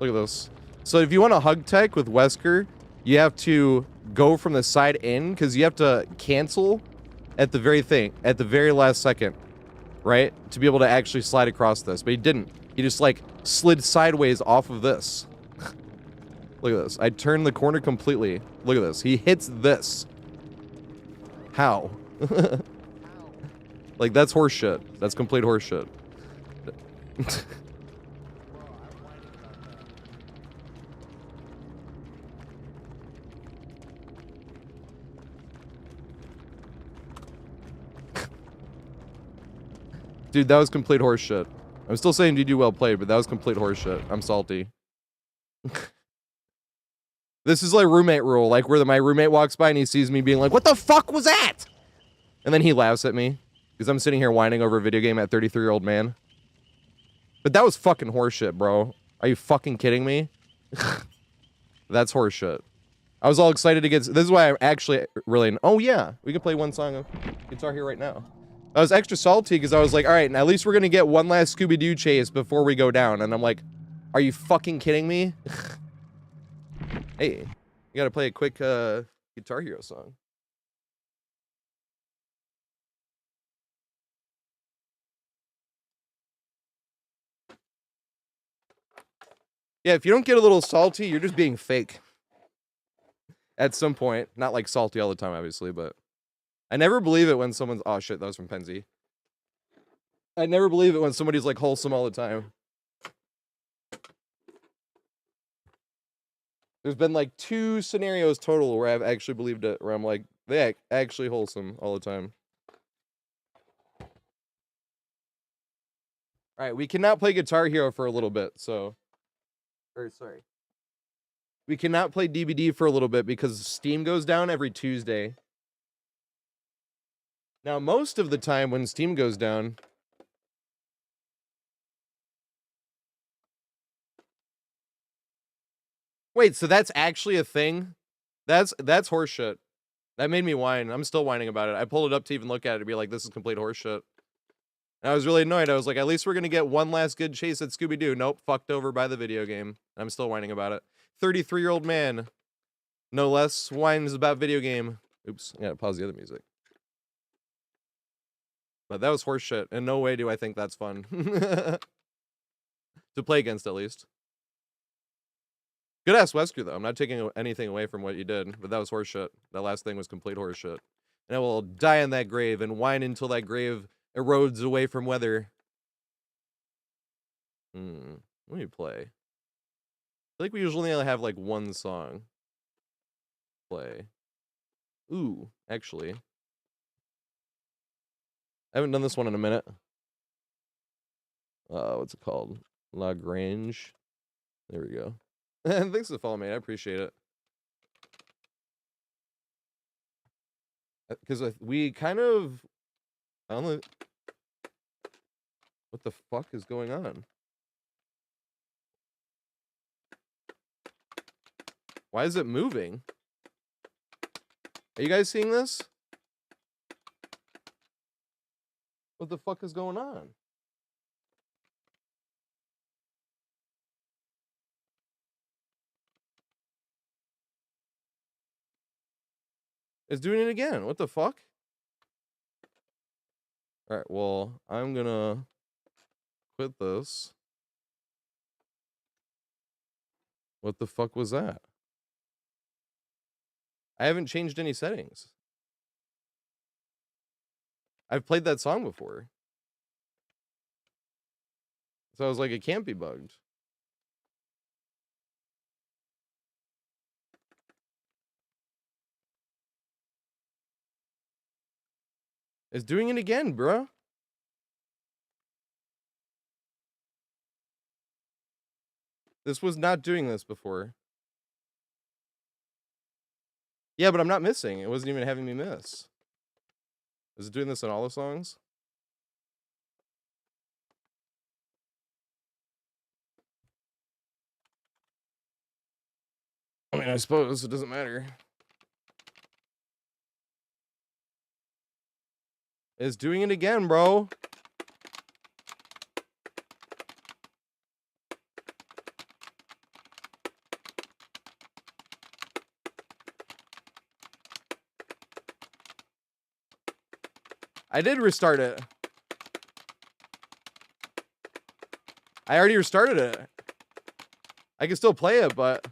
Look at this. So if you want to Hug Tech with Wesker, you have to go from the side in, because you have to cancel at the very last second, right? To be able to actually slide across this. But he didn't. He just, like, slid sideways off of this. Look at this. I turned the corner completely. Look at this. He hits this. How? Like, that's horseshit. That's complete horseshit. Dude, that was complete horseshit. I'm still saying GG well played, but that was complete horseshit. I'm salty. This is like roommate rule, like where my roommate walks by and he sees me being like, what the fuck was that? And then he laughs at me because I'm sitting here whining over a video game at 33-year-old man. But that was fucking horseshit, bro. Are you fucking kidding me? That's horseshit. I was all excited to get... This is why I'm actually really... Oh, yeah. We can play one song of Guitar Hero right now. I was extra salty because I was like, all right, at least we're going to get one last Scooby-Doo chase before we go down. And I'm like, are you fucking kidding me? Hey, you got to play a quick Guitar Hero song. Yeah, if you don't get a little salty, you're just being fake. At some point. Not like salty all the time, obviously, but I never believe it when someone's... Oh, shit, that was from Penzi. I never believe it when somebody's, like, wholesome all the time. There's been, like, 2 scenarios total where I've actually believed it, where I'm like, they actually wholesome all the time. Alright, we cannot play Guitar Hero for a little bit, so... Or, sorry. We cannot play DBD for a little bit because Steam goes down every Tuesday. Now, most of the time when Steam goes down... Wait, so that's actually a thing? That's horseshit. That made me whine. I'm still whining about it. I pulled it up to even look at it and be like, this is complete horseshit. And I was really annoyed. I was like, at least we're going to get one last good chase at Scooby-Doo. Nope, fucked over by the video game. I'm still whining about it. 33-year-old man, no less, whines about video game. Oops, I gotta pause the other music. But that was horseshit. In no way do I think that's fun. To play against, at least. Good ass Wesker, though. I'm not taking anything away from what you did, but that was horseshit. That last thing was complete horseshit. And I will die in that grave and whine until that grave erodes away from weather. Let me play. I feel like we usually only have like one song. Play. Ooh, actually. I haven't done this one in a minute. What's it called? Lagrange. There we go. Thanks for the follow, mate. I appreciate it. Because we kind of... I don't know... What the fuck is going on? Why is it moving? Are you guys seeing this? What the fuck is going on? It's doing it again. What the fuck? Alright, well, I'm gonna quit this. What the fuck was that? I haven't changed any settings. I've played that song before. So I was like, it can't be bugged. It's doing it again, bro. This was not doing this before. Yeah, but I'm not missing. It wasn't even having me miss. Is it doing this in all the songs? I mean, I suppose it doesn't matter. It's doing it again, bro. I did restart it. I already restarted it. I can still play it, but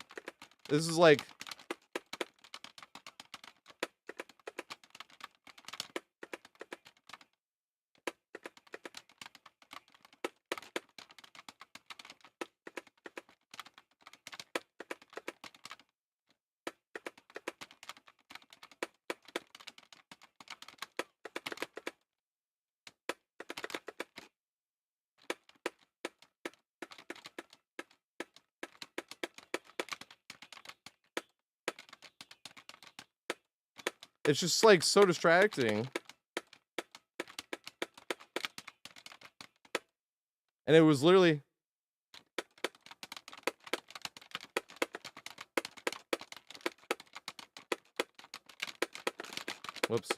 this is like... It's just like so distracting. And it was literally... Whoops.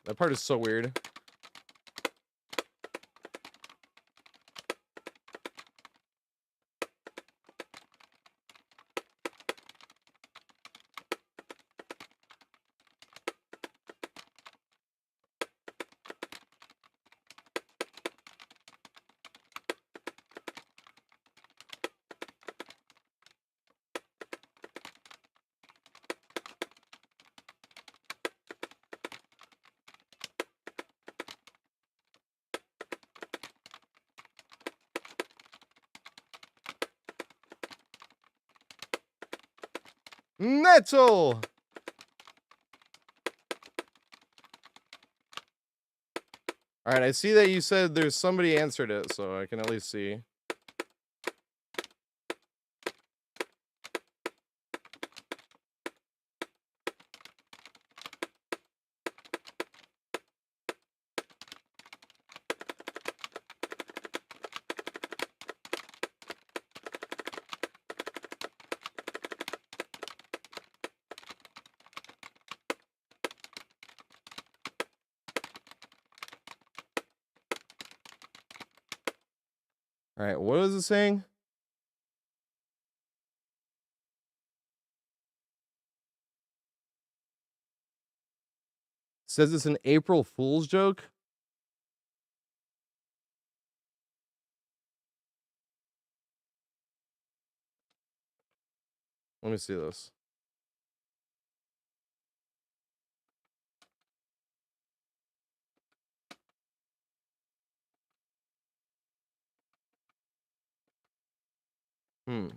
That part is so weird. Metal! Alright, I see that you said there's somebody answered it, so I can at least see. Alright, what was it saying? Says it's an April Fool's joke? Let me see this.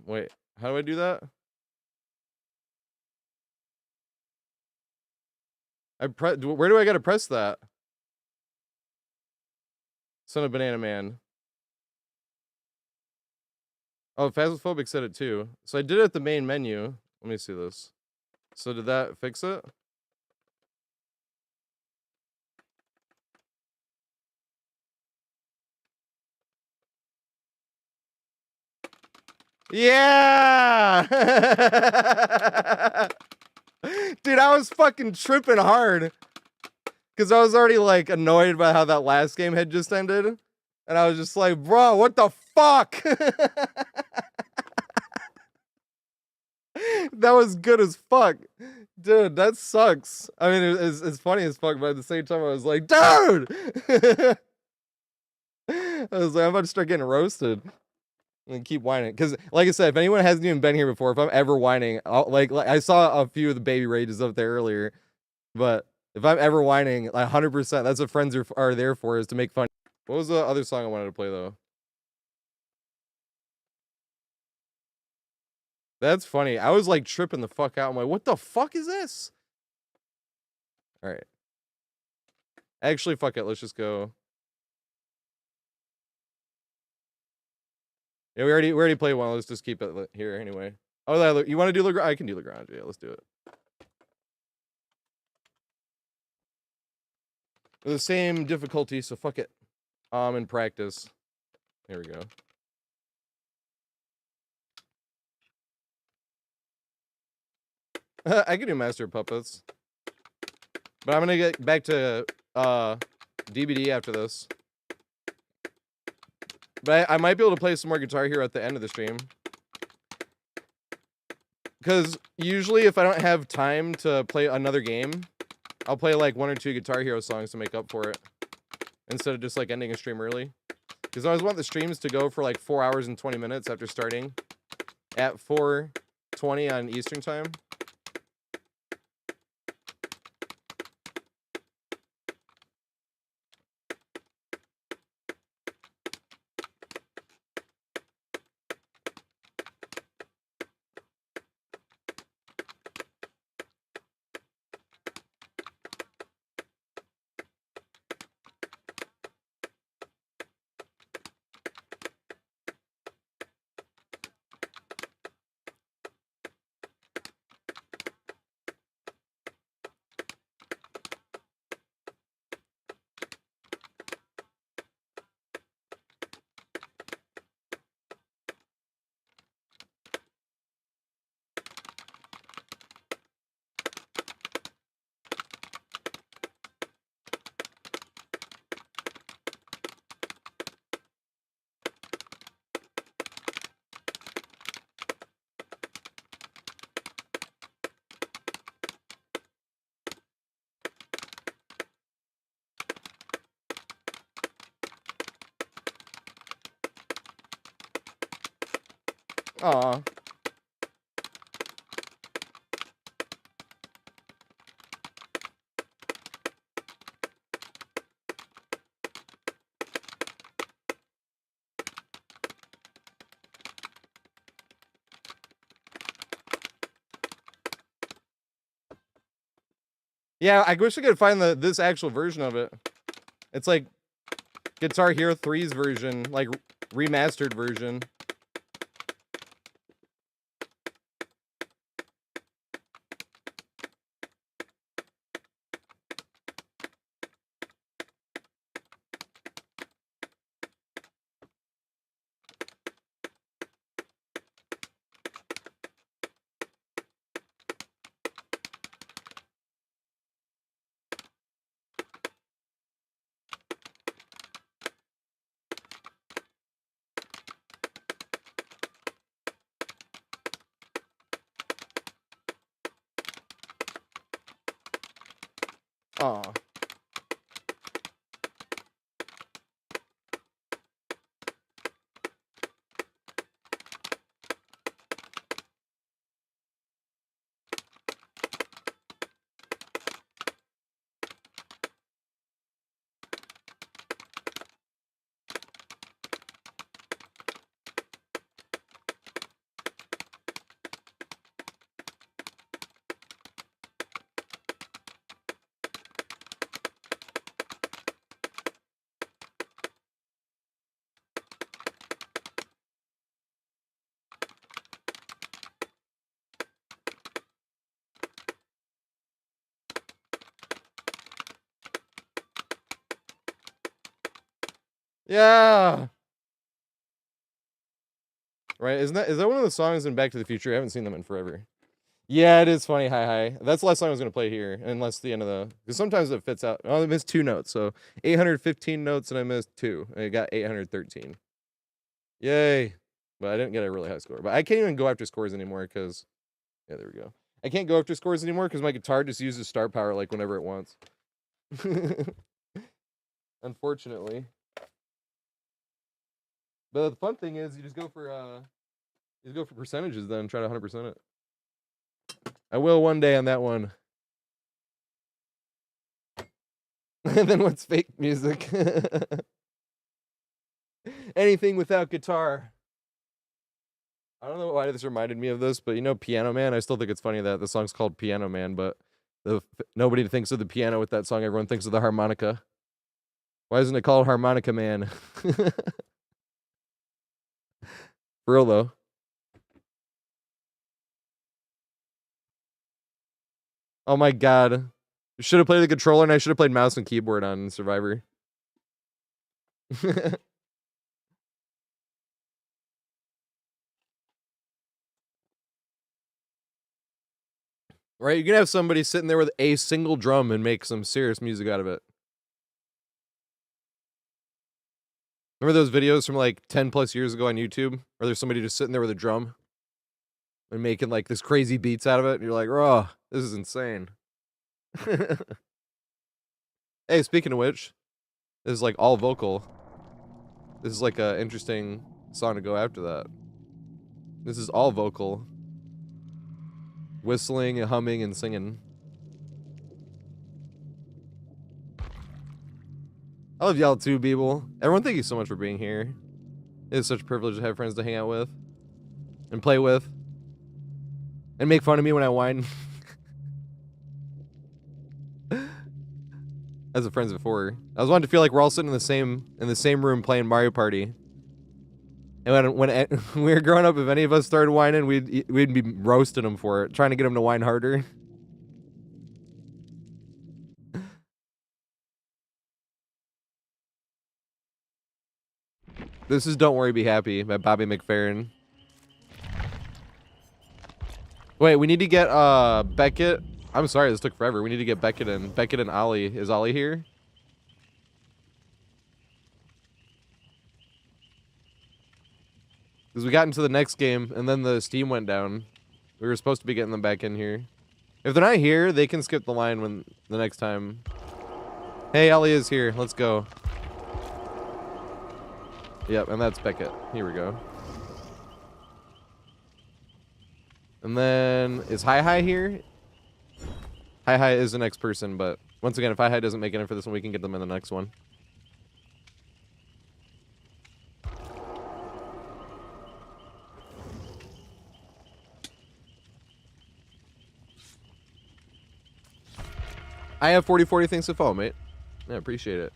Wait. How do I do that? Where do I gotta press that? Son of Banana Man. Oh, Phasmophobic said it too. So I did it at the main menu. Let me see this. So did that fix it? Yeah! Dude, I was fucking tripping hard. Because I was already, like, annoyed by how that last game had just ended. And I was just like, bro, what the fuck? That was good as fuck. Dude, that sucks. I mean, it's funny as fuck, but at the same time, I was like, dude! I was like, I'm about to start getting roasted. And keep whining. Because, like I said, if anyone hasn't even been here before, if I'm ever whining, like I saw a few of the baby rages up there earlier. But if I'm ever whining, like 100%, that's what friends are there for, is to make fun. What was the other song I wanted to play, though? That's funny. I was, like, tripping the fuck out. I'm like, what the fuck is this? Alright. Actually, fuck it. Let's just go. Yeah, we already played one. Let's just keep it here anyway. Oh, you want to do Lagrange? I can do Lagrange. Yeah, let's do it. The same difficulty, so fuck it. In practice. There we go. I can do Master of Puppets. But I'm gonna get back to DBD after this. But I might be able to play some more Guitar Hero at the end of the stream. Because usually if I don't have time to play another game, I'll play like 1 or 2 Guitar Hero songs to make up for it. Instead of just like ending a stream early. Because I always want the streams to go for like 4 hours and 20 minutes after starting at 4:20 on Eastern time. Aw. Yeah, I wish I could find this actual version of it. It's like Guitar Hero 3's version, like remastered version. Aw. Yeah. Right? Is that one of the songs in Back to the Future? I haven't seen them in forever. Yeah, it is funny. Hi, hi. That's the last song I was gonna play here, unless the end of the. Because sometimes it fits out. Oh, I missed 2 notes, so 815 notes, and I missed 2. I got 813. Yay! But I didn't get a really high score. But I can't even go after scores anymore because. Yeah, there we go. I can't go after scores anymore because my guitar just uses star power like whenever it wants. Unfortunately. But the fun thing is, you just go for percentages then, try to 100% it. I will one day on that one. And then what's fake music? Anything without guitar. I don't know why this reminded me of this, but you know Piano Man? I still think it's funny that the song's called Piano Man, but nobody thinks of the piano with that song. Everyone thinks of the harmonica. Why isn't it called Harmonica Man? For real, though. Oh my god. Should have played the controller, and I should have played mouse and keyboard on Survivor. Right? You can have somebody sitting there with a single drum and make some serious music out of it. Remember those videos from like 10 plus years ago on YouTube? Where there's somebody just sitting there with a drum and making like this crazy beats out of it, and you're like, oh, this is insane. Hey, speaking of which, this is like all vocal. This is like a interesting song to go after that. This is all vocal. Whistling and humming and singing. I love y'all too, people. Everyone, thank you so much for being here. It is such a privilege to have friends to hang out with. And play with. And make fun of me when I whine. As a friends before. I was wanting to feel like we're all sitting in the same room playing Mario Party. And when we were growing up, if any of us started whining, we'd be roasting them for it, trying to get them to whine harder. This is Don't Worry, Be Happy by Bobby McFerrin. Wait, we need to get Beckett. I'm sorry, this took forever. We need to get Beckett in. Beckett and Ollie. Is Ollie here? Because we got into the next game, and then the Steam went down. We were supposed to be getting them back in here. If they're not here, they can skip the line when the next time. Hey, Ollie is here. Let's go. Yep, and that's Beckett. Here we go. And then, is Hi here? Hi is the next person, but once again, if Hi doesn't make it in for this one, we can get them in the next one. I have 40/40 things to follow, mate. I appreciate it.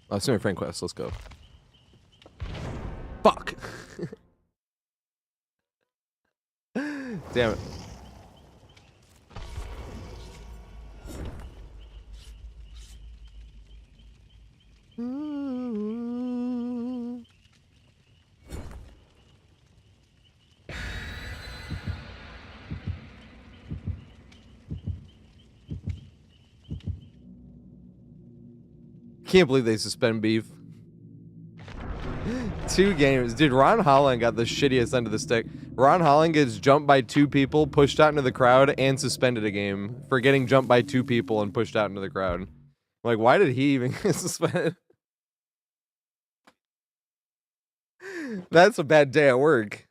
Oh, it's my friend quest. Let's go. Fuck. Damn it. Can't believe they suspend beef. 2 games. Dude, Ron Holland got the shittiest end of the stick. Ron Holland gets jumped by 2 people, pushed out into the crowd, and suspended a game for getting jumped by 2 people and pushed out into the crowd. Like, why did he even get suspended? That's a bad day at work.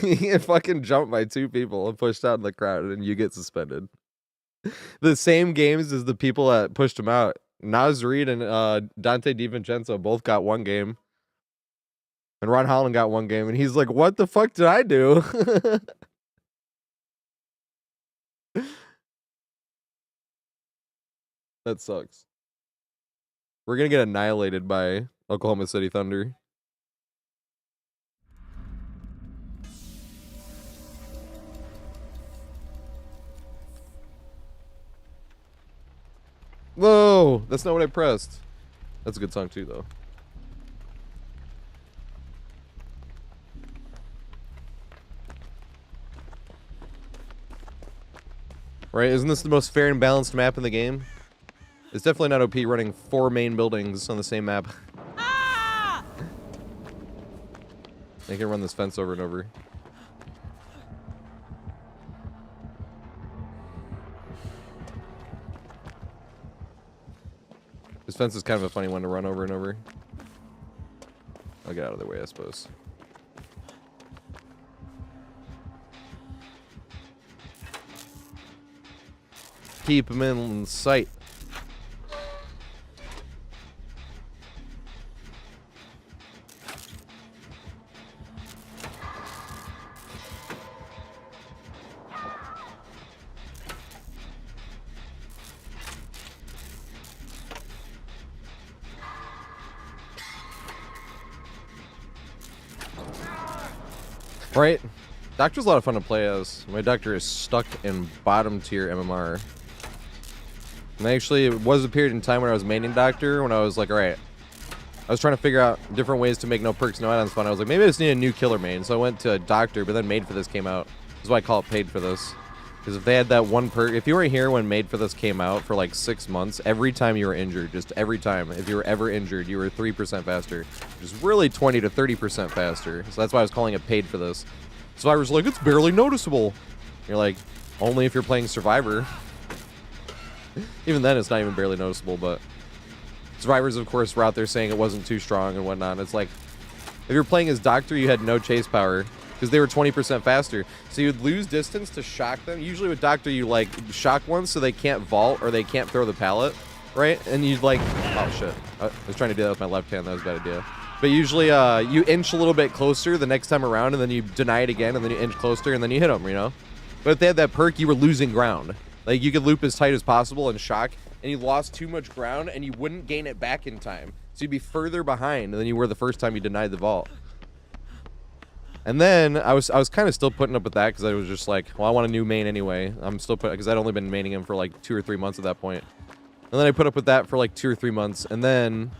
You get fucking jumped by 2 people and pushed out in the crowd, and you get suspended. The same games as the people that pushed him out. Naz Reid and Dante DiVincenzo both got 1 game. And Ron Holland got 1 game. And he's like, what the fuck did I do? That sucks. We're going to get annihilated by Oklahoma City Thunder. Whoa, that's not what I pressed. That's a good song too, though. Right, isn't this the most fair and balanced map in the game? It's definitely not OP running 4 main buildings on the same map. Ah! I can run this fence over and over. This fence is kind of a funny one to run over and over. I'll get out of the way, I suppose. Keep him in sight. Right? Doctor's a lot of fun to play as. My doctor is stuck in bottom tier MMR. And actually, it was a period in time when I was maining Doctor, when I was like, alright. I was trying to figure out different ways to make no perks, no add-ons fun. I was like, maybe I just need a new killer main. So I went to Doctor, but then Made for This came out. That's why I call it Paid for This. Because if they had that one perk, if you weren't here when Made for This came out for like 6 months, every time you were injured, just every time, if you were ever injured, you were 3% faster. Which is really 20 to 30% faster. So that's why I was calling it Paid for This. Survivor's like, it's barely noticeable. You're like, only if you're playing Survivor. Even then, it's not even barely noticeable, but Survivors, of course, were out there saying it wasn't too strong and whatnot. It's like, if you're playing as Doctor, you had no chase power because they were 20% faster. So you'd lose distance to shock them. Usually with Doctor, you, like, shock one so they can't vault or they can't throw the pallet, right? And you'd, like, oh, shit. I was trying to do that with my left hand. That was a bad idea. But usually you inch a little bit closer the next time around, and then you deny it again, and then you inch closer, and then you hit them, you know? But if they had that perk, you were losing ground. Like, you could loop as tight as possible and shock, and you lost too much ground, and you wouldn't gain it back in time. So you'd be further behind than you were the first time you denied the vault. And then I was kind of still putting up with that, because I was just like, well, I want a new main anyway. I'm still putting, because I'd only been maining him for like 2 or 3 months at that point. And then I put up with that for like 2 or 3 months, and then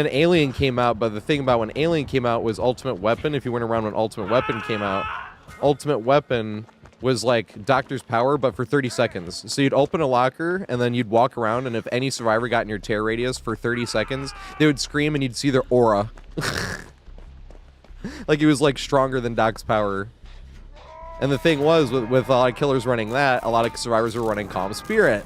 Alien came out, but the thing about when Alien came out was Ultimate Weapon. If you weren't around when Ultimate Weapon came out, Ultimate Weapon was like Doctor's power, but for 30 seconds. So you'd open a locker, and then you'd walk around, and if any survivor got in your tear radius for 30 seconds, they would scream, and you'd see their aura. Like, it was, like, stronger than Doc's power. And the thing was, with a lot of killers running that, a lot of survivors were running Calm Spirit.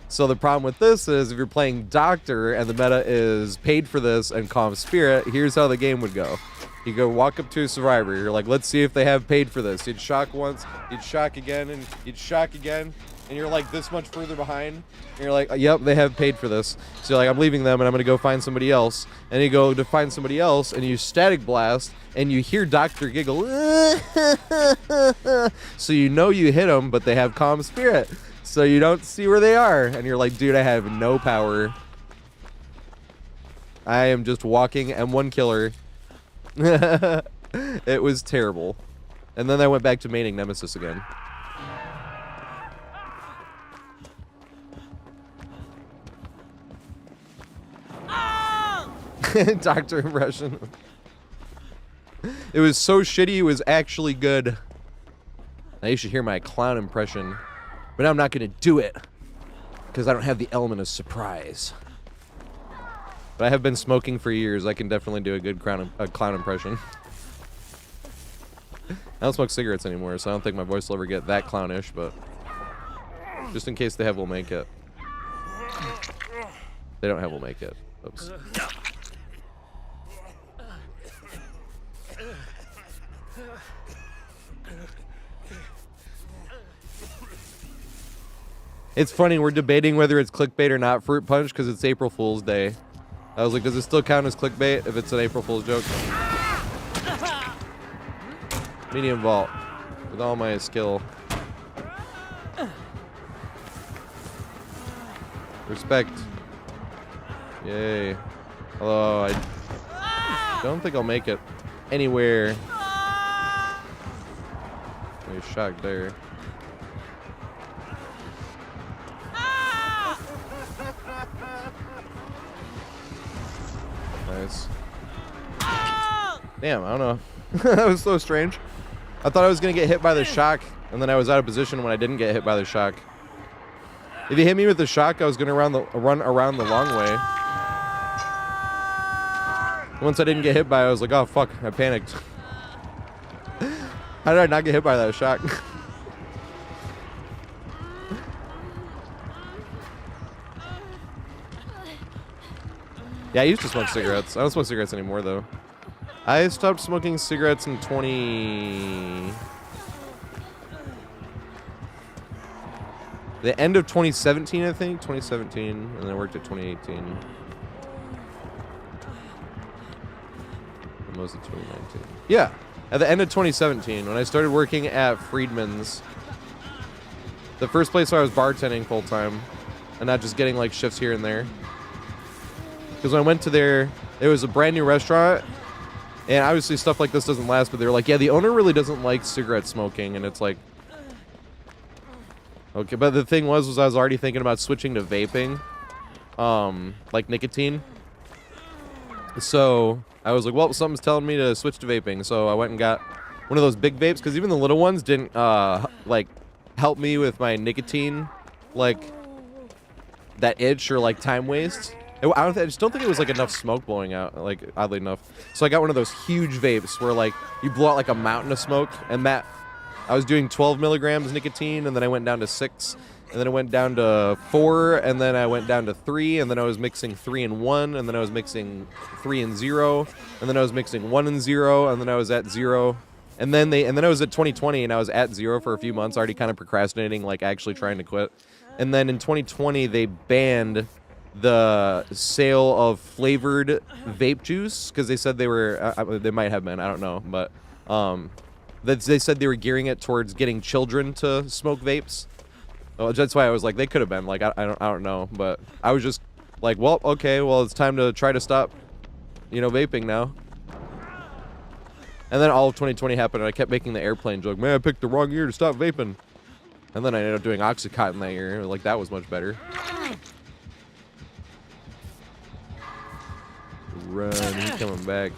So the problem with this is, if you're playing Doctor and the meta is Paid for This and Calm Spirit, here's how the game would go. You go walk up to a survivor, you're like, let's see if they have Paid for This. You'd shock once, you'd shock again, and you'd shock again, and you're like this much further behind, and you're like, yep, they have paid for this. So you're like, I'm leaving them and I'm gonna go find somebody else. And you go to find somebody else and you static blast and you hear Dr. giggle. So you know you hit them, but they have calm spirit. So you don't see where they are. And you're like, dude, I have no power. I am just walking M1 killer. It was terrible. And then I went back to maining Nemesis again. Doctor impression. It was so shitty, it was actually good. Now you should hear my clown impression. But I'm not gonna do it. Because I don't have the element of surprise. But I have been smoking for years. I can definitely do a good clown impression. I don't smoke cigarettes anymore, so I don't think my voice will ever get that clownish, but just in case they have, we'll make it. They don't have, we'll make it. Oops. It's funny, we're debating whether it's clickbait or not, Fruit Punch, because it's April Fool's Day. I was like, does it still count as clickbait if it's an April Fool's joke? Medium vault. With all my skill. Respect. Yay. Although, I don't think I'll make it anywhere. Nice shot there. Nice. Damn, I don't know. That was so strange. I thought I was gonna get hit by the shock, and then I was out of position when I didn't get hit by the shock. If you hit me with the shock, I was gonna run around the long way. Once I didn't get hit by it, I was like, oh fuck, I panicked. How did I not get hit by that shock? Yeah, I used to smoke cigarettes. I don't smoke cigarettes anymore, though. I stopped smoking cigarettes in the end of 2017, I think. 2017, and then I worked at 2018. And most of 2019. Yeah, at the end of 2017, when I started working at Friedman's. The first place where I was bartending full-time, and not just getting, like, shifts here and there. Because when I went to there, it was a brand new restaurant, and obviously stuff like this doesn't last, but they were like, yeah, the owner really doesn't like cigarette smoking, and it's like, okay, but the thing was I was already thinking about switching to vaping, like nicotine. So I was like, well, something's telling me to switch to vaping, so I went and got one of those big vapes, because even the little ones didn't, like, help me with my nicotine, like, that itch or, like, time waste. I just don't think it was, like, enough smoke blowing out, like, oddly enough. So I got one of those huge vapes where, like, you blow out, like, a mountain of smoke, and that, I was doing 12 milligrams nicotine, and then I went down to 6, and then I went down to 4, and then I went down to 3, and then I was mixing 3 and 1, and then I was mixing 3 and 0, and then I was mixing 1 and 0, and then I was at 0, and then I was at 2020, and I was at 0 for a few months, already kind of procrastinating, like, actually trying to quit. And then in 2020, they banned the sale of flavored vape juice because they said they were they might have been, I don't know, but they said they were gearing it towards getting children to smoke vapes. Well, that's why I was like, they could have been, like, I don't know, but I was just like, well, okay, well, it's time to try to stop, you know, vaping now. And then all of 2020 happened, and I kept making the airplane joke, man, I picked the wrong year to stop vaping. And then I ended up doing Oxycontin that year, like, that was much better. Run, he's coming back.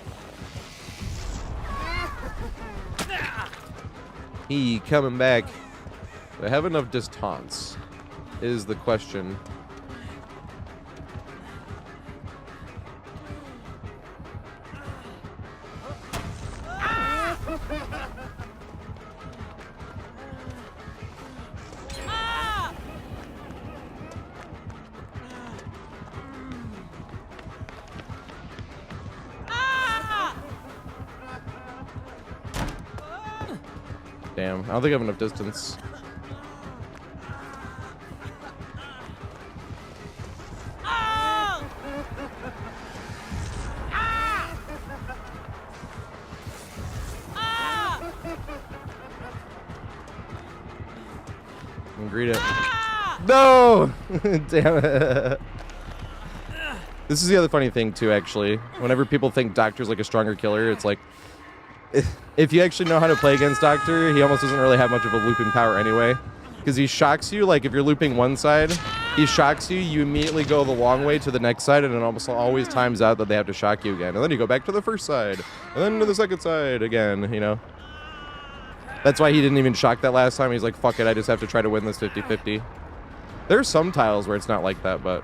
He coming back. Do I have enough distance? Is the question. Damn, I don't think I have enough distance. read it. No! Damn it. This is the other funny thing, too, actually. Whenever people think Doctor's like a stronger killer, it's like, if you actually know how to play against Doctor, he almost doesn't really have much of a looping power anyway. Because he shocks you, like if you're looping one side, he shocks you, you immediately go the long way to the next side, and it almost always times out that they have to shock you again. And then you go back to the first side, and then to the second side again, you know? That's why he didn't even shock that last time. He's like, fuck it, I just have to try to win this 50-50. There's some tiles where it's not like that, but...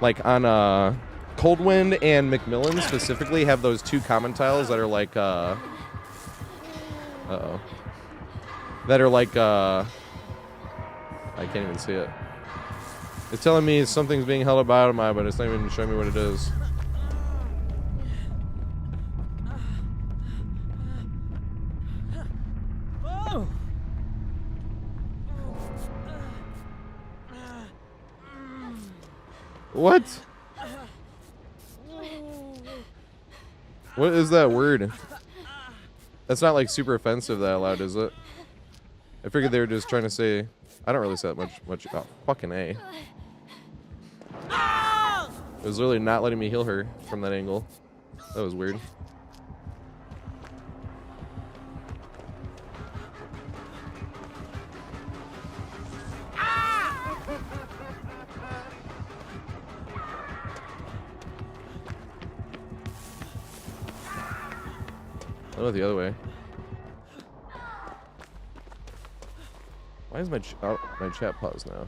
Like on Coldwind and Macmillan specifically have those two common tiles that are like, uh-oh. That are like, I can't even see it. It's telling me something's being held up out of my, but it's not even showing me what it is. What? What is that word? That's not like super offensive that loud, is it? I figured they were just trying to say. I don't really say that much. Oh, fucking A. It was literally not letting me heal her from that angle. That was weird. What about the other way? Why is my chat paused now?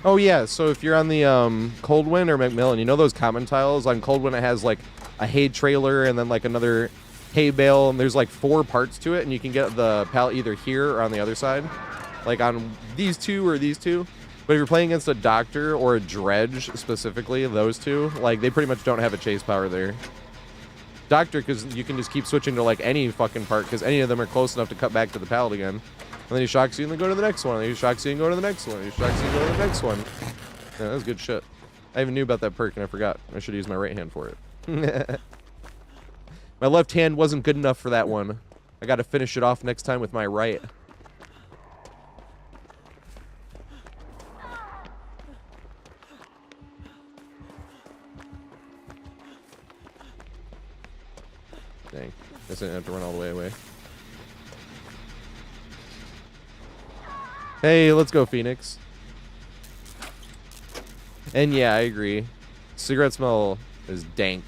Oh yeah, so if you're on the Coldwind or Macmillan, you know those common tiles? On Coldwind it has like a hay trailer and then like another hay bale, and there's like 4 parts to it, and you can get the pallet either here or on the other side. Like on these two or these two. But if you're playing against a Doctor or a Dredge specifically, those two, like they pretty much don't have a chase power there. Doctor, because you can just keep switching to like any fucking part, because any of them are close enough to cut back to the pallet again. And then he shocks you and then go to the next one. And then he shocks you and go to the next one. And he shocks you and go to the next one. Yeah, that was good shit. I even knew about that perk and I forgot. I should use my right hand for it. My left hand wasn't good enough for that one. I gotta finish it off next time with my right. Dang. Guess I didn't have to run all the way away. Hey, let's go, Phoenix. And yeah, I agree. Cigarette smell is dank.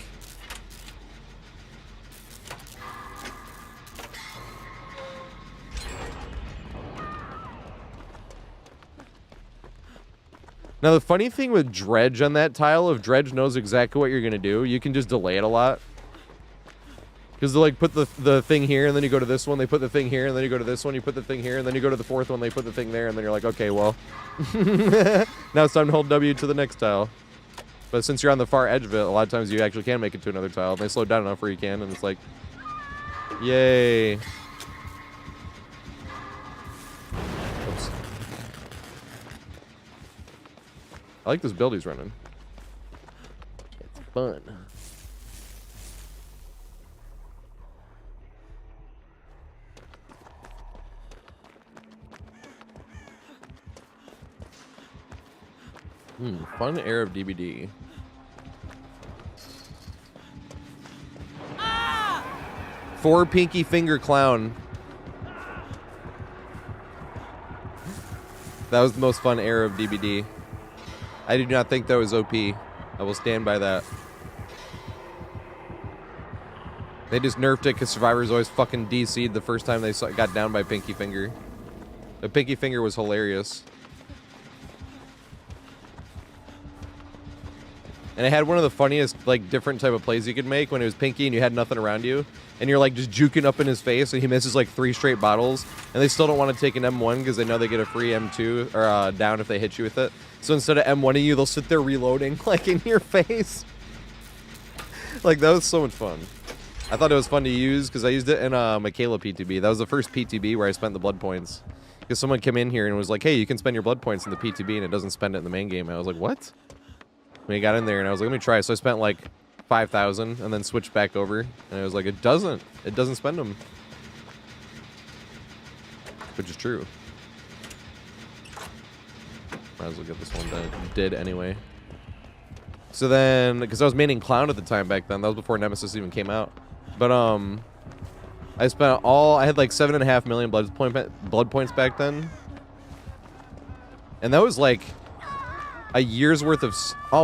Now, the funny thing with Dredge on that tile, if Dredge knows exactly what you're going to do, you can just delay it a lot. Because they'll, like, put the thing here, and then you go to this one, they put the thing here, and then you go to this one, you put the thing here, and then you go to the fourth one, they put the thing there, and then you're like, okay, well. Now it's time to hold W to the next tile. But since you're on the far edge of it, a lot of times you actually can make it to another tile, and they slow down enough where you can, and it's like, yay. I like this build he's running. It's fun. Fun air of DBD. Ah! 4 pinky finger clown. That was the most fun air of DBD. I do not think that was OP. I will stand by that. They just nerfed it because Survivor's always fucking DC'd the first time they got down by Pinky Finger. The Pinky Finger was hilarious. And it had one of the funniest, like, different type of plays you could make when it was Pinky and you had nothing around you. And you're, like, just juking up in his face and he misses, like, 3 straight bottles. And they still don't want to take an M1 because they know they get a free M2 or down if they hit you with it. So instead of M1ing you, they'll sit there reloading, like, in your face. Like, that was so much fun. I thought it was fun to use because I used it in Michaela PTB. That was the first PTB where I spent the blood points. Because someone came in here and was like, hey, you can spend your blood points in the PTB and it doesn't spend it in the main game. And I was like, what? When he got in there and I was like, let me try. So I spent like 5,000 and then switched back over. And I was like, it doesn't spend them. Which is true. Might as well get this one done. Did anyway. So then, because I was maining Clown at the time back then. That was before Nemesis even came out. But, I spent I had like 7.5 million blood points back then. And that was like a year's worth of, a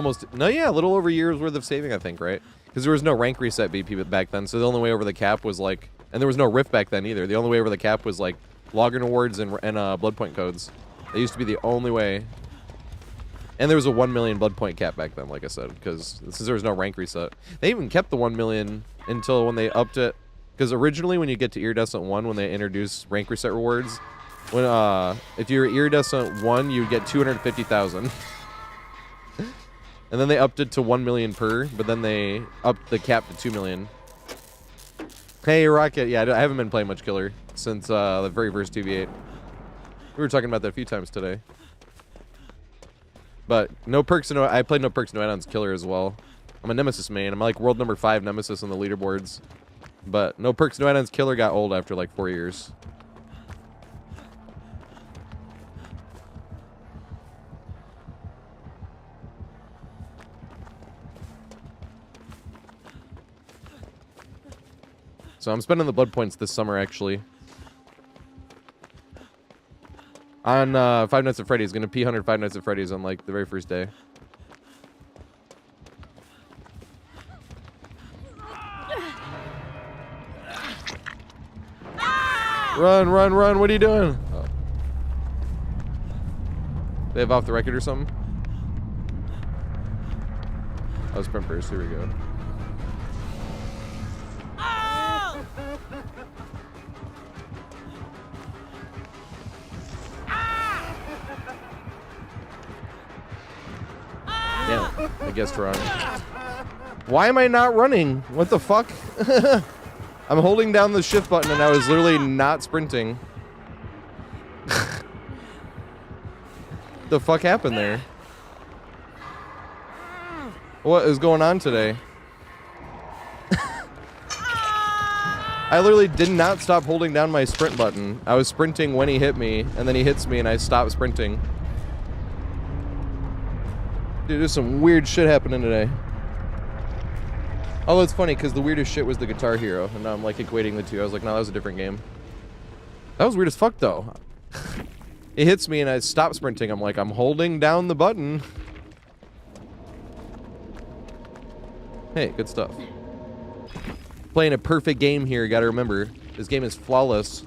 little over a year's worth of saving, I think, right? Because there was no rank reset BP back then. So the only way over the cap was like, and there was no rift back then either. The only way over the cap was like login rewards and blood point codes. It used to be the only way. And there was a 1 million blood point cap back then, like I said, because there was no rank reset. They even kept the 1 million until when they upped it. Because originally, when you get to Iridescent 1, when they introduced rank reset rewards, when if you're Iridescent 1, you get 250,000. And then they upped it to 1 million per, but then they upped the cap to 2 million. Hey, Rocket. Yeah, I haven't been playing much Killer since the very first TV8. We were talking about that a few times today. But no perks, I played no perks, no add-ons Killer as well. I'm a Nemesis main. I'm like world number 5 Nemesis on the leaderboards. But no perks, no add-ons Killer got old after like 4 years. So I'm spending the blood points this summer, actually. On Five Nights at Freddy's. Gonna P100 Five Nights at Freddy's on, like, the very first day. Run, run, run. What are you doing? Oh. They have off the record or something? Oh, sprint burst. Here we go. Damn, I guessed wrong. Why am I not running? What the fuck? I'm holding down the shift button and I was literally not sprinting. The fuck happened there? What is going on today? I literally did not stop holding down my sprint button. I was sprinting when he hit me, and then he hits me and I stopped sprinting. Dude, there's some weird shit happening today. Although it's funny, because the weirdest shit was the Guitar Hero, and now I'm like equating the two. I was like, no, that was a different game. That was weird as fuck, though. It hits me and I stop sprinting. I'm like, I'm holding down the button. Hey, good stuff. Playing a perfect game here, you gotta remember. This game is flawless.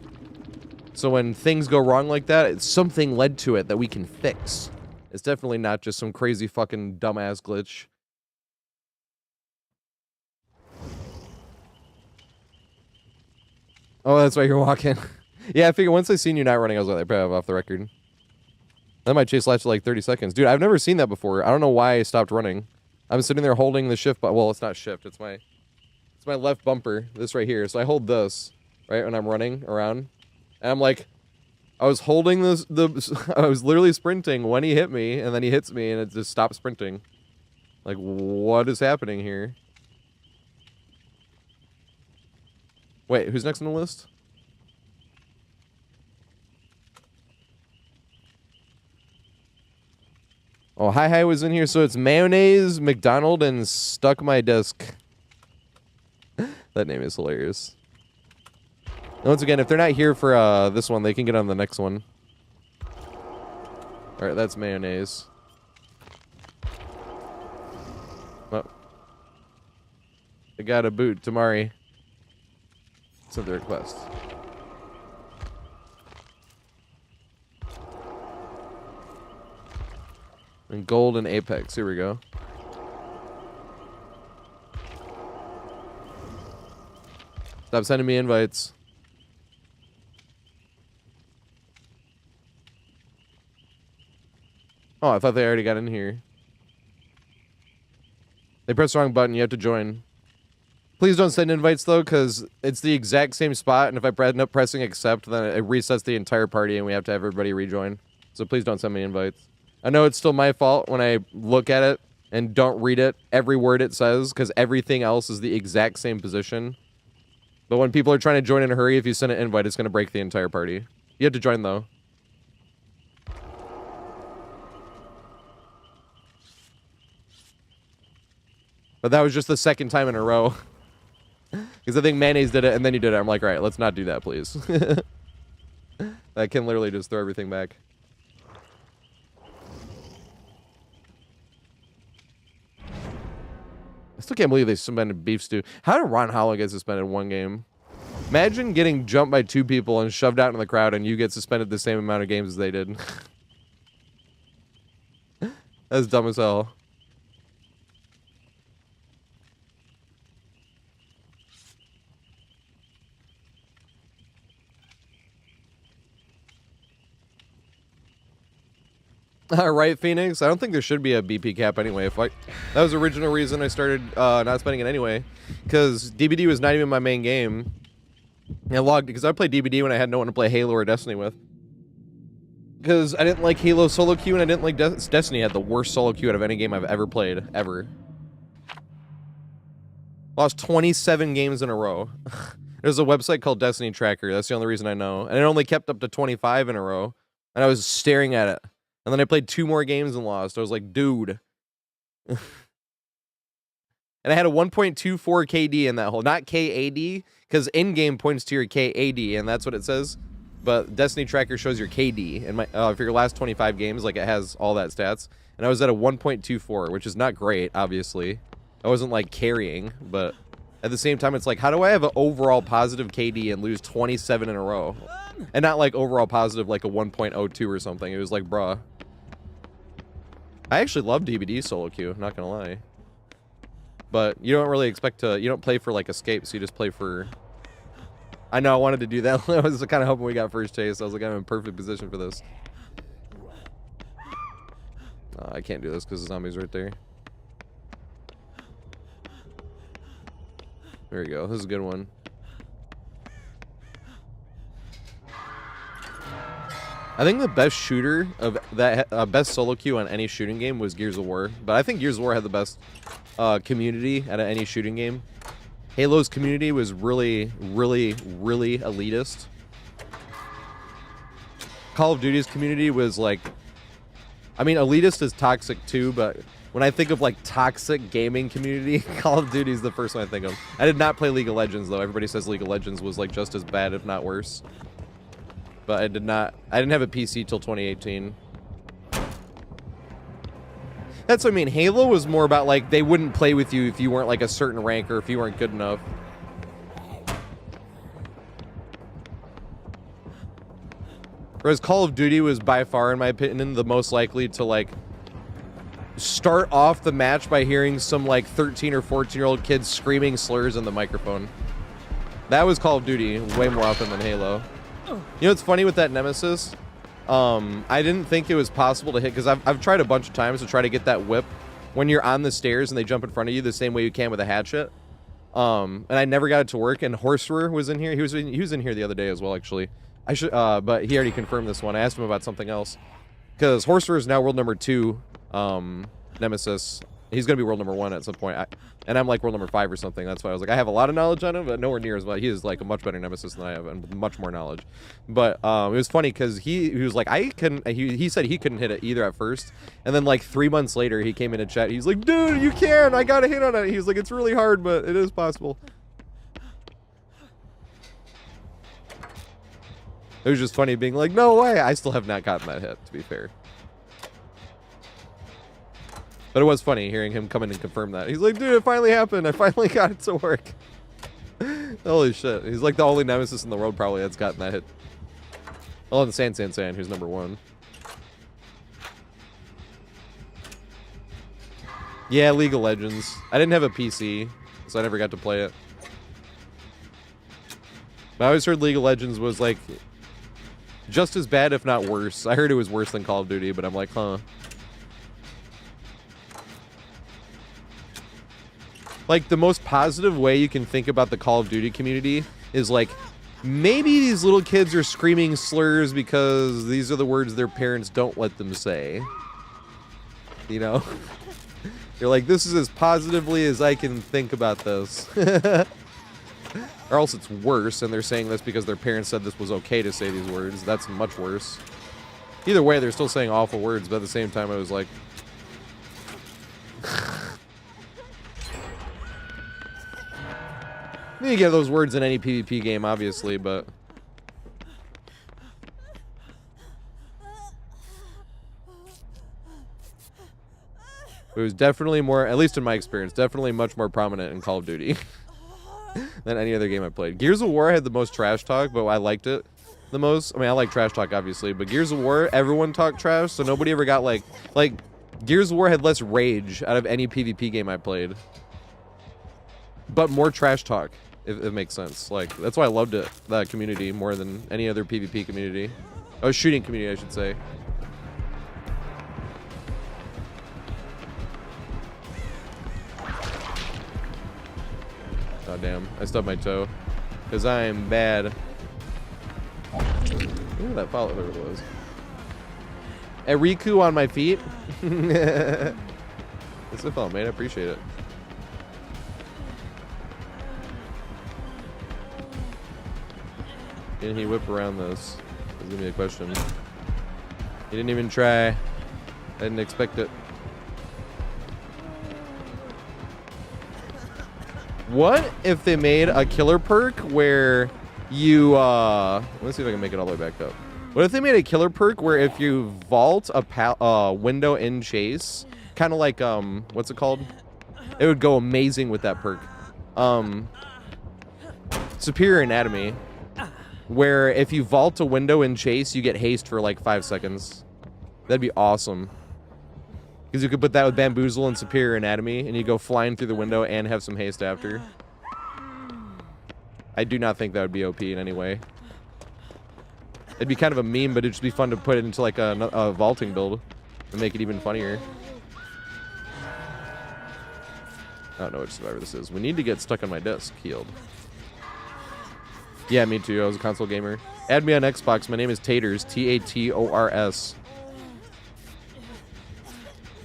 So when things go wrong like that, something led to it that we can fix. It's definitely not just some crazy fucking dumbass glitch. Oh, that's why you're walking. Yeah, I figured once I seen you not running, I was like, I probably have off the record. That might chase lasted like 30 seconds. Dude, I've never seen that before. I don't know why I stopped running. I'm sitting there holding the shift button. Well, it's not shift. It's my left bumper. This right here. So I hold this, right, when I'm running around. And I'm like, I was holding this, I was literally sprinting when he hit me, and then he hits me, and it just stopped sprinting. Like, what is happening here? Wait, who's next on the list? Oh, Hi was in here, so it's Mayonnaise, McDonald, and Stuck My Disc. That name is hilarious. And once again, if they're not here for this one, they can get on the next one. Alright, that's Mayonnaise. Oh. I got a boot, Tamari. Sent the request. And gold and Apex. Here we go. Stop sending me invites. Oh, I thought they already got in here. They pressed the wrong button. You have to join. Please don't send invites, though, because it's the exact same spot, and if I end up pressing accept, then it resets the entire party, and we have to have everybody rejoin. So please don't send me invites. I know it's still my fault when I look at it and don't read it, every word it says, because everything else is the exact same position. But when people are trying to join in a hurry, if you send an invite, it's going to break the entire party. You have to join, though. But that was just the second time in a row. Because I think Mayonnaise did it, and then you did it. I'm like, all right, let's not do that, please. That can literally just throw everything back. I still can't believe they suspended Beef Stew. How did Ron Howell get suspended in one game? Imagine getting jumped by 2 people and shoved out in the crowd, and you get suspended the same amount of games as they did. That's dumb as hell. Right, Phoenix? I don't think there should be a BP cap anyway. That was the original reason I started not spending it anyway. Because DBD was not even my main game. I logged because I played DBD when I had no one to play Halo or Destiny with. Because I didn't like Halo solo queue and I didn't like Destiny had the worst solo queue out of any game I've ever played, ever. Lost 27 games in a row. There's a website called Destiny Tracker. That's the only reason I know. And it only kept up to 25 in a row. And I was staring at it. And then I played 2 more games and lost. I was like, dude. And I had a 1.24 KD in that hole. Not KAD, because in-game points to your KAD, and that's what it says. But Destiny Tracker shows your KD. And for your last 25 games, like, it has all that stats. And I was at a 1.24, which is not great, obviously. I wasn't, like, carrying. But at the same time, it's like, how do I have an overall positive KD and lose 27 in a row? And not, like, overall positive, like a 1.02 or something. It was like, bruh. I actually love DBD solo queue, not gonna lie. But you don't really expect to, you don't play for like escapes, you just play for... I know I wanted to do that. I was kind of hoping we got first chase. I was like, I'm in perfect position for this. I can't do this because the zombie's right there. There we go, this is a good one. I think the best shooter of that, best solo queue on any shooting game was Gears of War. But I think Gears of War had the best community out of any shooting game. Halo's community was really, really, really elitist. Call of Duty's community was like... I mean, elitist is toxic too, but when I think of like toxic gaming community, Call of Duty is the first one I think of. I did not play League of Legends though. Everybody says League of Legends was like just as bad, if not worse. But I didn't have a PC till 2018. That's what I mean. Halo was more about like they wouldn't play with you if you weren't like a certain rank or if you weren't good enough. Whereas Call of Duty was by far, in my opinion, the most likely to like start off the match by hearing some like 13 or 14-year-old kids screaming slurs in the microphone. That was Call of Duty way more often than Halo. You know what's funny with that Nemesis? I didn't think it was possible to hit, because I've tried a bunch of times to try to get that whip when you're on the stairs and they jump in front of you the same way you can with a hatchet. And I never got it to work, and Horserer was in here. He was in here the other day as well, actually. I should, but he already confirmed this one. I asked him about something else. Because Horserer is now world number 2, Nemesis. He's going to be world number 1 at some point. And I'm like world number 5 or something. That's why I was like, I have a lot of knowledge on him, but nowhere near as well. He is like a much better Nemesis than I have, and much more knowledge. But it was funny because he was like, he said he couldn't hit it either at first. And then like 3 months later, he came in and chat. He's like, dude, you can. I got a hit on it. He was like, it's really hard, but it is possible. It was just funny being like, no way. I still have not gotten that hit, to be fair. But it was funny hearing him come in and confirm that. He's like, dude, it finally happened. I finally got it to work. Holy shit. He's like the only Nemesis in the world probably that's gotten that hit. Oh, and San, who's number 1. Yeah, League of Legends. I didn't have a PC, so I never got to play it. But I always heard League of Legends was like just as bad, if not worse. I heard it was worse than Call of Duty, but I'm like, huh. like, the most positive way you can think about the Call of Duty community is, like, maybe these little kids are screaming slurs because these are the words their parents don't let them say. You know? You're like, this is as positively as I can think about this. Or else it's worse, and they're saying this because their parents said this was okay to say these words. That's much worse. Either way, they're still saying awful words, but at the same time, I was like... You get those words in any PvP game, obviously, but... It was definitely more, at least in my experience, definitely much more prominent in Call of Duty than any other game I played. Gears of War had the most trash talk, but I liked it the most. I mean, I like trash talk, obviously, but Gears of War, everyone talked trash, so nobody ever got, like, Gears of War had less rage out of any PvP game I played. But more trash talk, if it makes sense. Like, that's why I loved it, that community, more than any other PvP community. Oh, shooting community, I should say. Oh, damn. I stubbed my toe. Because I am bad. Look at that follow. There it was. A Riku on my feet. That's a follow, mate. I appreciate it. Can he whip around this? That's gonna be a question. He didn't even try. I didn't expect it. What if they made a killer perk where you, let's see if I can make it all the way back up. What if they made a killer perk where if you vault a window in chase, kind of like, what's it called? It would go amazing with that perk. Superior Anatomy, where if you vault a window in chase, you get haste for like 5 seconds. That'd be awesome. Because you could put that with Bamboozle and Superior Anatomy, and you go flying through the window and have some haste after. I do not think that would be OP in any way. It'd be kind of a meme, but it'd just be fun to put it into like a vaulting build and make it even funnier. I don't know which survivor this is. We need to get stuck on my desk healed. Yeah, me too. I was a console gamer. Add me on Xbox. My name is Tators. Tators.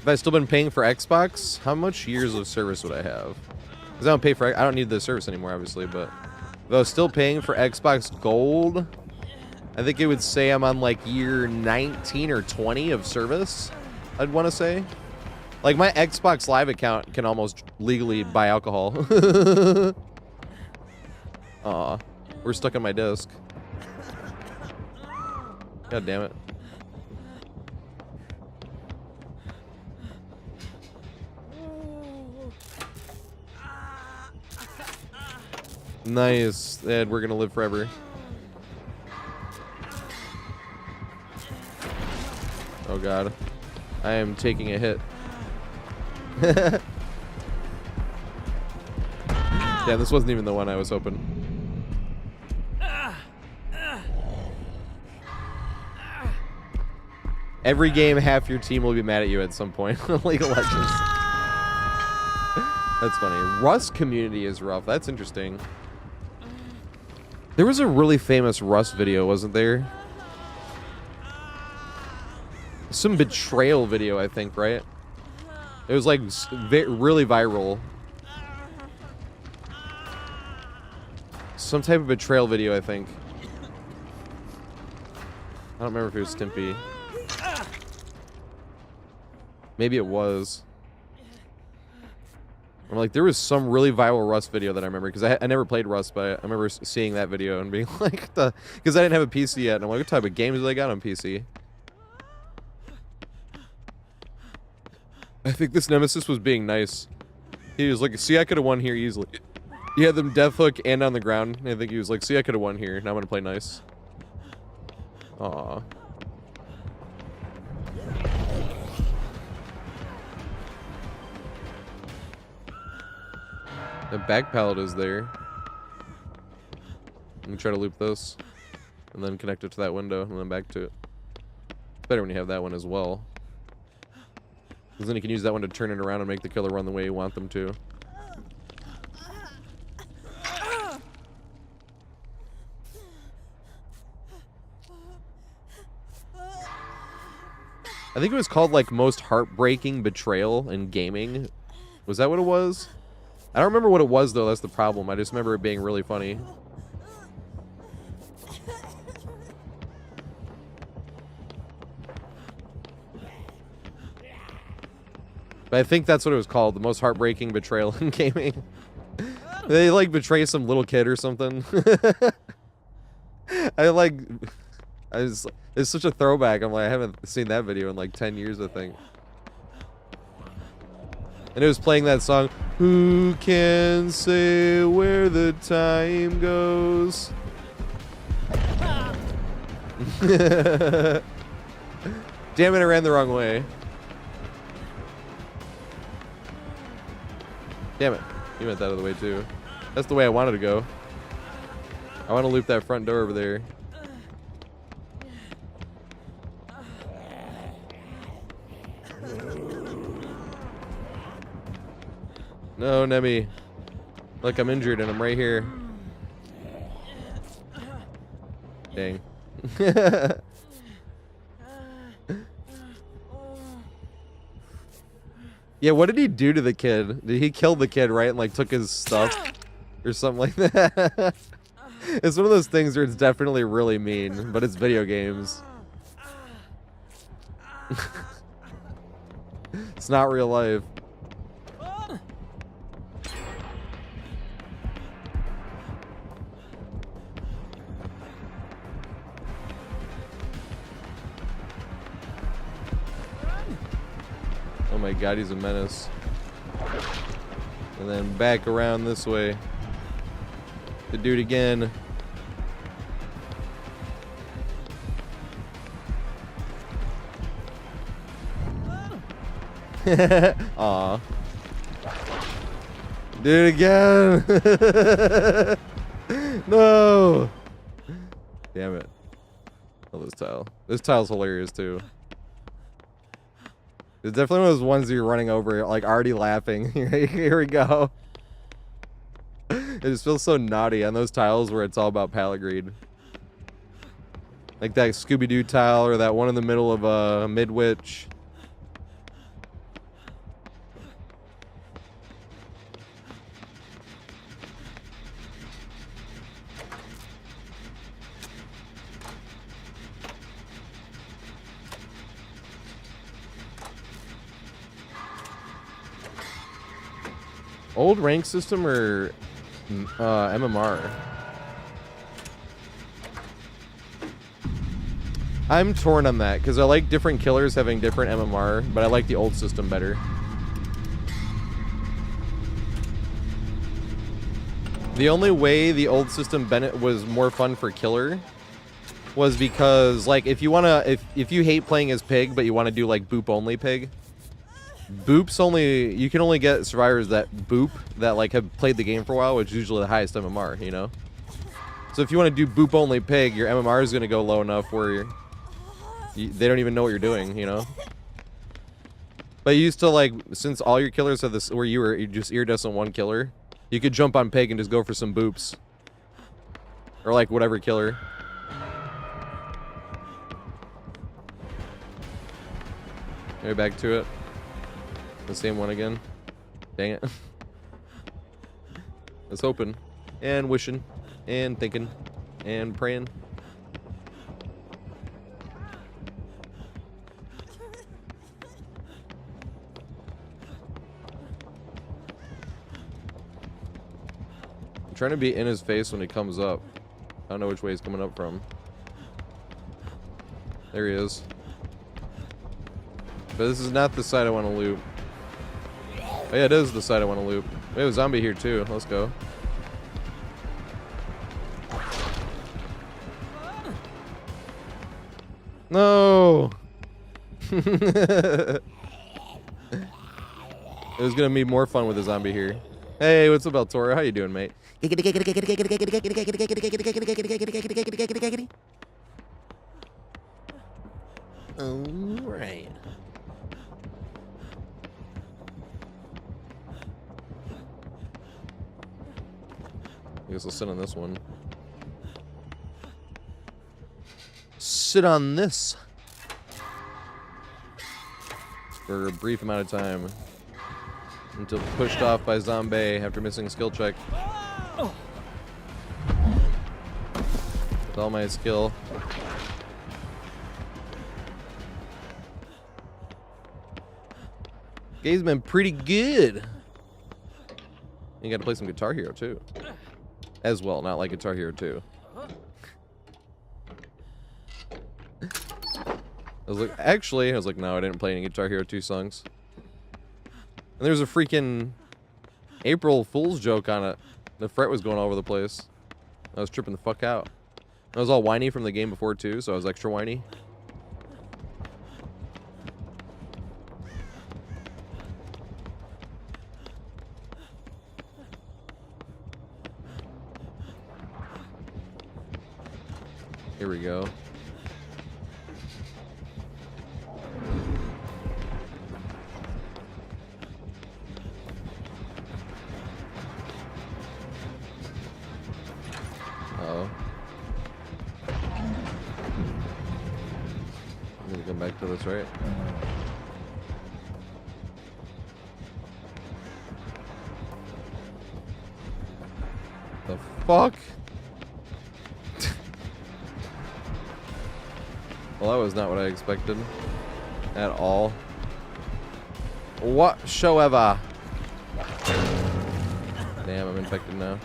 If I still been paying for Xbox, how much years of service would I have? Because I don't pay for, I don't need the service anymore, obviously, but if I was still paying for Xbox Gold, I think it would say I'm on like year 19 or 20 of service, I'd want to say. Like my Xbox Live account can almost legally buy alcohol. Aw, we're stuck on my disc. God damn it. Nice, Ed, we're gonna live forever. Oh god. I am taking a hit. Yeah, this wasn't even the one I was hoping. Every game, half your team will be mad at you at some point. League of Legends. That's funny. Rust community is rough. That's interesting. There was a really famous Rust video, wasn't there? Some betrayal video, I think, right? It was like really viral. Some type of betrayal video, I think. I don't remember if it was Stimpy. Maybe it was. I'm like, there was some really viral Rust video that I remember, because I never played Rust, but I remember seeing that video and being like, because I didn't have a PC yet, and I'm like, what type of games do they got on PC? I think this Nemesis was being nice. He was like, see, I could have won here easily. He had them death hook and on the ground, and I think he was like, see, I could have won here, now I'm gonna play nice. Aww. The back pallet is there. I'm gonna try to loop this, and then connect it to that window, and then back to it. It's better when you have that one as well. Because then you can use that one to turn it around and make the killer run the way you want them to. I think it was called like most heartbreaking betrayal in gaming. Was that what it was? I don't remember what it was though. That's the problem. I just remember it being really funny. But I think that's what it was called. The most heartbreaking betrayal in gaming. They like betray some little kid or something. It's such a throwback. I'm like, I haven't seen that video in like 10 years, I think. And it was playing that song, "Who can say where the time goes?" Damn it, I ran the wrong way. Damn it. You went that other way too. That's the way I wanted to go. I want to loop that front door over there. No, Nemi. Look, I'm injured and I'm right here. Dang. Yeah, what did he do to the kid? Did he kill the kid, right? And like took his stuff or something like that? It's one of those things where it's definitely really mean, but it's video games. It's not real life. Oh my god, he's a menace. And then back around this way. To do it again. Aw. Do it again. No. Damn it. Oh, this tile. This tile's hilarious too. It's definitely one of those ones you're running over, like already laughing. Here we go. It just feels so naughty on those tiles where it's all about palette greed. Like that Scooby-Doo tile or that one in the middle of Midwich. Old rank system or MMR? I'm torn on that because I like different killers having different MMR, but I like the old system better. The only way the old system Bennett was more fun for killer was because, like, if you wanna, if you hate playing as pig but you want to do like boop only pig. Boops only, you can only get survivors that boop, that like have played the game for a while, which is usually the highest MMR, you know? So if you want to do boop only pig, your MMR is going to go low enough where they don't even know what you're doing, you know? But you used to, like, since all your killers have this, where you just iridescent one killer, you could jump on pig and just go for some boops. Or like whatever killer. Maybe back to it. The same one again. Dang it. I was hoping. And wishing. And thinking. And praying. I'm trying to be in his face when he comes up. I don't know which way he's coming up from. There he is. But this is not the side I want to loop. Oh yeah, it is the side I want to loop. We have a zombie here too. Let's go. No! It was gonna be more fun with a zombie here. Hey, what's up, El Toro? How you doing, mate? Alright. I guess I'll sit on this one. Sit on this. for a brief amount of time until pushed off by Zombie after missing a skill check. With all my skill. Game's been pretty good. You gotta play some Guitar Hero too. As well, not like Guitar Hero 2. I was like, no, I didn't play any Guitar Hero 2 songs. And there's a freaking April Fool's joke on it. The fret was going all over the place. I was tripping the fuck out. I was all whiny from the game before too, so I was extra whiny. Here we go. Uh-oh. I'm gonna come back to this, right? The fuck? Well, that was not what I expected. At all. Whatsoever. Damn, I'm infected now.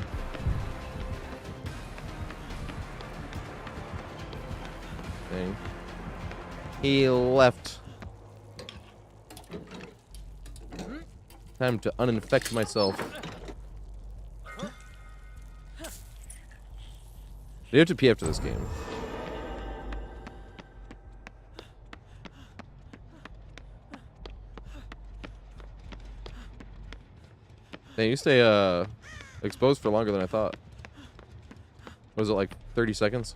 Dang. He left. Time to uninfect myself. Do you have to pee after this game? Dang, you stay exposed for longer than I thought. Was it like 30 seconds?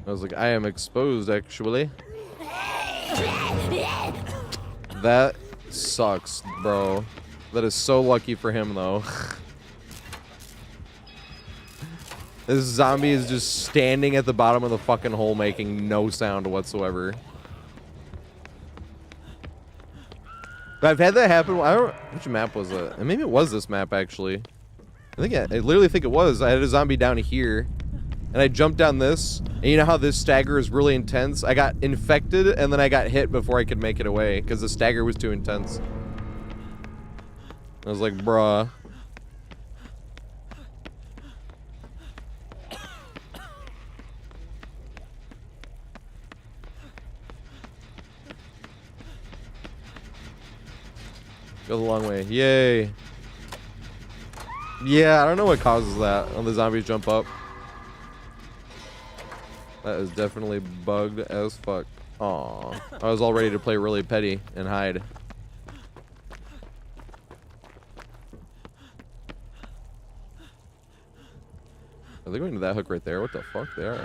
I was like, I am exposed, actually. That sucks, bro. That is so lucky for him, though. This zombie is just standing at the bottom of the fucking hole making no sound whatsoever. I've had that happen. I don't... Which map was it? Maybe it was this map, actually. I literally think it was. I had a zombie down here. And I jumped down this. And you know how this stagger is really intense? I got infected, and then I got hit before I could make it away. Because the stagger was too intense. I was like, bruh. Go the long way. Yay. Yeah, I don't know what causes that when the zombies jump up. That is definitely bugged as fuck. Aw. I was all ready to play really petty and hide. Are they going to that hook right there? What the fuck? They are.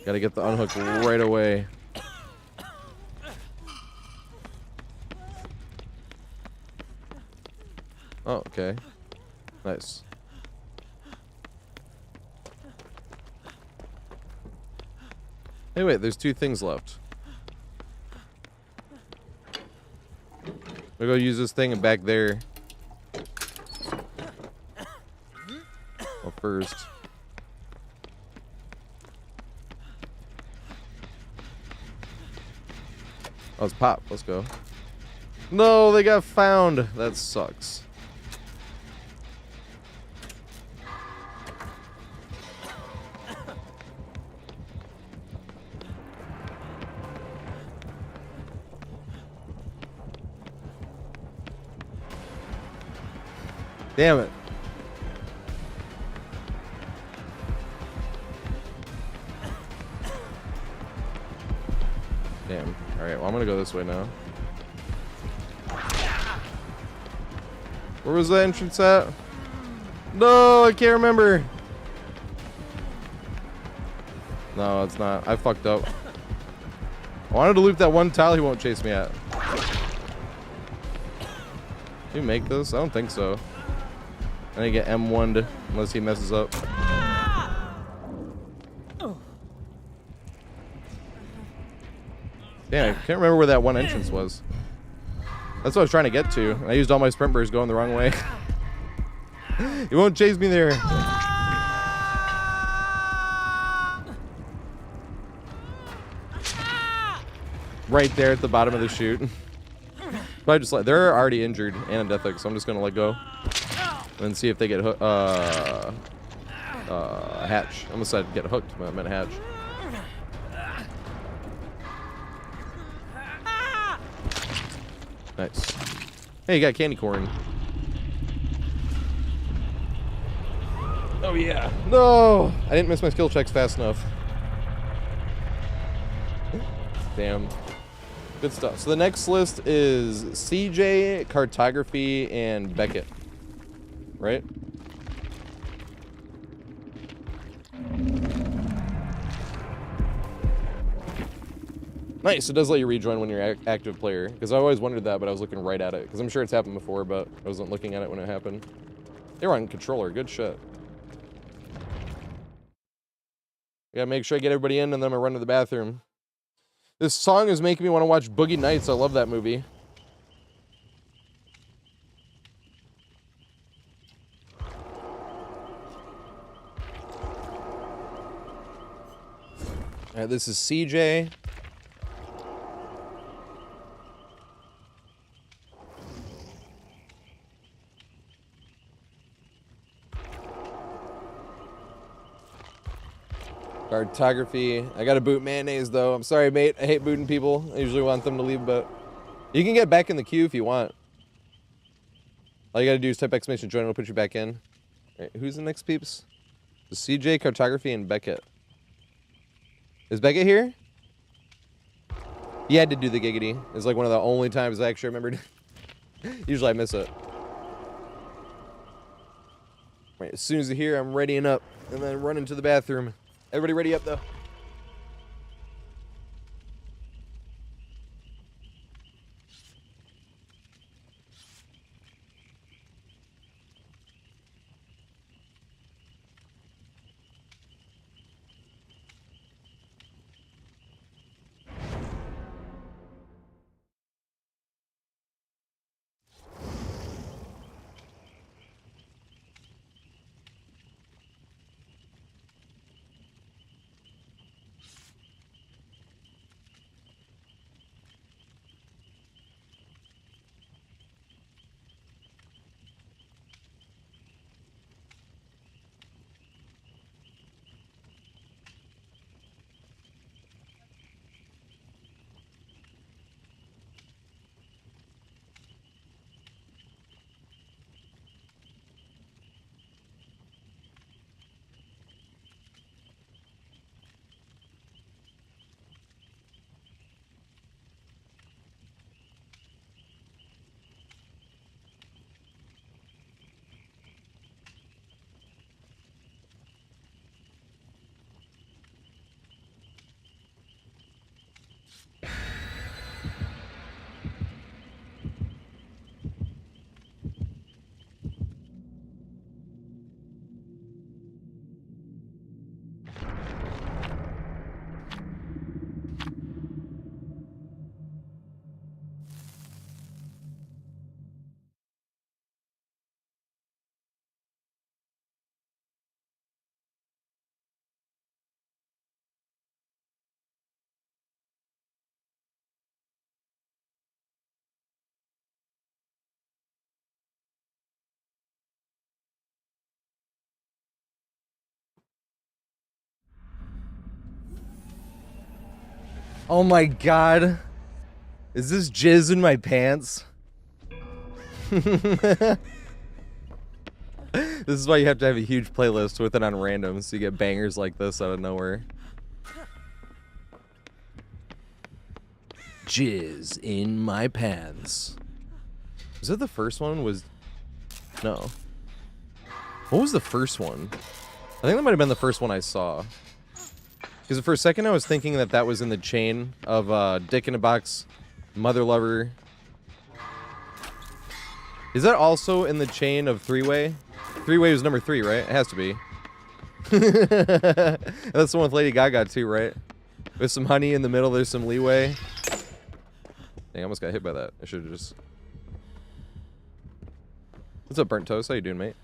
Gotta get the unhook right away. Oh, okay. Nice. Hey, wait, there's 2 things left. I'll go use this thing and back there. Well, first. Oh, it's pop. Let's go. No, they got found. That sucks. Damn it. Damn. Alright, well, I'm gonna go this way now. Where was the entrance at? No, I can't remember. No, it's not. I fucked up. I wanted to loop that one tile he won't chase me at. Can you make this? I don't think so. I need to get M1'd unless he messes up. Damn, I can't remember where that one entrance was. That's what I was trying to get to. I used all my sprint bursts going the wrong way. He won't chase me there. Right there at the bottom of the chute. But I just like they're already injured and deathic, so I'm just gonna let go and see if they get hooked. Hatch. I almost said get hooked, but I meant hatch. Nice. Hey, you got candy corn. Oh yeah. No, I didn't miss my skill checks fast enough. Damn. Good stuff. So the next list is CJ, Cartography, and Beckett. Right? Nice. It does let you rejoin when you're an active player. Because I always wondered that, but I was looking right at it. Because I'm sure it's happened before, but I wasn't looking at it when it happened. They were on controller. Good shit. I gotta make sure I get everybody in, and then I'm gonna run to the bathroom. This song is making me want to watch Boogie Nights. I love that movie. Alright, this is CJ. Cartography. I gotta boot mayonnaise though. I'm sorry, mate. I hate booting people. I usually want them to leave, but you can get back in the queue if you want. All you gotta do is type exclamation join. It'll put you back in. All right, who's the next peeps? The CJ, Cartography, and Beckett. Is Beckett here? He had to do the giggity. It's like one of the only times I actually remembered. Usually I miss it. Right, as soon as you're here, I'm readying up and then running to the bathroom. Everybody ready up though? Oh my god. Is this jizz in my pants? This is why you have to have a huge playlist with it on random, so you get bangers like this out of nowhere. Jizz in my pants. Was that the first one? No. What was the first one? I think that might have been the first one I saw. Because for a second I was thinking that that was in the chain of Dick in a Box, Mother Lover. Is that also in the chain of Three-Way? Three-Way was number 3, right? It has to be. That's the one with Lady Gaga too, right? With some honey in the middle, there's some leeway. Dang, I almost got hit by that. I should have just... What's up, Burnt Toast? How you doing, mate?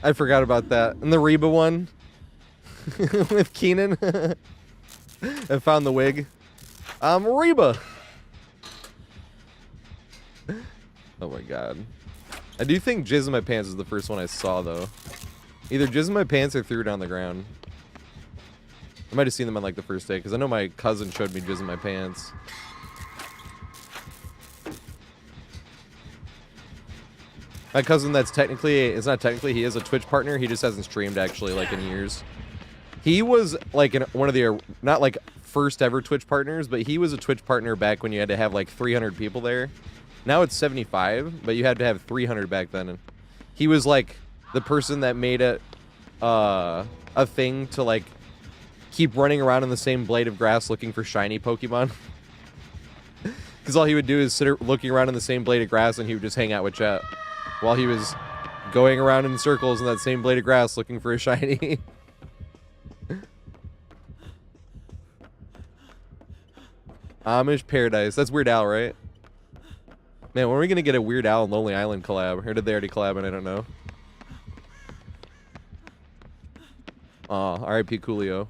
I forgot about that. And the Reba one with Keenan. I found the wig. Reba. Oh my god. I do think Jizz in My Pants is the first one I saw, though. Either Jizz in My Pants or Threw It on the Ground. I might have seen them on like the first day, because I know my cousin showed me Jizz in My Pants. My cousin, that's technically, it's not technically, he is a Twitch partner. He just hasn't streamed actually like in years. He was like one of the, not like first ever Twitch partners, but he was a Twitch partner back when you had to have like 300 people there. Now it's 75, but you had to have 300 back then. And he was like the person that made it a thing to like keep running around in the same blade of grass looking for shiny Pokemon. Because all he would do is sit looking around in the same blade of grass and he would just hang out with chat. While he was going around in circles in that same blade of grass looking for a shiny. Amish Paradise. That's Weird Al, right? Man, when are we going to get a Weird Al and Lonely Island collab? Or did they already collab and I don't know? Aw, R.I.P. Coolio.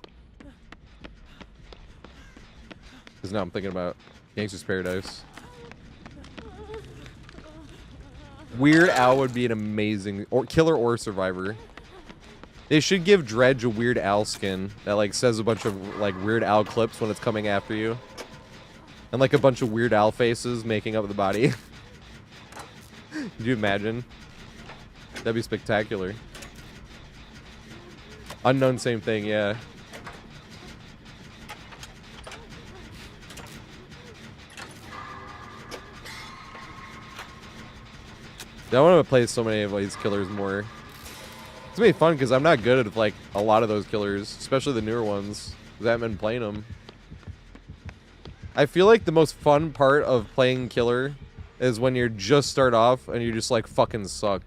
Because now I'm thinking about Gangsta's Paradise. Weird Al would be an amazing... or Killer or Survivor. They should give Dredge a Weird Al skin that, like, says a bunch of, like, Weird Al clips when it's coming after you. And, like, a bunch of Weird Al faces making up the body. Could you imagine? That'd be spectacular. Unknown, same thing, yeah. I want to play so many of these killers more. It's gonna be fun because I'm not good at like a lot of those killers, especially the newer ones. Because I haven't been playing them. I feel like the most fun part of playing killer is when you just start off and you just like fucking suck.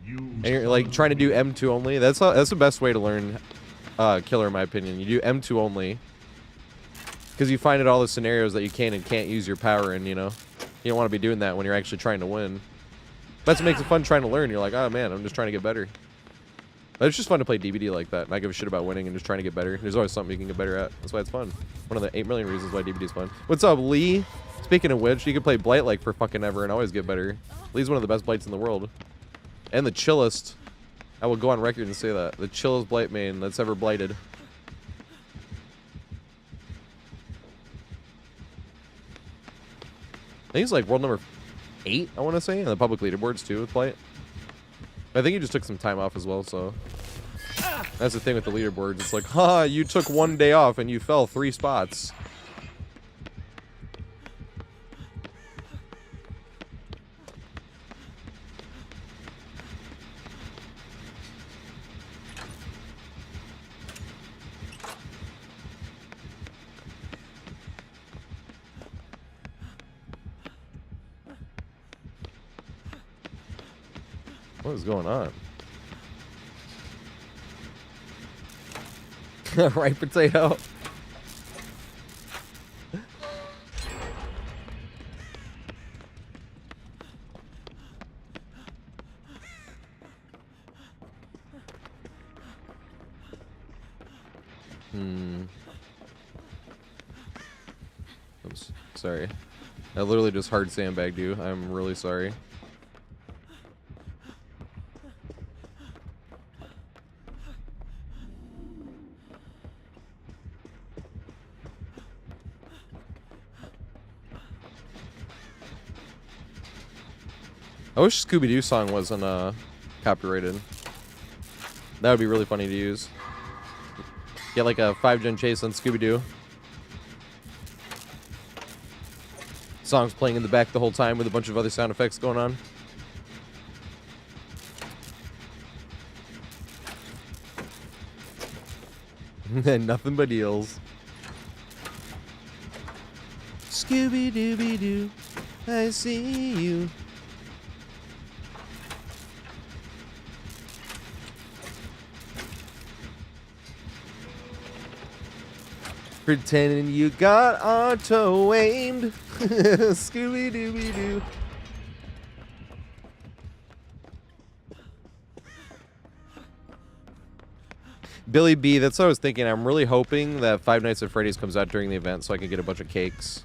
And you're like trying to do M2 only. That's the best way to learn killer, in my opinion. You do M2 only because you find out all the scenarios that you can and can't use your power in. You know, you don't want to be doing that when you're actually trying to win. That's what makes it fun trying to learn. You're like, oh man, I'm just trying to get better. But it's just fun to play DBD like that. Not give a shit about winning and just trying to get better. There's always something you can get better at. That's why it's fun. One of the 8 million reasons why DBD is fun. What's up, Lee? Speaking of which, you can play Blight like for fucking ever and always get better. Lee's one of the best Blights in the world. And the chillest. I will go on record and say that. The chillest Blight main that's ever blighted. I think he's like world number 8, I want to say, on the public leaderboards too with Blight. I think he just took some time off as well, so that's the thing with the leaderboards. It's like, ha, you took 1 day off and you fell 3 spots. What is going on? Right, potato. Oops, sorry. I literally just hard sandbagged you. I'm really sorry. I wish Scooby-Doo song wasn't copyrighted. That would be really funny to use. Get like a 5-gen chase on Scooby-Doo. Song's playing in the back the whole time with a bunch of other sound effects going on. And nothing but eels. Scooby-Dooby-Doo, I see you. Pretending you got auto-aimed. Scooby-Dooby-Doo. Billy B, that's what I was thinking. I'm really hoping that Five Nights at Freddy's comes out during the event so I can get a bunch of cakes.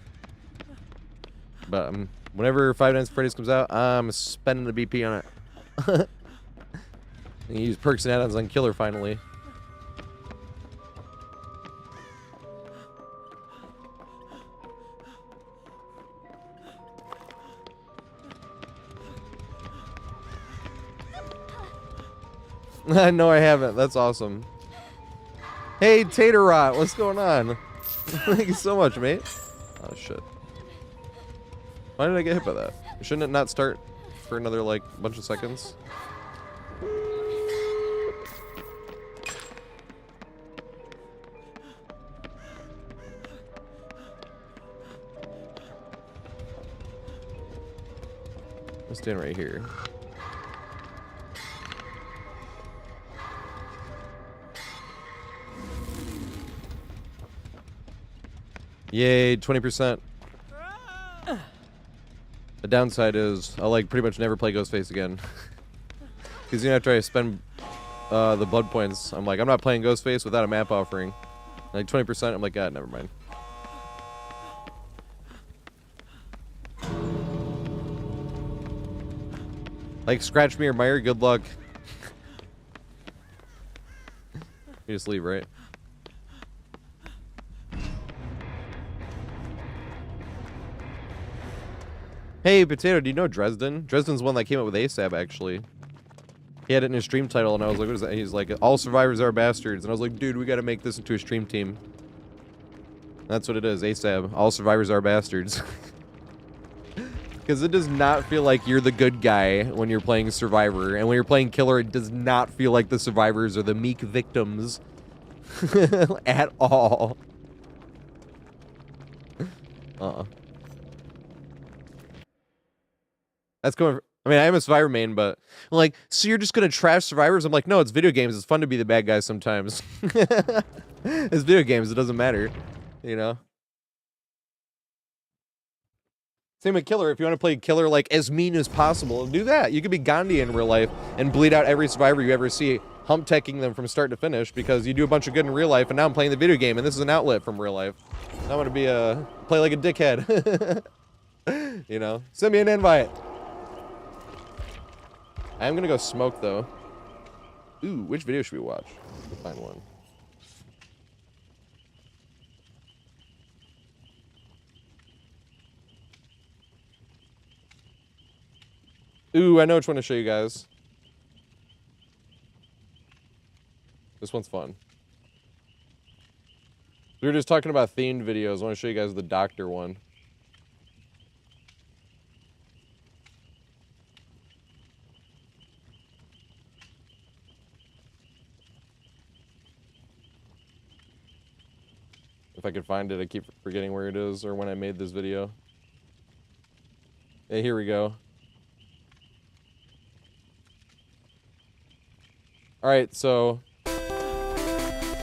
But whenever Five Nights at Freddy's comes out, I'm spending the BP on it. And use perks and add-ons on Killer finally. No, I haven't. That's awesome. Hey, TatorHead, what's going on? Thank you so much, mate. Oh, shit. Why did I get hit by that? Shouldn't it not start for another, like, bunch of seconds? I'm staying right here. Yay, 20%. The downside is I'll like pretty much never play Ghostface again. Because after I spend the blood points, I'm like, I'm not playing Ghostface without a map offering. Like 20%, I'm like, God, never mind. Like, scratch me or Meyer, good luck. You just leave, right? Hey, Potato, do you know Dresden? Dresden's one that came up with ASAB, actually. He had it in his stream title, and I was like, what is that? He's like, all survivors are bastards. And I was like, dude, we gotta make this into a stream team. That's what it is, ASAB. All survivors are bastards. Because it does not feel like you're the good guy when you're playing Survivor. And when you're playing Killer, it does not feel like the survivors are the meek victims. At all. That's going for, I mean, I am a Survivor main, but I'm like, so you're just gonna trash Survivors? I'm like, no, it's video games. It's fun to be the bad guy sometimes. It's video games. It doesn't matter, you know? Same with Killer. If you want to play Killer, like, as mean as possible, do that. You could be Gandhi in real life and bleed out every Survivor you ever see, hump-teching them from start to finish because you do a bunch of good in real life, and now I'm playing the video game, and this is an outlet from real life. I'm gonna be play like a dickhead. You know? Send me an invite. I am gonna go smoke, though. Ooh, which video should we watch? We'll find one. Ooh, I know which one to show you guys. This one's fun. We were just talking about themed videos. I want to show you guys the doctor one. If I could find it, I keep forgetting where it is or when I made this video. Hey, here we go. Alright, so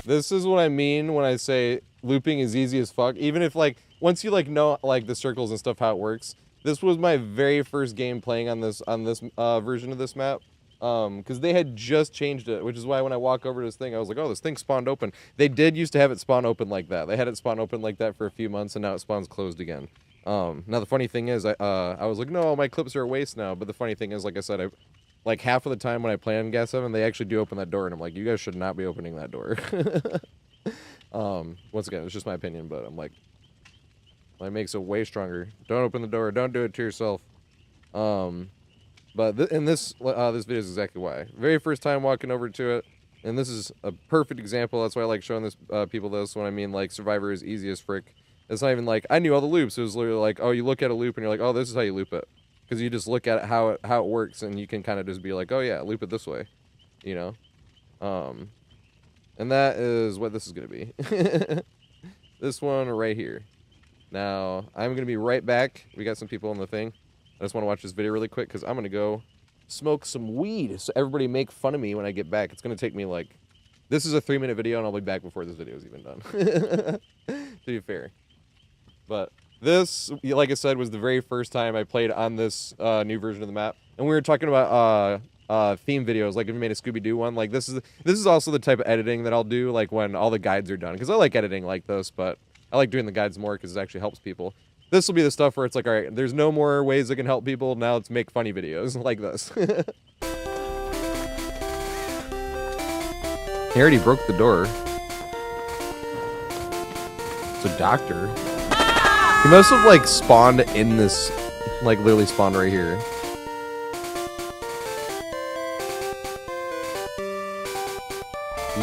this is what I mean when I say looping is easy as fuck. Even if, like, once you, like, know, like, the circles and stuff, how it works. This was my very first game playing on this version of this map. Because they had just changed it, which is why when I walk over to this thing, I was like, oh, this thing spawned open. They did used to have it spawn open like that. They had it spawn open like that for a few months, and now it spawns closed again. Now, the funny thing is, I was like, no, my clips are a waste now. But the funny thing is, like I said, like, half of the time when I play on Gas 7, they actually do open that door, and I'm like, you guys should not be opening that door. Once again, it's just my opinion, but I'm like, that makes it way stronger. Don't open the door. Don't do it to yourself. But in this video is exactly why. Very first time walking over to it, and this is a perfect example. That's why I like showing this people this when I mean, like, Survivor is easy as frick. It's not even like I knew all the loops. It was literally like, oh, you look at a loop and you're like, oh, this is how you loop it, because you just look at how it works, and you can kind of just be like, oh yeah, loop it this way, you know. And that is what this is gonna be. This one right here. Now I'm gonna be right back. We got some people on the thing. I just want to watch this video really quick because I'm gonna go smoke some weed. So everybody make fun of me when I get back. It's gonna take me like, this is a 3-minute video, and I'll be back before this video is even done. To be fair. But this, like I said, was the very first time I played on this new version of the map. And we were talking about theme videos, like if you made a Scooby-Doo one. Like this is also the type of editing that I'll do, like when all the guides are done. Because I like editing like this, but I like doing the guides more because it actually helps people. This will be the stuff where it's like, all right, there's no more ways that can help people. Now let's make funny videos like this. He already broke the door. It's a doctor. He must have, like, spawned in this, like, literally spawned right here.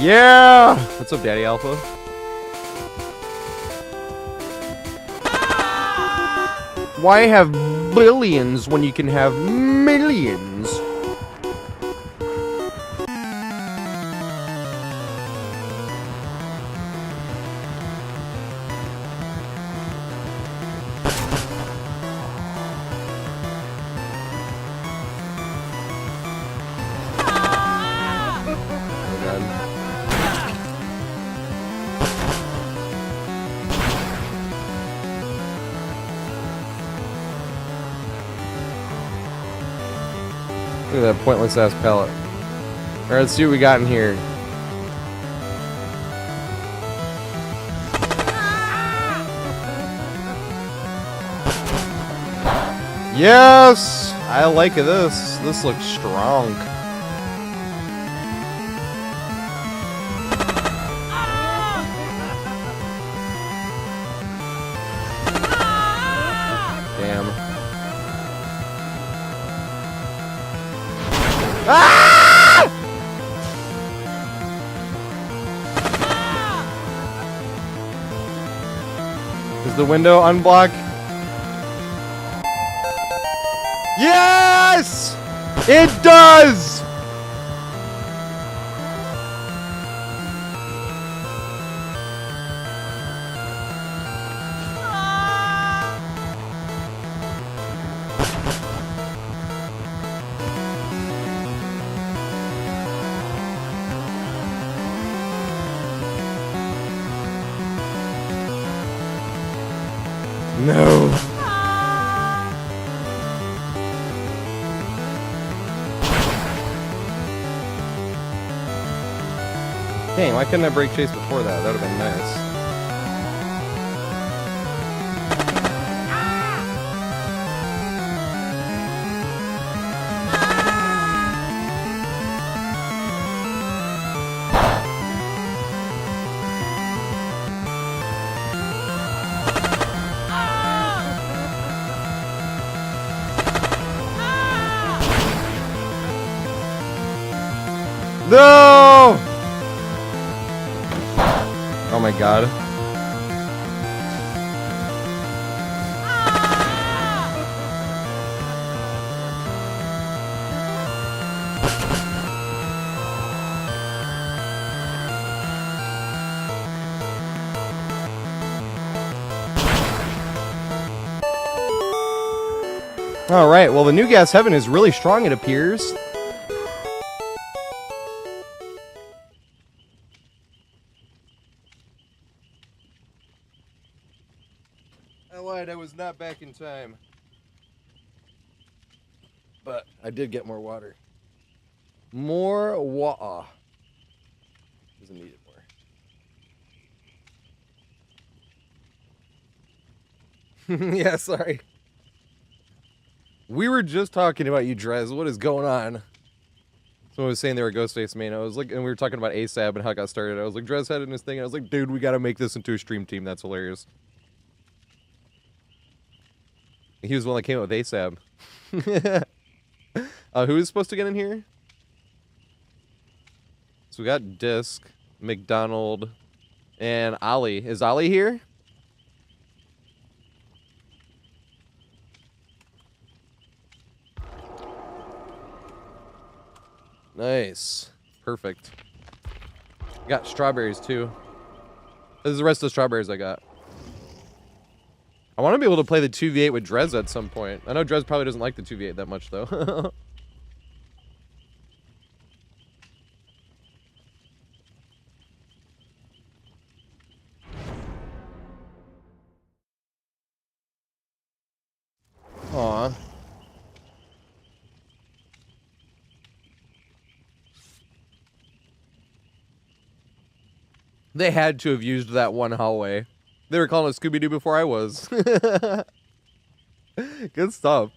Yeah! What's up, Daddy Alpha? Why have billions when you can have millions? Look at that pointless ass pellet. Alright, let's see what we got in here. Yes! I like this. This looks strong. Damn. Ah! Is the window unblocked? Yes! It does! No. Dang, why couldn't I break chase before that? That would have been nice. No! Oh my god. Alright, well the new gas heaven is really strong, it appears. I lied, I was not back in time. But I did get more water. More water. Doesn't need it more. Yeah, sorry. We were just talking about you, Drez. What is going on? Someone was saying they were Ghostface main. I was like, and we were talking about ASAB and how it got started. I was like, Drez had in his thing. And I was like, dude, we gotta make this into a stream team. That's hilarious. He was the one that came up with ASAB. Who is supposed to get in here? So we got Disc, McDonald, and Ollie. Is Ollie here? Nice. Perfect. Got strawberries too. This is the rest of the strawberries I got. I want to be able to play the 2v8 with Drez at some point. I know Drez probably doesn't like the 2v8 that much though. Aw. They had to have used that one hallway. They were calling it Scooby-Doo before I was. Good stuff.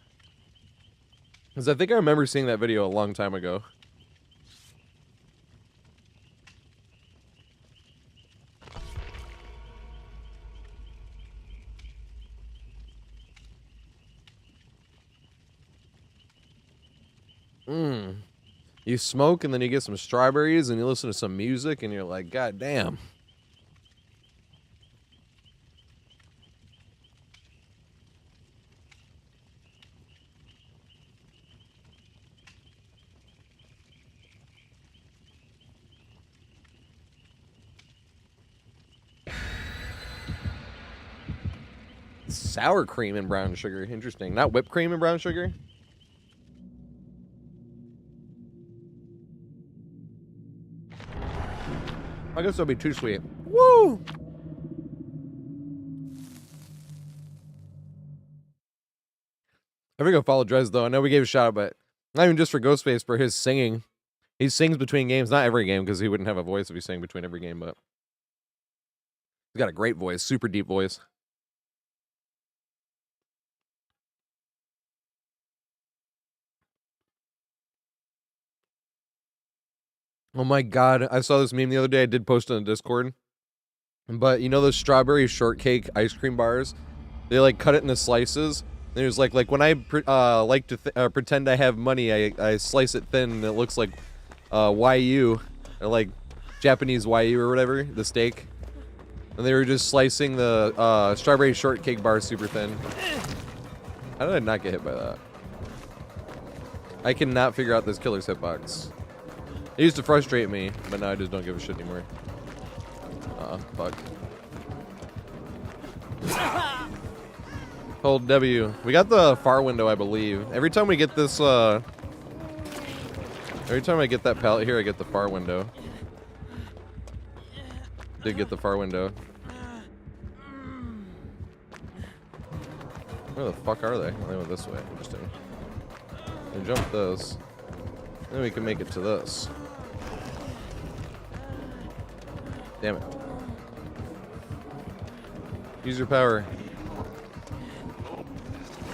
Because I think I remember seeing that video a long time ago. You smoke and then you get some strawberries and you listen to some music and you're like, God damn. Sour cream and brown sugar. Interesting. Not whipped cream and brown sugar? I guess that'll be too sweet. Woo! I think I'll follow Drez though. I know we gave a shout out, but not even just for Ghostface, for his singing. He sings between games. Not every game, because he wouldn't have a voice if he sang between every game, but he's got a great voice. Super deep voice. Oh my god, I saw this meme the other day. I did post it on Discord. But you know those strawberry shortcake ice cream bars? They like cut it into slices. There's like when I like to pretend I have money, I slice it thin and it looks like YU, or like Japanese YU or whatever, the steak. And they were just slicing the strawberry shortcake bar super thin. How did I not get hit by that? I cannot figure out this killer's hitbox. It used to frustrate me, but now I just don't give a shit anymore. Fuck. Hold W. We got the far window, I believe. Every time we get this, every time I get that pallet here, I get the far window. Did get the far window. Where the fuck are they? They went this way. Interesting. We jump this. Then we can make it to this. Damn it. Use your power.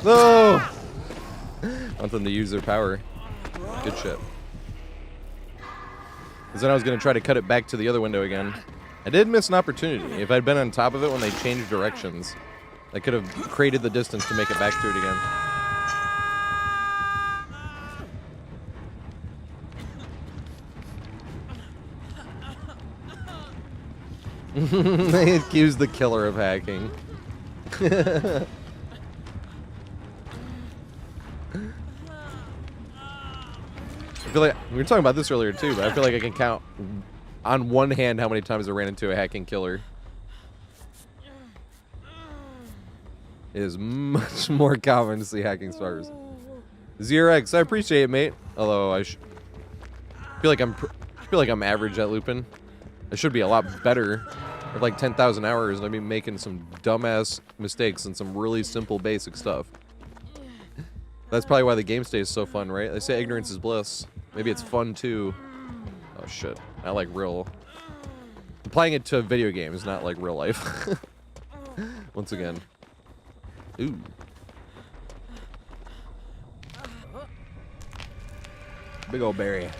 No! Want them to use their power. Good shit. Because then I was going to try to cut it back to the other window again. I did miss an opportunity. If I'd been on top of it when they changed directions, I could have created the distance to make it back to it again. They accused the killer of hacking. I feel like we were talking about this earlier too, but I feel like I can count on one hand how many times I ran into a hacking killer. It is much more common to see hacking stars. ZRX, I appreciate it, mate. Although I feel like I'm average at looping. I should be a lot better. With like 10,000 hours, and I'd be making some dumbass mistakes and some really simple, basic stuff. That's probably why the game stays so fun, right? They say ignorance is bliss. Maybe it's fun too. Oh shit! I like real. Applying it to video games, not like real life. Once again. Ooh. Big old berry.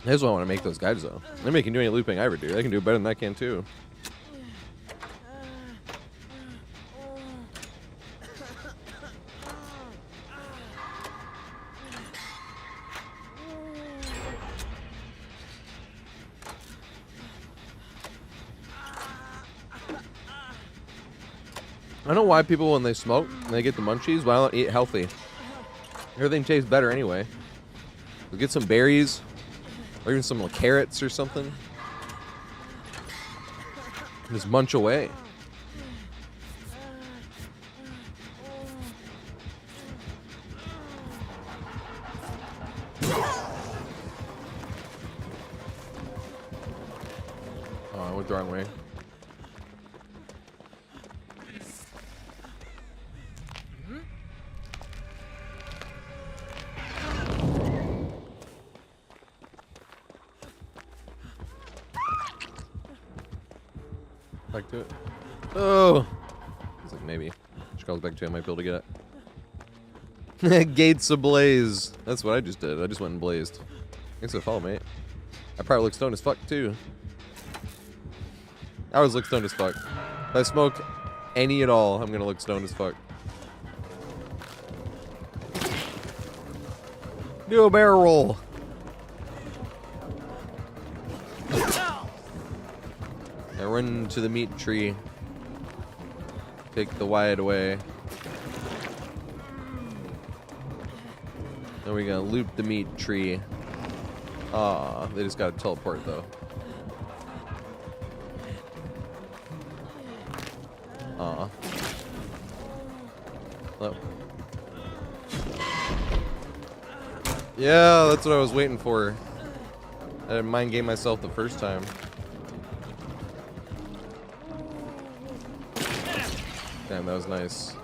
I just want to make those guys though. Nobody can do any looping I ever do. They can do better than I can too. I don't know why people, when they smoke and they get the munchies, why don't eat healthy? Everything tastes better anyway. We'll get some berries, or even some carrots or something. Just munch away. Oh, I went the wrong way. Back to it. Oh! It's like maybe. She calls back to it, I might be able to get it. Gates ablaze. That's what I just did. I just went and blazed. Thanks for the follow, mate. I probably look stoned as fuck, too. I always look stoned as fuck. If I smoke any at all, I'm gonna look stoned as fuck. Do a barrel roll. I run to the meat tree. Take the wide away. Then we're gonna loot the meat tree. Aw, they just gotta teleport though. Aw. Oh. Yeah, that's what I was waiting for. I didn't mind game myself the first time. Damn, that was nice.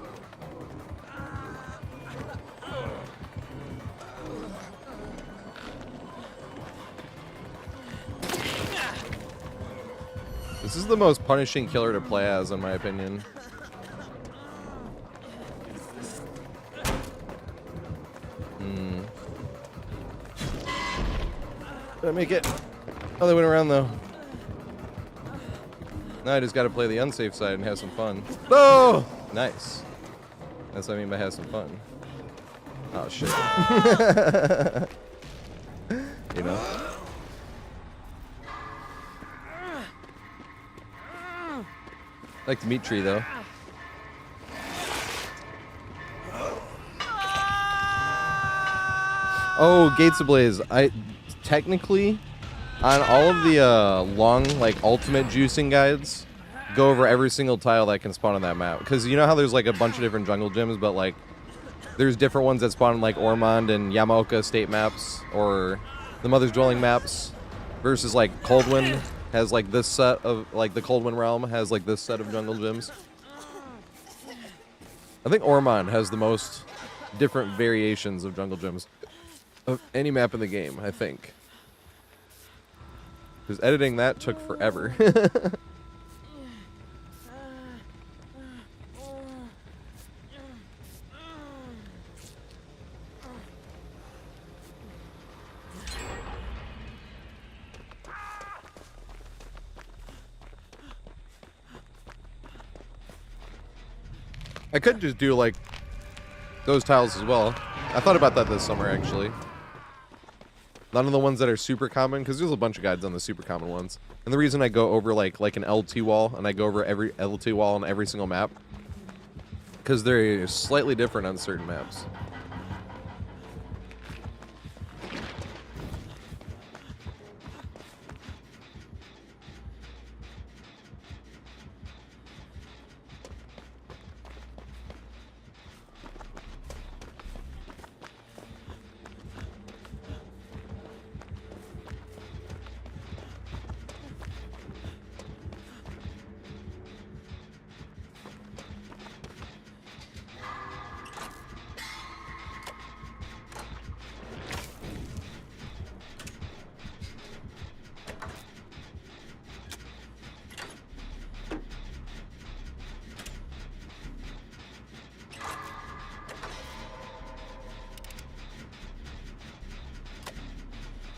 This is the most punishing killer to play as, in my opinion. Did I make it? Oh, they went around though. Now I just gotta play the unsafe side and have some fun. Oh! Nice. That's what I mean by have some fun. Oh, shit. You know? I like the meat tree, though. Oh, Gates Ablaze. Technically, on all of the long, like, ultimate juicing guides, go over every single tile that can spawn on that map. Because you know how there's, like, a bunch of different jungle gyms, but, like, there's different ones that spawn in, like, Ormond and Yamaoka state maps, or the Mother's Dwelling maps, versus, like, Coldwind has, like, this set of, like, the Coldwind realm has, like, this set of jungle gyms. I think Ormond has the most different variations of jungle gyms of any map in the game, I think. Because editing that took forever. I could just do, like, those tiles as well. I thought about that this summer, actually. None of the ones that are super common, because there's a bunch of guides on the super common ones. And the reason I go over, like an LT wall, and I go over every LT wall on every single map, because they're slightly different on certain maps.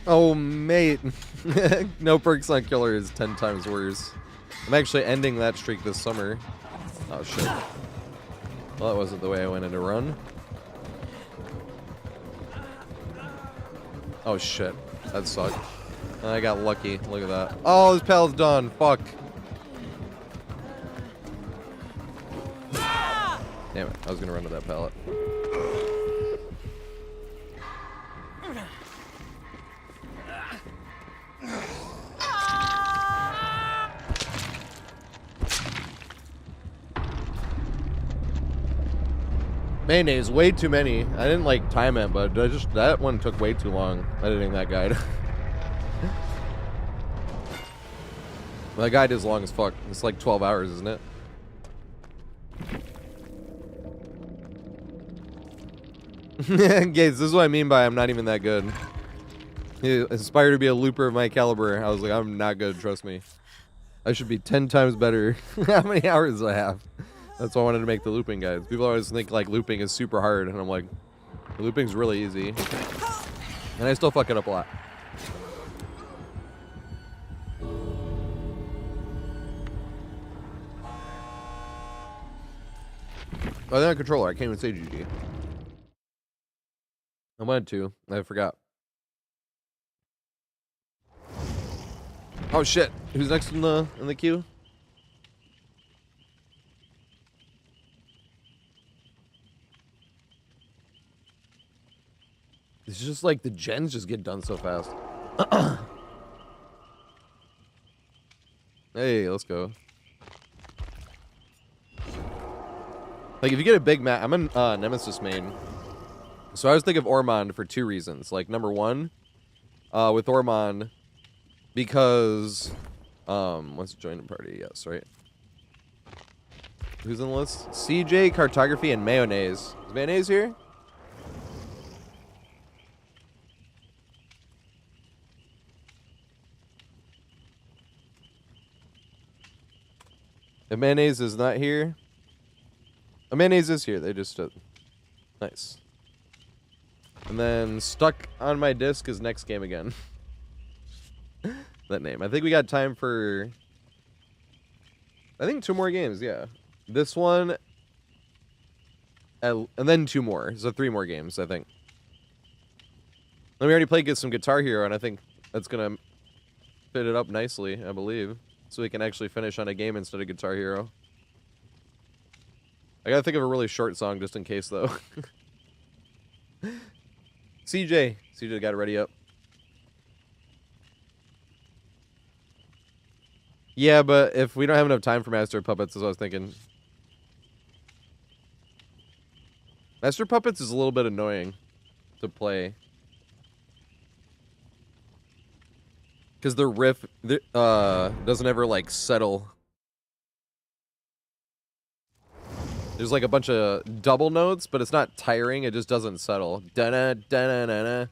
Oh, mate. No perks on killer is 10 times worse. I'm actually ending that streak this summer. Oh, shit. Well, that wasn't the way I wanted to run. Oh, shit. That sucked. I got lucky. Look at that. Oh, this pal's done. Fuck. Damn it, I was gonna run to that pallet. Mayonnaise, way too many. I didn't like time it, but that one took way too long editing that guide. That guide is long as fuck. It's like 12 hours, isn't it? Gates, this is what I mean by I'm not even that good. He aspired to be a looper of my caliber. I was like, I'm not good, trust me. I should be 10 times better. How many hours do I have? That's why I wanted to make the looping guides. People always think like looping is super hard, and I'm like, looping's really easy. And I still fuck it up a lot. Oh, they're on controller. I can't even say GG. I wanted to. I forgot. Oh shit! Who's next in the queue? It's just like the gens just get done so fast. Hey, let's go. Like, if you get a big map, I'm in Nemesis main. So I was thinking of Ormond for 2 reasons. Like, number 1, with Ormond, because, let's join the party, yes, right? Who's on the list? CJ, Cartography, and Mayonnaise. Is Mayonnaise here? If Mayonnaise is not here, Mayonnaise is here. They just nice. And then Stuck on My Disc is next game again. That name. I think we got time for, I think 2 more games. Yeah, this one, and then 2 more. So 3 more games, I think. And we already played some Guitar Hero, and I think that's gonna fit it up nicely, I believe. So we can actually finish on a game instead of Guitar Hero. I gotta think of a really short song just in case, though. CJ got it ready up. Yeah, but if we don't have enough time for Master of Puppets, is what I was thinking. Master of Puppets is a little bit annoying to play. Because the riff doesn't ever, like, settle. There's, like, a bunch of double notes, but it's not tiring. It just doesn't settle. Da-na, da-na, da-na.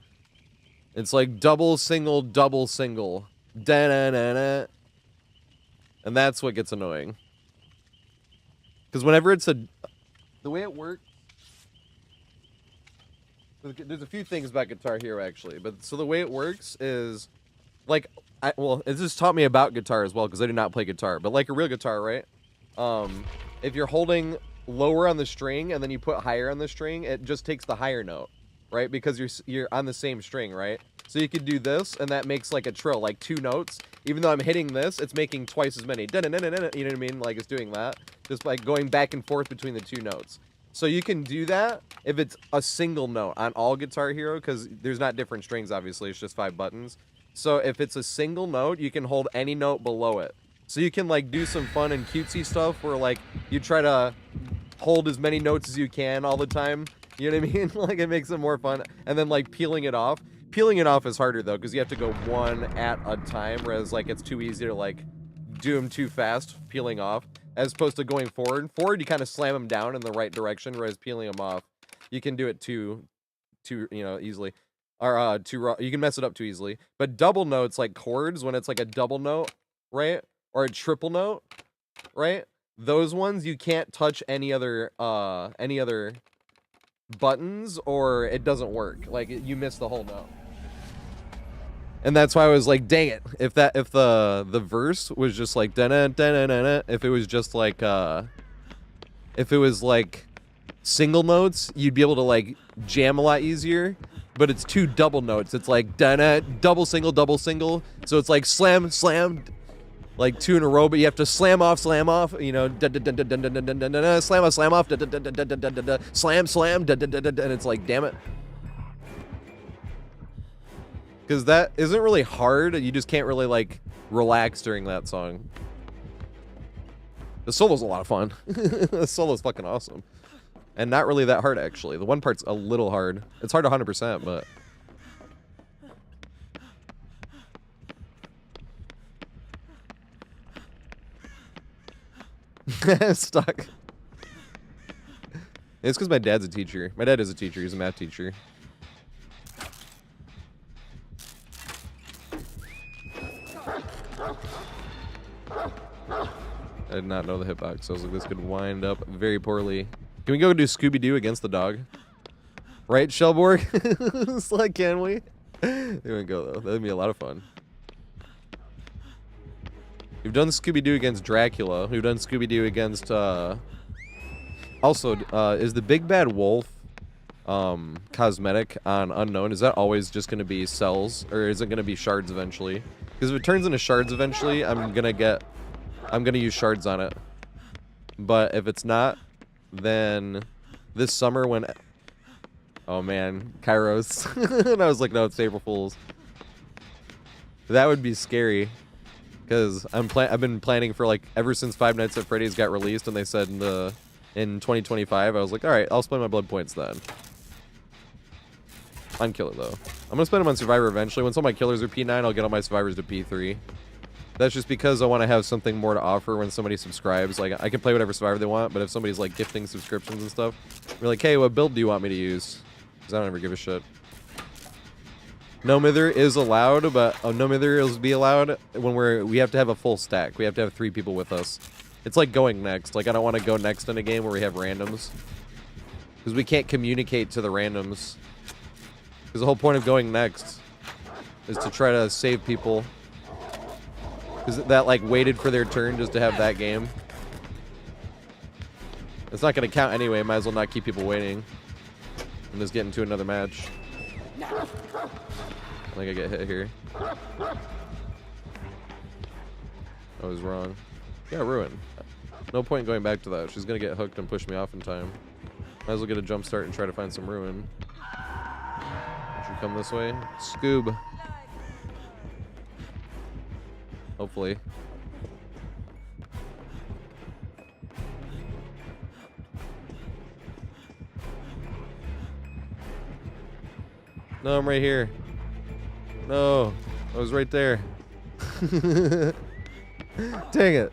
It's like double, single, double, single. Da-na, da-na. And that's what gets annoying. Because whenever it's the way it works... There's a few things about Guitar Hero, actually. But so the way it works is... Like, well, it just taught me about guitar as well, because I did not play guitar. But like a real guitar, right? If you're holding lower on the string and then you put higher on the string, it just takes the higher note, right? Because you're on the same string, right? So you could do this, and that makes like a trill, like 2 notes. Even though I'm hitting this, it's making twice as many. You know what I mean? Like, it's doing that. Just like going back and forth between the 2 notes. So you can do that if it's a single note on all Guitar Hero, because there's not different strings, obviously. It's just 5 buttons. So if it's a single note, you can hold any note below it. So you can like do some fun and cutesy stuff where like you try to hold as many notes as you can all the time. You know what I mean? Like, it makes it more fun. And then like peeling it off. Peeling it off is harder though, because you have to go one at a time, whereas like it's too easy to like do them too fast, peeling off, as opposed to going forward. Forward, you kind of slam them down in the right direction, whereas peeling them off, you can do it too easily. Or you can mess it up too easily. But double notes, like chords, when it's like a double note, right? Or a triple note, right? Those ones you can't touch any other buttons, or it doesn't work. Like, you miss the whole note. And that's why I was like, dang it. If the verse was just like da-na, da-na, da-na, if it was just like if it was like single notes, you'd be able to like jam a lot easier. But it's 2 double notes. It's like da-na, double single, double single. So it's like slam, slam, like 2 in a row, but you have to slam off, you know, slam off, slam, and it's like, damn it. Because that isn't really hard, you just can't really, like, relax during that song. The solo's a lot of fun. The solo's fucking awesome. And not really that hard, actually. The one part's a little hard. It's hard 100%, but... Stuck. It's because my dad's a teacher. My dad is a teacher. He's a math teacher. I did not know the hitbox. I was like, this could wind up very poorly. Can we go do Scooby-Doo against the dog? Right, Shellborg? It's like, can we? There we go, though. That'd be a lot of fun. We've done Scooby-Doo against Dracula. We've done Scooby-Doo against, Also, is the Big Bad Wolf, cosmetic on Unknown, is that always just going to be cells? Or is it going to be shards eventually? Because if it turns into shards eventually, I'm going to use shards on it. But if it's not, then this summer when... Oh, man. Kairos. And I was like, no, it's April Fool's. That would be scary. Because I've been planning for, like, ever since Five Nights at Freddy's got released, and they said in 2025, I was like, alright, I'll spend my blood points then. On Killer, though. I'm gonna spend them on Survivor eventually. Once all my Killers are P9, I'll get all my Survivors to P3. That's just because I want to have something more to offer when somebody subscribes. Like, I can play whatever Survivor they want, but if somebody's, like, gifting subscriptions and stuff, we're like, hey, what build do you want me to use? Because I don't ever give a shit. No Mither is allowed, but No Mither will be allowed when we have to have a full stack. We have to have 3 people with us. It's like going next. Like, I don't want to go next in a game where we have randoms. Because we can't communicate to the randoms. Because the whole point of going next is to try to save people. Because that, like, waited for their turn just to have that game. It's not going to count anyway. Might as well not keep people waiting. And just get into another match. I think I get hit here. I was wrong. Yeah, ruin. No point going back to that. She's going to get hooked and push me off in time. Might as well get a jump start and try to find some ruin. Should come this way. Scoob. Hopefully. No, I'm right here. No, I was right there. Dang it.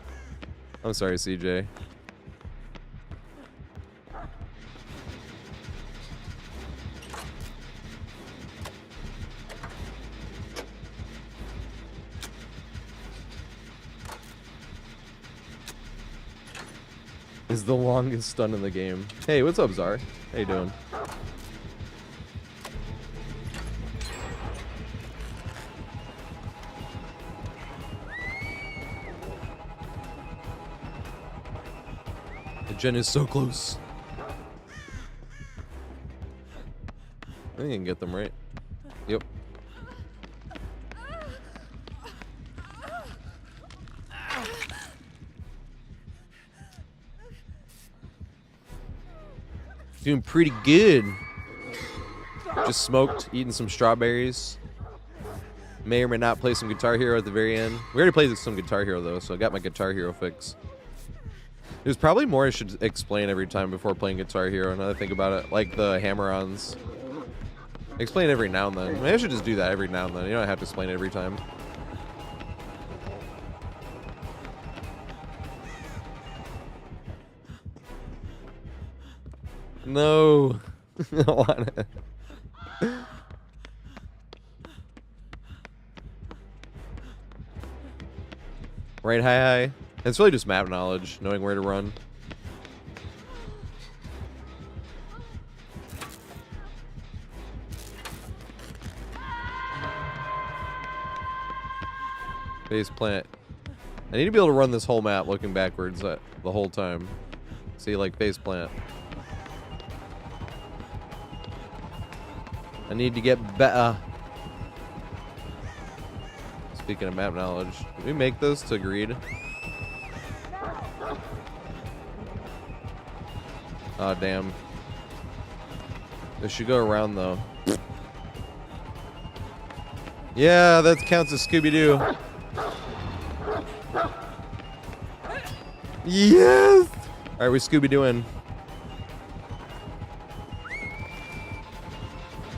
I'm sorry, CJ. Is the longest stun in the game. Hey, what's up, Czar? How you doing? The gen is so close. I think I can get them right. Yep. Doing pretty good. Just smoked, eating some strawberries. May or may not play some Guitar Hero at the very end. We already played some Guitar Hero though, so I got my Guitar Hero fix. There's probably more I should explain every time before playing Guitar Hero, now that I think about it. Like the hammer-ons. Explain every now and then. Maybe I should just do that every now and then. You don't have to explain it every time. No. I don't want it. Right, hi. It's really just map knowledge, knowing where to run. Face plant. I need to be able to run this whole map looking backwards the whole time. See, like, face plant. I need to get better. Speaking of map knowledge, did we make this to greed? Oh, damn. This should go around, though. Yeah, that counts as Scooby-Doo. Yes! Alright, we Scooby-Dooing.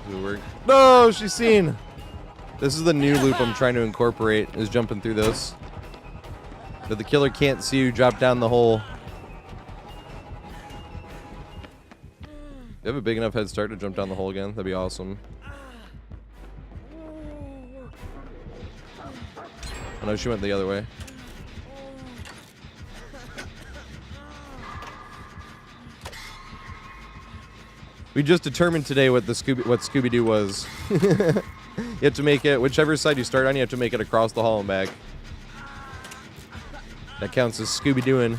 Does it work? No, she's seen! This is the new loop I'm trying to incorporate, is jumping through this. But the killer can't see you drop down the hole. You have a big enough head start to jump down the hole again? That'd be awesome. Oh no, she went the other way. We just determined today what Scooby-Doo was. You have to make it, whichever side you start on, you have to make it across the hall and back. That counts as Scooby-Dooing.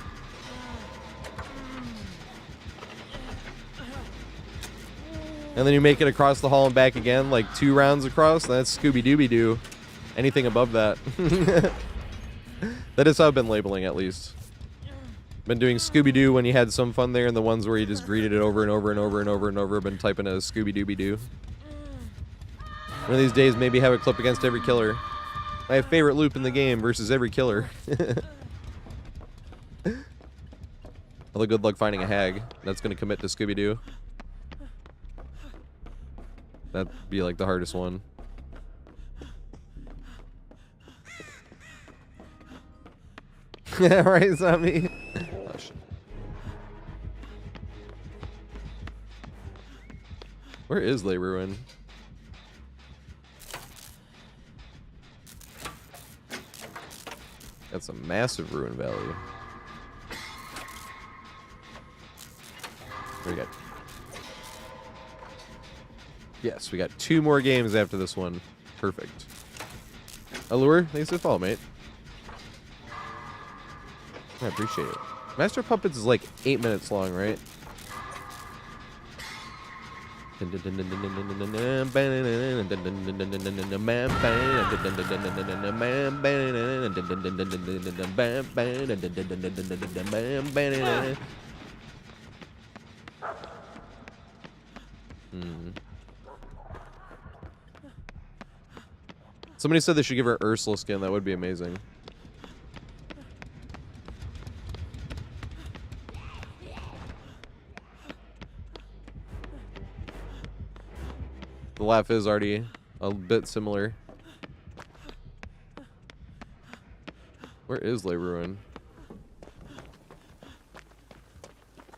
And then you make it across the hall and back again, like 2 rounds across, and that's Scooby-Dooby-Doo. Anything above that. That is how I've been labeling, at least. Been doing Scooby-Doo when you had some fun there, and the ones where you just greeted it over and over and over and over and over. Been typing as Scooby-Dooby-Doo. One of these days, maybe have a clip against every killer. My favorite loop in the game versus every killer. Although good luck finding a hag that's going to commit to Scooby-Doo. That'd be like the hardest one. Yeah, right, it's not me. Oh, shit. Where is Lay Ruin? That's a massive ruin value. What do we got? Yes, we got 2 more games after this one. Perfect. Allure, thanks for the follow, mate. I appreciate it. Master of Puppets is like 8 minutes long, right? Somebody said they should give her Ursula skin. That would be amazing. The laugh is already a bit similar. Where is Lay Ruin?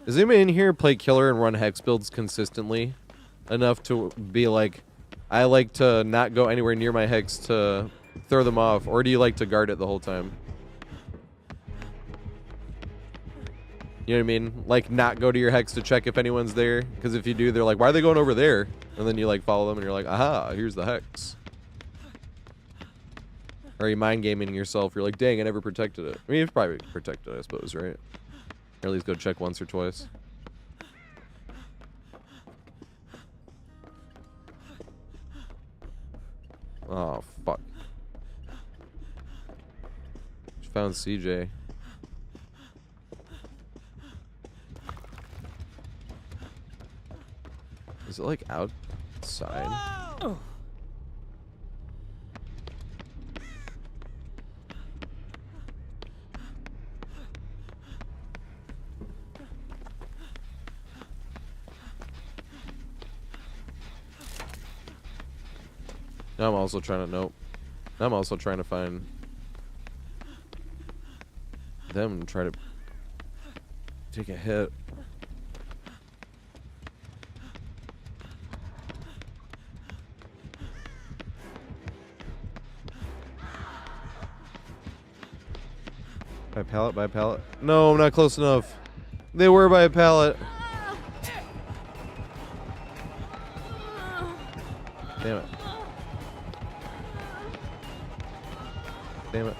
Does anybody in here play killer and run hex builds consistently enough to be like, I like to not go anywhere near my hex to throw them off, or do you like to guard it the whole time? You know what I mean? Like, not go to your hex to check if anyone's there, because if you do, they're like, why are they going over there? And then you like follow them and you're like, aha, here's the hex. Or are you mind gaming yourself? You're like, dang, I never protected it. I mean, you've probably protected it, I suppose, right? Or at least go check once or twice. Oh, fuck. Just found CJ. Is it like outside? Oh. Now I'm also trying to, nope. Now I'm also trying to find them and try to take a hit. By pallet, by pallet. No, I'm not close enough. They were by a pallet. Damn it. Damn it.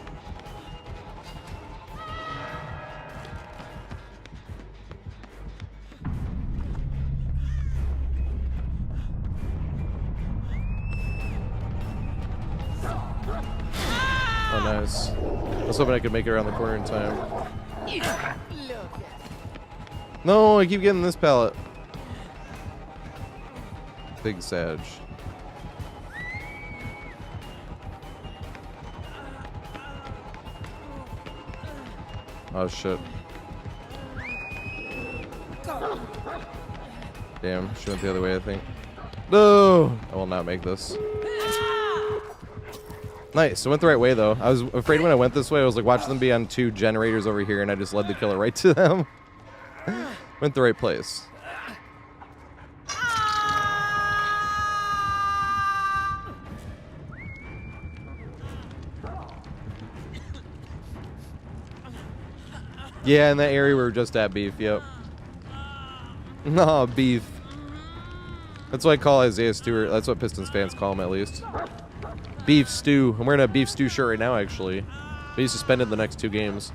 nice. I was hoping I could make it around the corner in time. No, I keep getting this pallet. Big Sag. Oh shit. Damn, she went the other way, I think. No! I will not make this. Nice, it went the right way though. I was afraid when I went this way, I was like watching them be on 2 generators over here and I just led the killer right to them. Went the right place. Yeah, in that area we were just at beef, yep. No, beef. That's what I call Isaiah Stewart. That's what Pistons fans call him, at least. Beef stew. I'm wearing a beef stew shirt right now, actually. But he's suspended the next 2 games.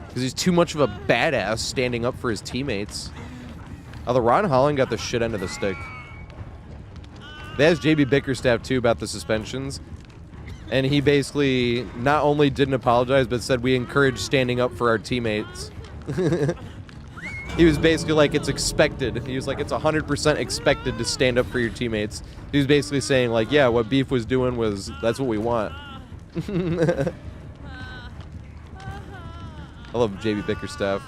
Because he's too much of a badass standing up for his teammates. Oh, the Ron Holland got the shit end of the stick. They asked JB Bickerstaff, too, about the suspensions. And he basically not only didn't apologize, but said we encourage standing up for our teammates. He was basically like, it's expected. He was like, it's 100% expected to stand up for your teammates. He was basically saying, like, yeah, what Beef was doing was, that's what we want. I love JB Bickerstaff.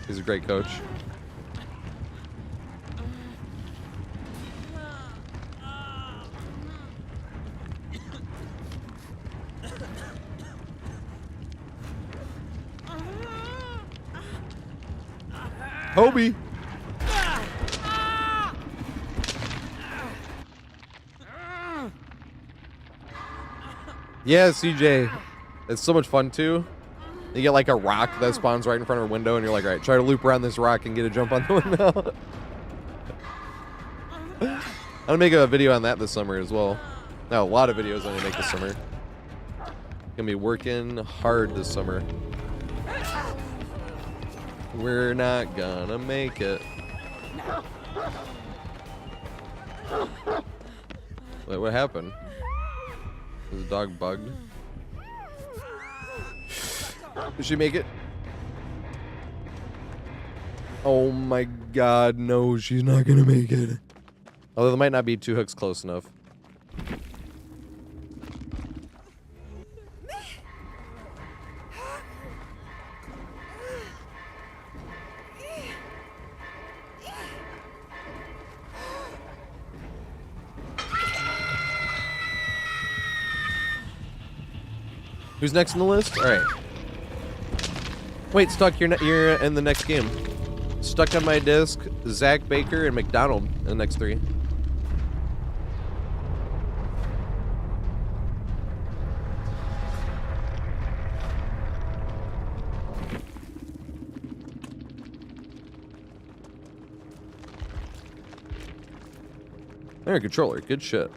He's a great coach. Hobie. Yeah, CJ. It's so much fun too. You get like a rock that spawns right in front of a window and you're like, all right, try to loop around this rock and get a jump on the window. I'm gonna make a video on that this summer as well. Now, a lot of videos I'm gonna make this summer. Gonna be working hard this summer. We're not gonna make it. Wait, what happened? Is the dog bugged? Did she make it? Oh my god, no, she's not gonna make it. Although there might not be 2 hooks close enough. Who's next on the list? All right. Wait, Stuck, you're in the next game. Stuck on my disc, Zach Baker and McDonald in the next 3. There, controller, good shit.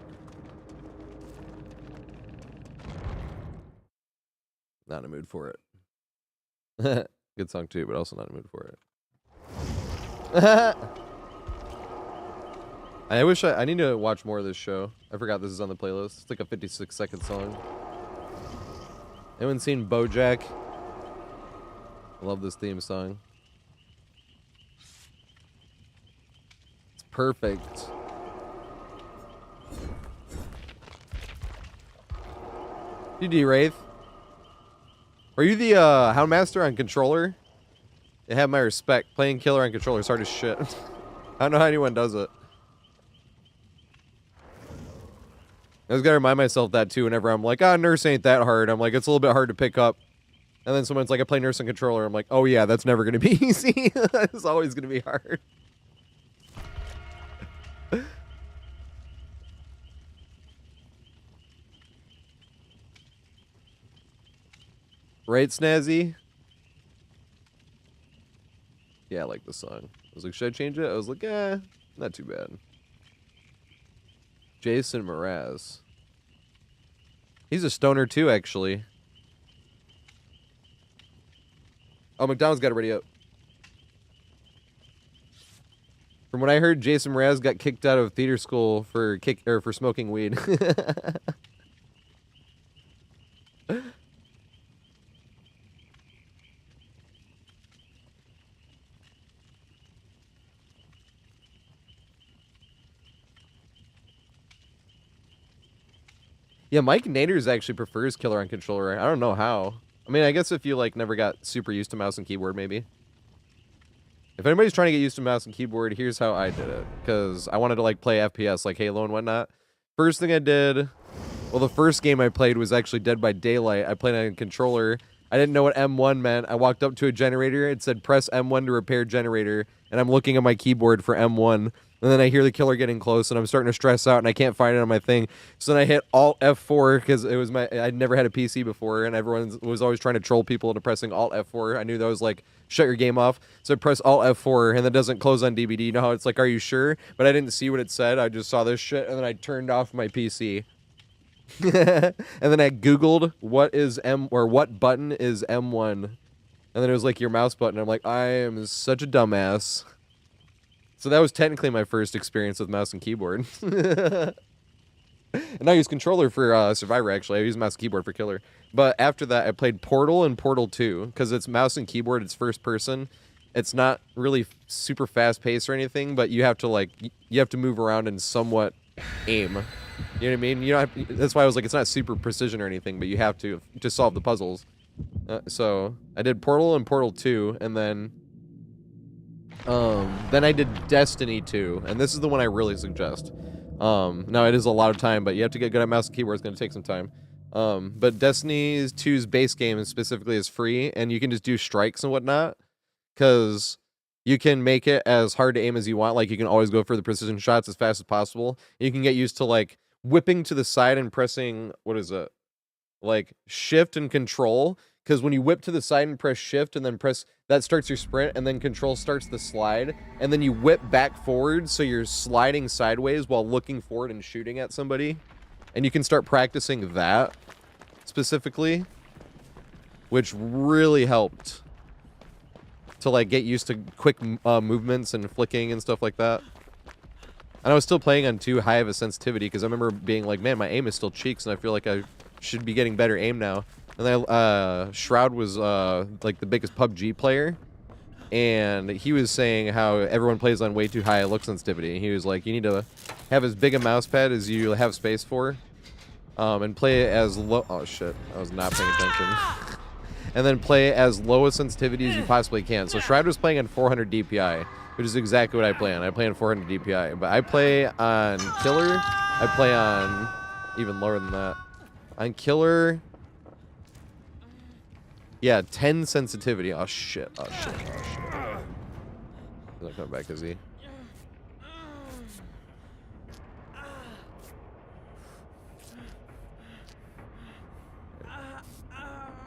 Not in a mood for it. Good song too, but also not in a mood for it. I wish I need to watch more of this show. I forgot this is on the playlist. It's like a 56-second song. Anyone seen BoJack? I love this theme song. It's perfect. GD Wraith. Are you the Houndmaster on controller? You have my respect. Playing killer on controller is hard as shit. I don't know how anyone does it. I just gotta remind myself that too whenever I'm like, nurse ain't that hard. I'm like, it's a little bit hard to pick up. And then someone's like, I play nurse on controller. I'm like, oh yeah, that's never gonna be easy. It's always gonna be hard. Right, Snazzy? Yeah, I like the song. I was like, should I change it? I was like, not too bad. Jason Mraz. He's a stoner too, actually. Oh, McDonald's got it ready up. From what I heard, Jason Mraz got kicked out of theater school for smoking weed. Yeah, Mike Naders actually prefers killer on controller. I don't know how. I mean, I guess if you like never got super used to mouse and keyboard, maybe. If anybody's trying to get used to mouse and keyboard, here's how I did it. Because I wanted to like play FPS like Halo and whatnot. First thing I did, well, the first game I played was actually Dead by Daylight. I played on a controller. I didn't know what M1 meant. I walked up to a generator. It said press M1 to repair generator. And I'm looking at my keyboard for M1. And then I hear the killer getting close, and I'm starting to stress out, and I can't find it on my thing. So then I hit Alt F4 because it was I'd never had a PC before, and everyone was always trying to troll people into pressing Alt F4. I knew that was like shut your game off. So I press Alt F4, and it doesn't close on DVD. You know how it's like, are you sure? But I didn't see what it said. I just saw this shit, and then I turned off my PC. And then I Googled what button is M1, and then it was like your mouse button. I'm like, I am such a dumbass. So that was technically my first experience with mouse and keyboard. And I use controller for Survivor, actually. I use mouse and keyboard for killer. But after that, I played Portal and Portal 2. Because it's mouse and keyboard, it's first person. It's not really super fast-paced or anything, but you have to, like, you have to move around and somewhat aim. You know what I mean? You don't have, that's why I was like, it's not super precision or anything, but you have to solve the puzzles. So I did Portal and Portal 2, and then I did Destiny 2, and this is the one I really suggest. Now it is a lot of time, but you have to get good at mouse and keyboard. It's going to take some time. But Destiny 2's base game specifically is free, and you can just do strikes and whatnot, because you can make it as hard to aim as you want. Like, you can always go for the precision shots as fast as possible. You can get used to, like, whipping to the side and pressing, what is it? Like, shift and control. Because when you whip to the side and press shift and then press, that starts your sprint, and then control starts the slide, and then you whip back forward, so you're sliding sideways while looking forward and shooting at somebody. And you can start practicing that specifically, which really helped to like get used to quick movements and flicking and stuff like that. And I was still playing on too high of a sensitivity, because I remember being like, man, my aim is still cheeks, and I feel like I should be getting better aim now. And then Shroud was like the biggest PUBG player, and he was saying how everyone plays on way too high a look sensitivity. And he was like, you need to have as big a mouse pad as you have space for, and play it as low. Oh shit, I was not paying attention. And then play as low a sensitivity as you possibly can. So Shroud was playing on 400 DPI, which is exactly what I play on. I play on 400 DPI, but I play on Killer. I play on even lower than that. On Killer. Yeah, 10 sensitivity. Oh shit. Oh shit. Oh shit. He's not coming back, is he?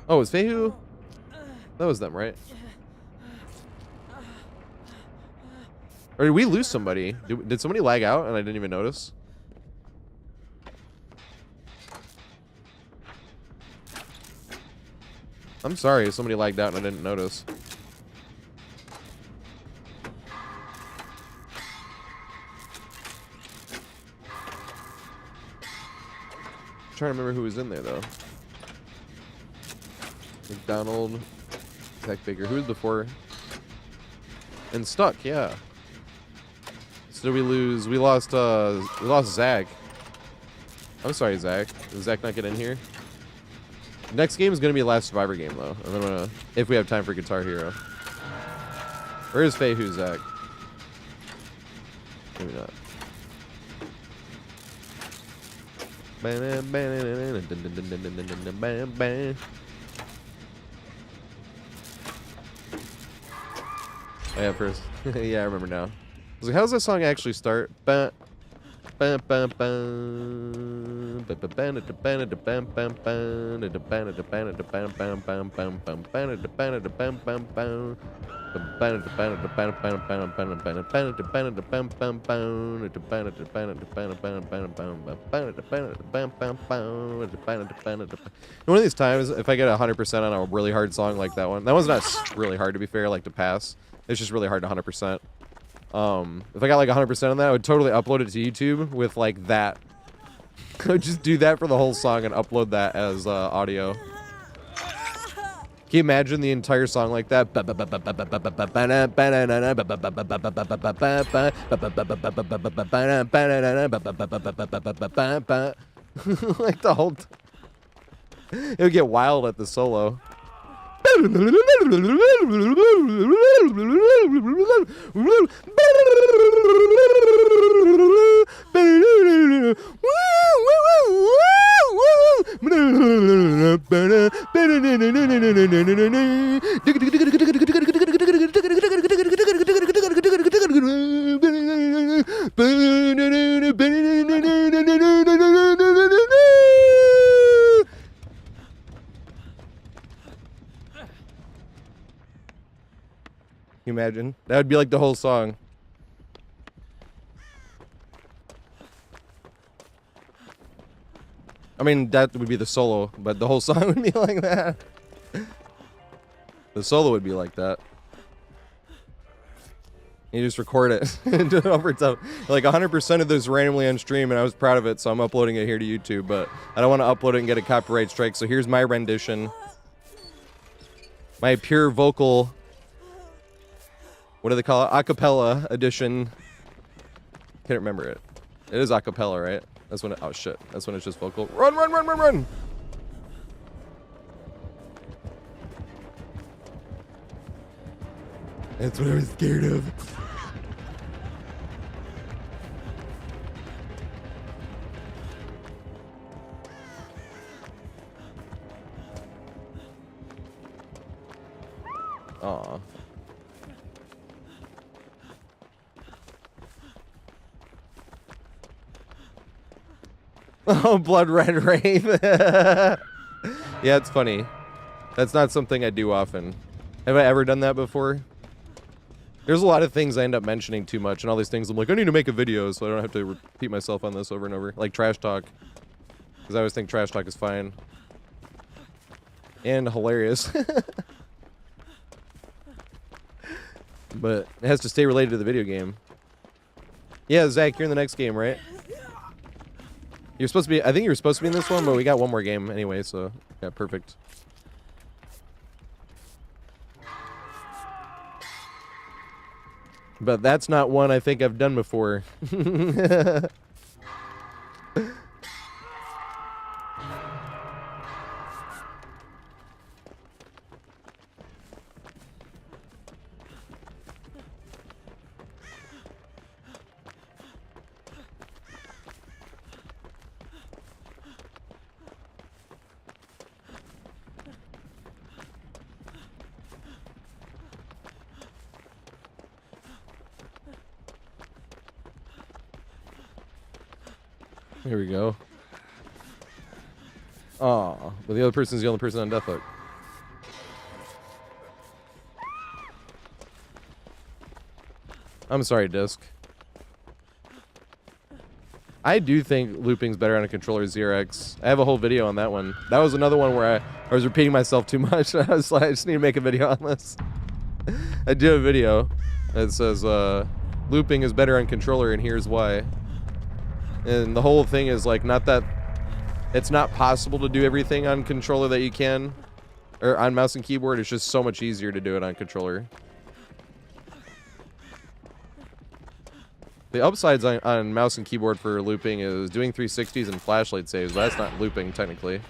Oh, is Fehu? That was them, right? Or did we lose somebody? Did somebody lag out and I didn't even notice? I'm sorry if somebody lagged out and I didn't notice. I'm trying to remember who was in there, though. McDonald, Zach Baker. Who was before? And Stuck, yeah. So did we lose? We lost Zach. I'm sorry, Zach. Did Zach not get in here? Next game is going to be the last Survivor game, though. And then if we have time for Guitar Hero. Where is Fehu, Zach? Maybe not. Oh, yeah, first. Yeah, I remember now. I was like, how does that song actually start? When one of these times, if I get 100% on a really hard song like that one's not really hard, to be fair, like to pass. It's just really hard to 100%. If I got like 100% on that, I would totally upload it to YouTube with like that. I would just do that for the whole song and upload that as audio. Can you imagine the entire song like that? Like the whole it would get wild at the solo. Can you imagine? That would be like the whole song. I mean, that would be the solo, but the whole song would be like that. The solo would be like that. You just record it and do it over time. Like 100% of this randomly on stream, and I was proud of it, so I'm uploading it here to YouTube, but I don't want to upload it and get a copyright strike, so here's my rendition. My pure vocal... What do they call it? Acapella edition. Can't remember it. It is acapella, right? That's when it, oh shit. That's when it's just vocal. Run, run, run, run, run! That's what I was scared of. Aw. Oh, blood red rave. Yeah, it's funny. That's not something I do often. Have I ever done that before? There's a lot of things I end up mentioning too much, and all these things I'm like, I need to make a video so I don't have to repeat myself on this over and over. Like trash talk. Because I always think trash talk is fine. And hilarious. But it has to stay related to the video game. Yeah, Zach, you're in the next game, right? You're supposed to be, I think you were supposed to be in this one, but we got one more game anyway, so yeah, perfect. But that's not one I think I've done before. Here we go. Aw, but the other person's the only person on Deathhook. I'm sorry, Disc. I do think looping's better on a controller ZRX. I have a whole video on that one. That was another one where I was repeating myself too much. I was like, I just need to make a video on this. I do have a video that says, looping is better on controller and here's why. And the whole thing is like, not that it's not possible to do everything on controller that you can, or on mouse and keyboard. It's just so much easier to do it on controller. The upsides on mouse and keyboard for looping is doing 360s and flashlight saves, but that's not looping technically.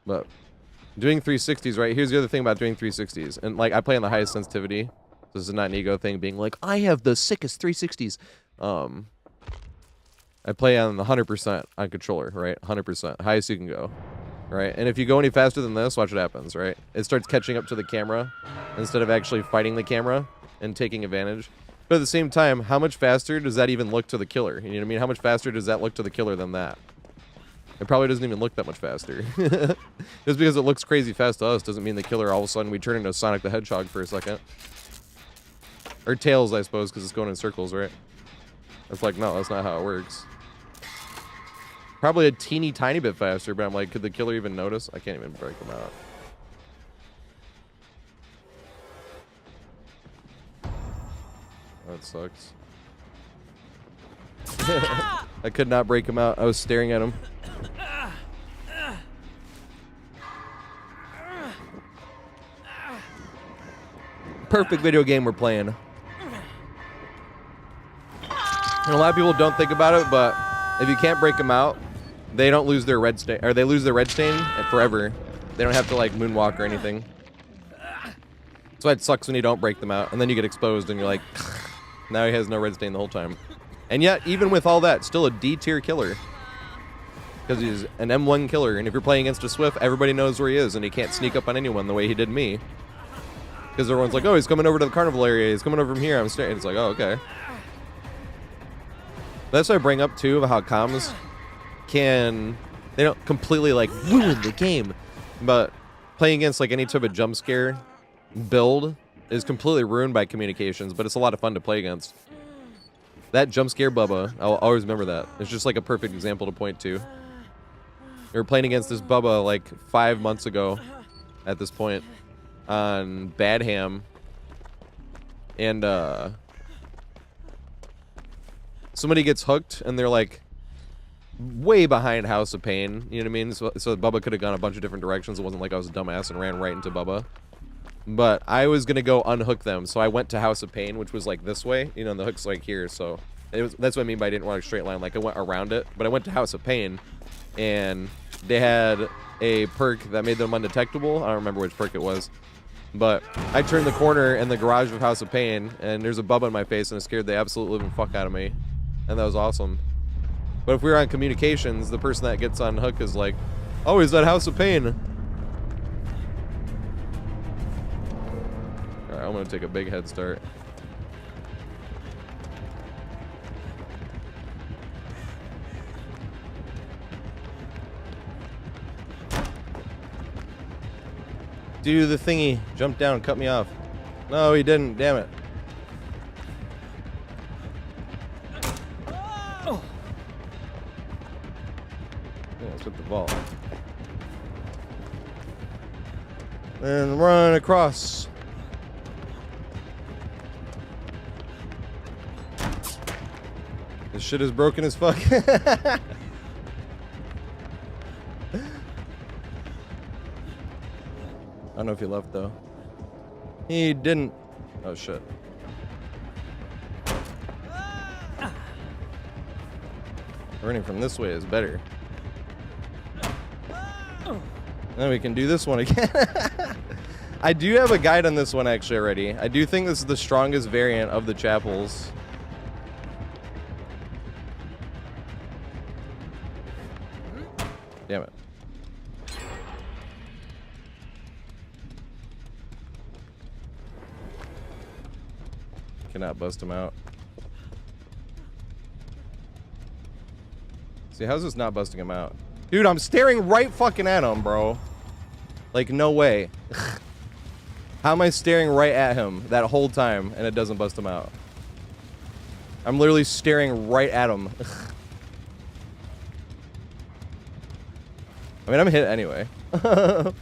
But doing 360s, right? Here's the other thing about doing 360s. And like, I play on the highest sensitivity. This is not an ego thing being like, I have the sickest 360s. I play on the 100% on controller, right? 100%, highest you can go, right? And if you go any faster than this, watch what happens, right? It starts catching up to the camera instead of actually fighting the camera and taking advantage. But at the same time, how much faster does that even look to the killer? You know what I mean? How much faster does that look to the killer than that? It probably doesn't even look that much faster. Just because it looks crazy fast to us doesn't mean the killer all of a sudden we turn into Sonic the Hedgehog for a second. Or Tails, I suppose, because it's going in circles, right? It's like, no, that's not how it works. Probably a teeny tiny bit faster, but I'm like, could the killer even notice? I can't even break them out. That sucks. I could not break him out. I was staring at him. perfect video game we're playing. And a lot of people don't think about it, but if you can't break them out, they don't lose their red stain, or they lose their red stain forever. They don't have to like moonwalk or anything. That's why it sucks when you don't break them out, and then you get exposed, and you're like, now he has no red stain the whole time. And yet, even with all that, still a D tier killer. Because he's an M1 killer, and if you're playing against a Swift, everybody knows where he is, and he can't sneak up on anyone the way he did me. Because everyone's like, oh, he's coming over to the carnival area, he's coming over from here, I'm staring. It's like, oh, okay. That's what I bring up, too, about how comms can... They don't completely, like, ruin the game. But playing against, like, any type of jump scare build is completely ruined by communications, but it's a lot of fun to play against. That jump scare Bubba, I'll always remember that. It's just, like, a perfect example to point to. We were playing against this Bubba, like, 5 months ago at this point on Bad Ham. And, somebody gets hooked, and they're, like, way behind House of Pain. You know what I mean? So Bubba could have gone a bunch of different directions. It wasn't like I was a dumbass and ran right into Bubba. But I was going to go unhook them, so I went to House of Pain, which was, like, this way. You know, and the hook's, like, here, so... that's what I mean by I didn't want a straight line. Like, I went around it, but I went to House of Pain, and they had a perk that made them undetectable. I don't remember which perk it was. But I turned the corner in the garage of House of Pain, and there's a Bubba in my face, and it scared the absolute living fuck out of me. And that was awesome. But if we were on communications, the person that gets on hook is like, oh, he's at House of Pain. Alright, I'm gonna take a big head start. Do the thingy. Jump down, cut me off. No, he didn't. Damn it. Yeah, let's hit the ball. And run across. This shit is broken as fuck. I don't know if he left, though. He didn't. Oh, shit. Running from this way is better. Then we can do this one again. I do have a guide on this one, actually, already. I do think this is the strongest variant of the chapels. Damn it. Cannot bust him out. See, how's this not busting him out? Dude, I'm staring right fucking at him, bro. Like, no way. How am I staring right at him that whole time and it doesn't bust him out? I'm literally staring right at him. I mean, I'm hit anyway. I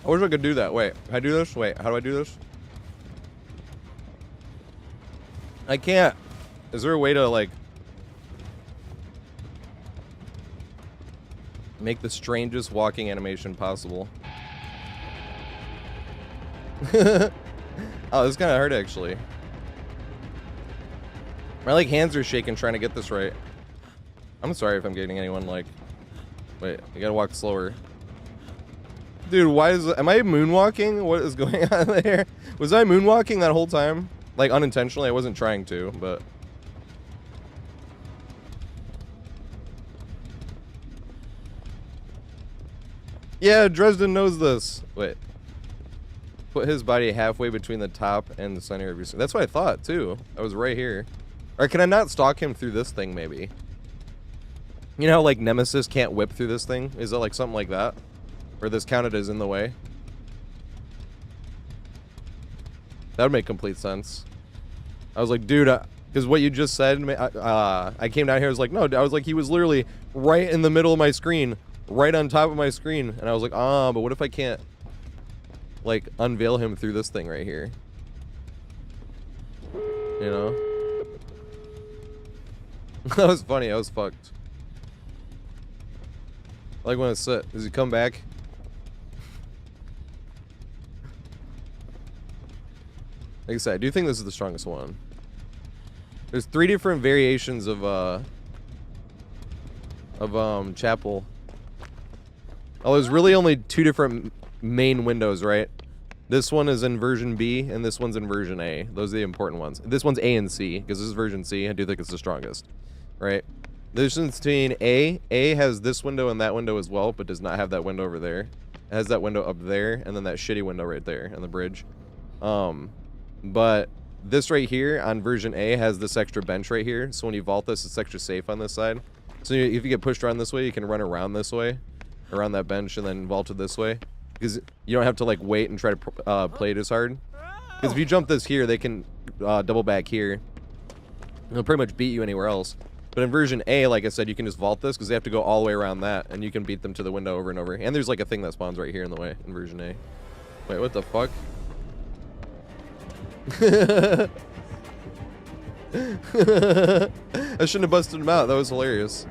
wish I could do that. Wait, can I do this? Wait, how do I do this? I can't. Is there a way to, like, make the strangest walking animation possible? Oh, this kind of hurt, actually. My, like, hands are shaking trying to get this right. I'm sorry if I'm getting anyone, like... Wait, you gotta walk slower. Dude, why is... Am I moonwalking? What is going on there? Was I moonwalking that whole time? Like, unintentionally? I wasn't trying to, but... Yeah, Dresden knows this. Wait. Put his body halfway between the top and the center of your... That's what I thought, too. I was right here. Or can I not stalk him through this thing, maybe? You know how, like, Nemesis can't whip through this thing? Is it, like, something like that? Or this counted as in the way? That would make complete sense. I was like, dude, because what you just said, I came down here, I was like, no, I was like, he was literally right in the middle of my screen, right on top of my screen, and I was like, but what if I can't, like, unveil him through this thing right here? You know? That was funny, I was fucked. I like when it's set. Does he come back? Like I said, I do think this is the strongest one. There's 3 different variations of chapel. Oh, there's really only 2 different main windows, right? This one is in version B, and this one's in version A. Those are the important ones. This one's A and C, because this is version C. I do think it's the strongest, right? The difference between A has this window and that window as well, but does not have that window over there. It has that window up there, and then that shitty window right there on the bridge. But this right here on version A has this extra bench right here, so when you vault this, it's extra safe on this side. So if you get pushed around this way, you can run around this way, around that bench, and then vault it this way. Because you don't have to like wait and try to play it as hard. Because if you jump this here, they can double back here. They'll pretty much beat you anywhere else. But in version A, like I said, you can just vault this because they have to go all the way around that, and you can beat them to the window over and over. And there's like a thing that spawns right here in the way in version A. Wait, what the fuck? I shouldn't have busted them out. That was hilarious.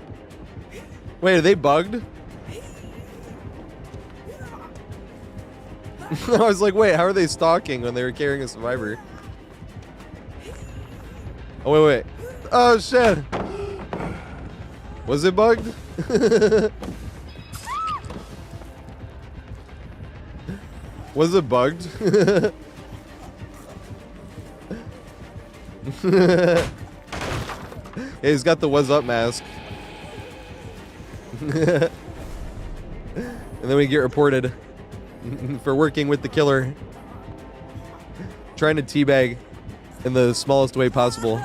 Wait, are they bugged? I was like, wait, how are they stalking when they were carrying a survivor? Oh, wait. Oh, shit. Was it bugged? Was it bugged? Yeah, he's got the "What's up" mask. And then we get reported for working with the killer. Trying to teabag in the smallest way possible.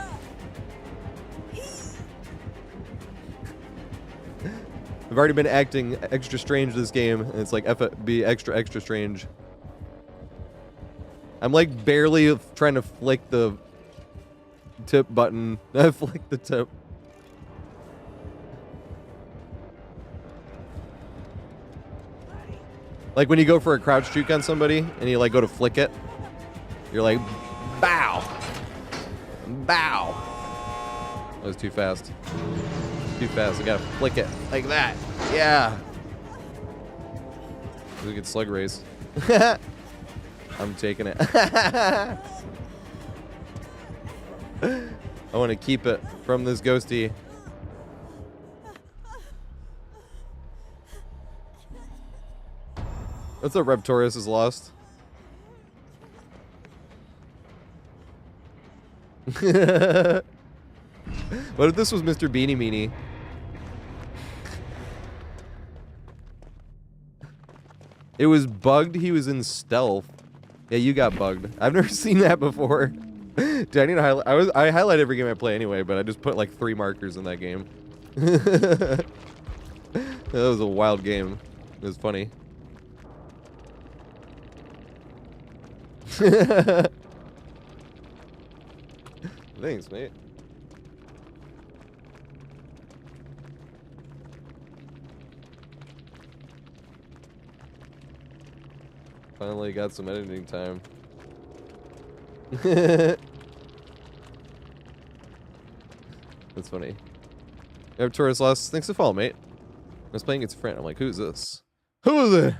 I've already been acting extra strange this game, and it's like be extra strange. I'm like barely trying to flick the tip button. I flick the tip. Like when you go for a crouch juke on somebody and you like go to flick it, you're like, bow, bow. That was too fast. Too fast. I gotta flick it like that. Yeah. It was a good slug race. I'm taking it. I want to keep it from this ghosty. What's up, Reptorus is lost? What if this was Mr. Beanie Meanie? It was bugged. He was in stealth. Yeah, you got bugged. I've never seen that before. Dude, I need to highlight. I highlight every game I play anyway, but I just put like 3 markers in that game. That was a wild game. It was funny. Thanks, mate. Finally got some editing time. That's funny. Tourist lost. Thanks for follow, mate. I was playing against a friend. I'm like, who's this? Who is it?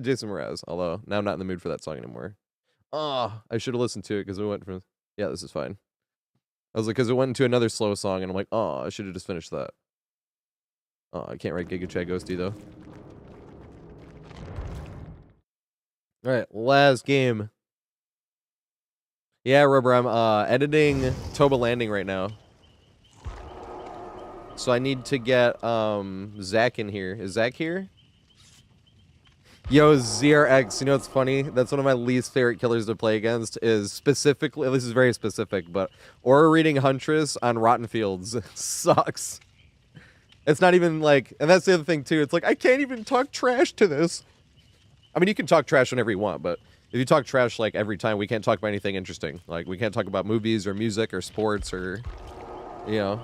Jason Mraz. Although now I'm not in the mood for that song anymore. Oh, I should have listened to it because we went from. Yeah, this is fine. I was like, because it went into another slow song, and I'm like, oh, I should have just finished that. Oh, I can't write Giga Chad Ghosty though. All right, last game. Yeah, Rubber, I'm editing Toba Landing right now. So I need to get Zach in here. Is Zach here? Yo, ZRX, you know what's funny? That's one of my least favorite killers to play against, is specifically, this is very specific, but Aura Reading Huntress on Rotten Fields sucks. It's not even like, and that's the other thing too, it's like, I can't even talk trash to this. I mean, you can talk trash whenever you want, but if you talk trash like every time, we can't talk about anything interesting. Like, we can't talk about movies or music or sports or, you know,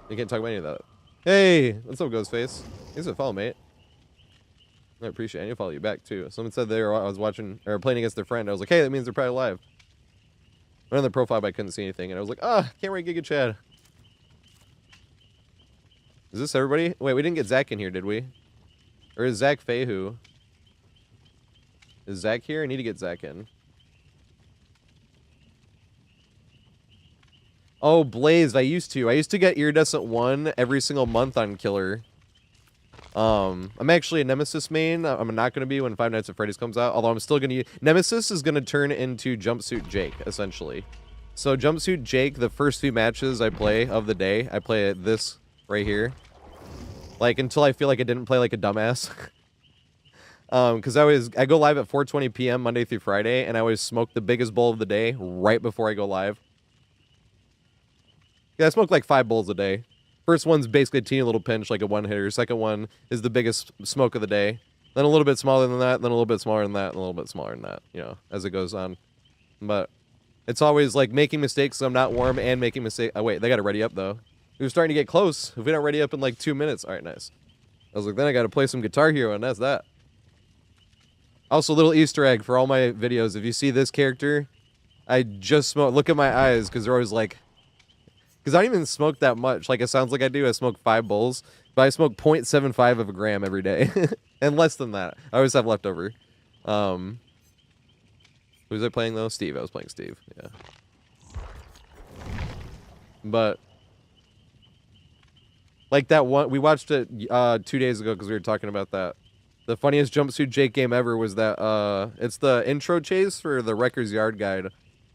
we can't talk about any of that. Hey, what's up, Ghostface? Thanks for the follow, mate. I appreciate it. I need to follow you back, too. Someone said I was watching, or playing against their friend. I was like, hey, that means they're probably live. Went on their profile, but I couldn't see anything, and I was like, can't wait Giga Chad. Is this everybody? Wait, we didn't get Zach in here, did we? Or is Zach Fehu? Is Zach here? I need to get Zach in. Oh, Blaze, I used to get Iridescent 1 every single month on Killer. I'm actually a Nemesis main. I'm not going to be when Five Nights at Freddy's comes out, although I'm still going to use... Nemesis is going to turn into Jumpsuit Jake, essentially. So Jumpsuit Jake, the first few matches I play of the day, I play this right here. Like, until I feel like I didn't play like a dumbass. Because I go live at 4:20 p.m. Monday through Friday, and I always smoke the biggest bowl of the day right before I go live. Yeah, I smoke like 5 bowls a day. First one's basically a teeny little pinch, like a one-hitter. Second one is the biggest smoke of the day. Then a little bit smaller than that, then a little bit smaller than that, and a little bit smaller than that, you know, as it goes on. But it's always like making mistakes so I'm not warm and making mistakes. Oh, wait, they got to ready up, though. We were starting to get close. If we don't ready up in like 2 minutes. All right, nice. I was like, then I got to play some Guitar Hero, and that's that. Also, a little Easter egg for all my videos. If you see this character, I just smoke. Look at my eyes, because they're always like... Because I don't even smoke that much. Like, it sounds like I do. I smoke 5 bowls. But I smoke 0.75 of a gram every day. And less than that. I always have leftover. Who was I playing, though? Steve. I was playing Steve. Yeah. But... Like that one... We watched it 2 days ago because we were talking about that. The funniest Jumpsuit Jake game ever was that... It's the intro chase for the Wrecker's Yard Guide.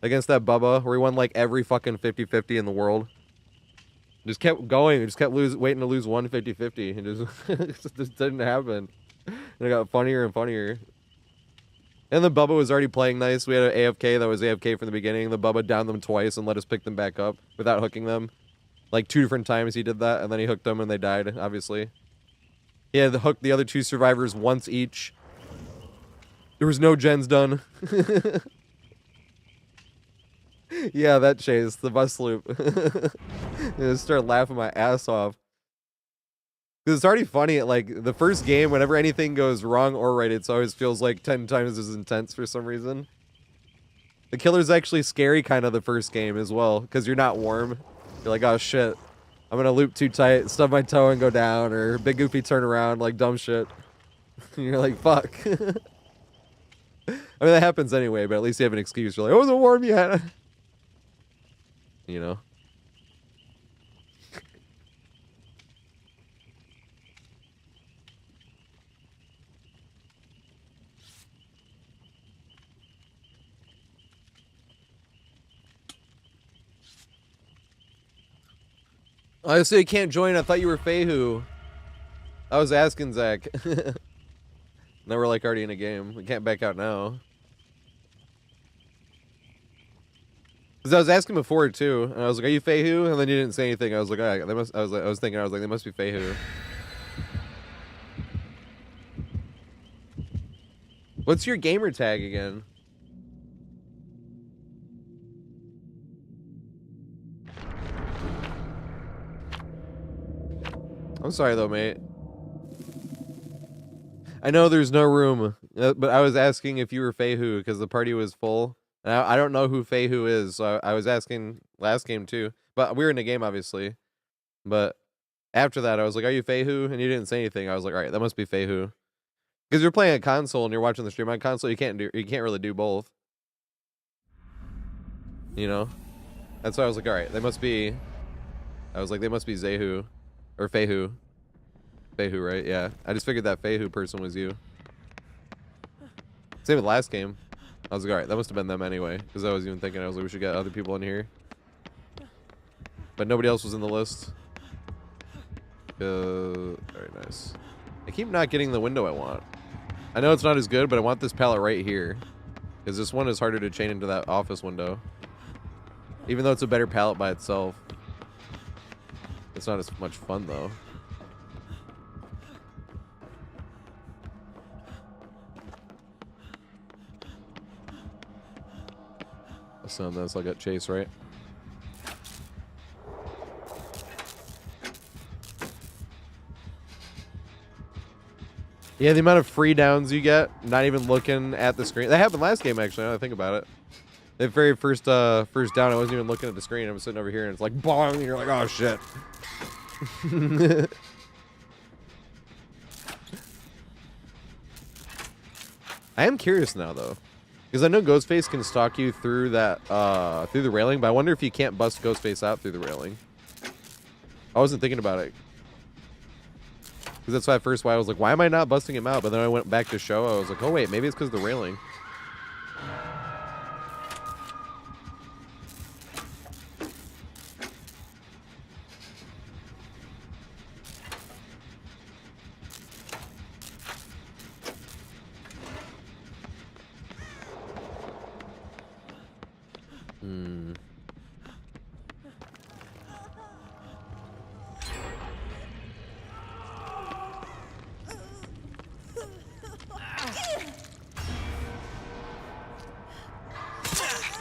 Against that Bubba, where he won like every fucking 50-50 in the world. Just kept going. Just kept waiting to lose one 50-50. And just didn't happen. And it got funnier and funnier. And the Bubba was already playing nice. We had an AFK that was AFK from the beginning. The Bubba downed them twice and let us pick them back up without hooking them. Like 2 different times he did that, and then he hooked them and they died, obviously. He had hooked the other 2 survivors once each. There was no gens done. Yeah, that chase, the bus loop. I just started laughing my ass off. Because it's already funny, like, the first game, whenever anything goes wrong or right, it always feels like 10 times as intense for some reason. The killer's actually scary kind of the first game as well, because you're not warm. You're like, oh shit, I'm gonna loop too tight, stub my toe and go down, or big goofy turn around, like dumb shit. And you're like, fuck. I mean, that happens anyway, but at least you have an excuse. You're like, I wasn't warm yet. You know? I say you can't join. I thought you were Fehu. I was asking Zach. Now we're like already in a game. We can't back out now. Because I was asking before too, and I was like, "Are you Fehu?" And then you didn't say anything. I was like, "All right, they must." I was thinking, they must be Fehu. What's your gamer tag again? I'm sorry though, mate. I know there's no room, but I was asking if you were Fehu because the party was full. I don't know who Fehu is, so I was asking last game too. But we were in a game, obviously. But after that, I was like, "Are you Fehu?" And you didn't say anything. I was like, "All right, that must be Fehu." Because you're playing a console and you're watching the stream on console, you can't really do both. You know, that's why I was like, "All right, they must be." I was like, "They must be Zehu or Fehu." Fehu, right? Yeah. I just figured that Fehu person was you. Same with last game. I was like, alright, that must have been them anyway. Because I was even thinking, I was like, we should get other people in here. But nobody else was in the list. Very nice. I keep not getting the window I want. I know it's not as good, but I want this pallet right here. Because this one is harder to chain into that office window. Even though it's a better pallet by itself. It's not as much fun, though. So that's I got Chase, right? Yeah, the amount of free downs you get, not even looking at the screen. That happened last game, actually, now that I think about it. The very first down, I wasn't even looking at the screen. I was sitting over here, and it's like, bong, and you're like, oh, shit. I am curious now though, because I know Ghostface can stalk you through that through the railing, but I wonder if you can't bust Ghostface out through the railing. I wasn't thinking about it, because that's why at first I was like, why am I not busting him out? But then I went back to show. I was like, oh wait, maybe it's because of the railing.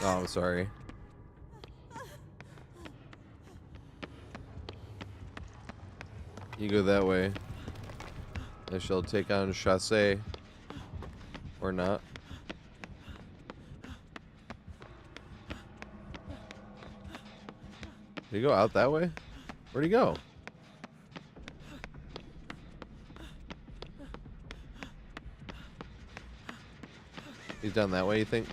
Oh, I'm sorry. You go that way. I shall take on Chassé. Or not. Did he go out that way? Where'd he go? He's down that way, you think?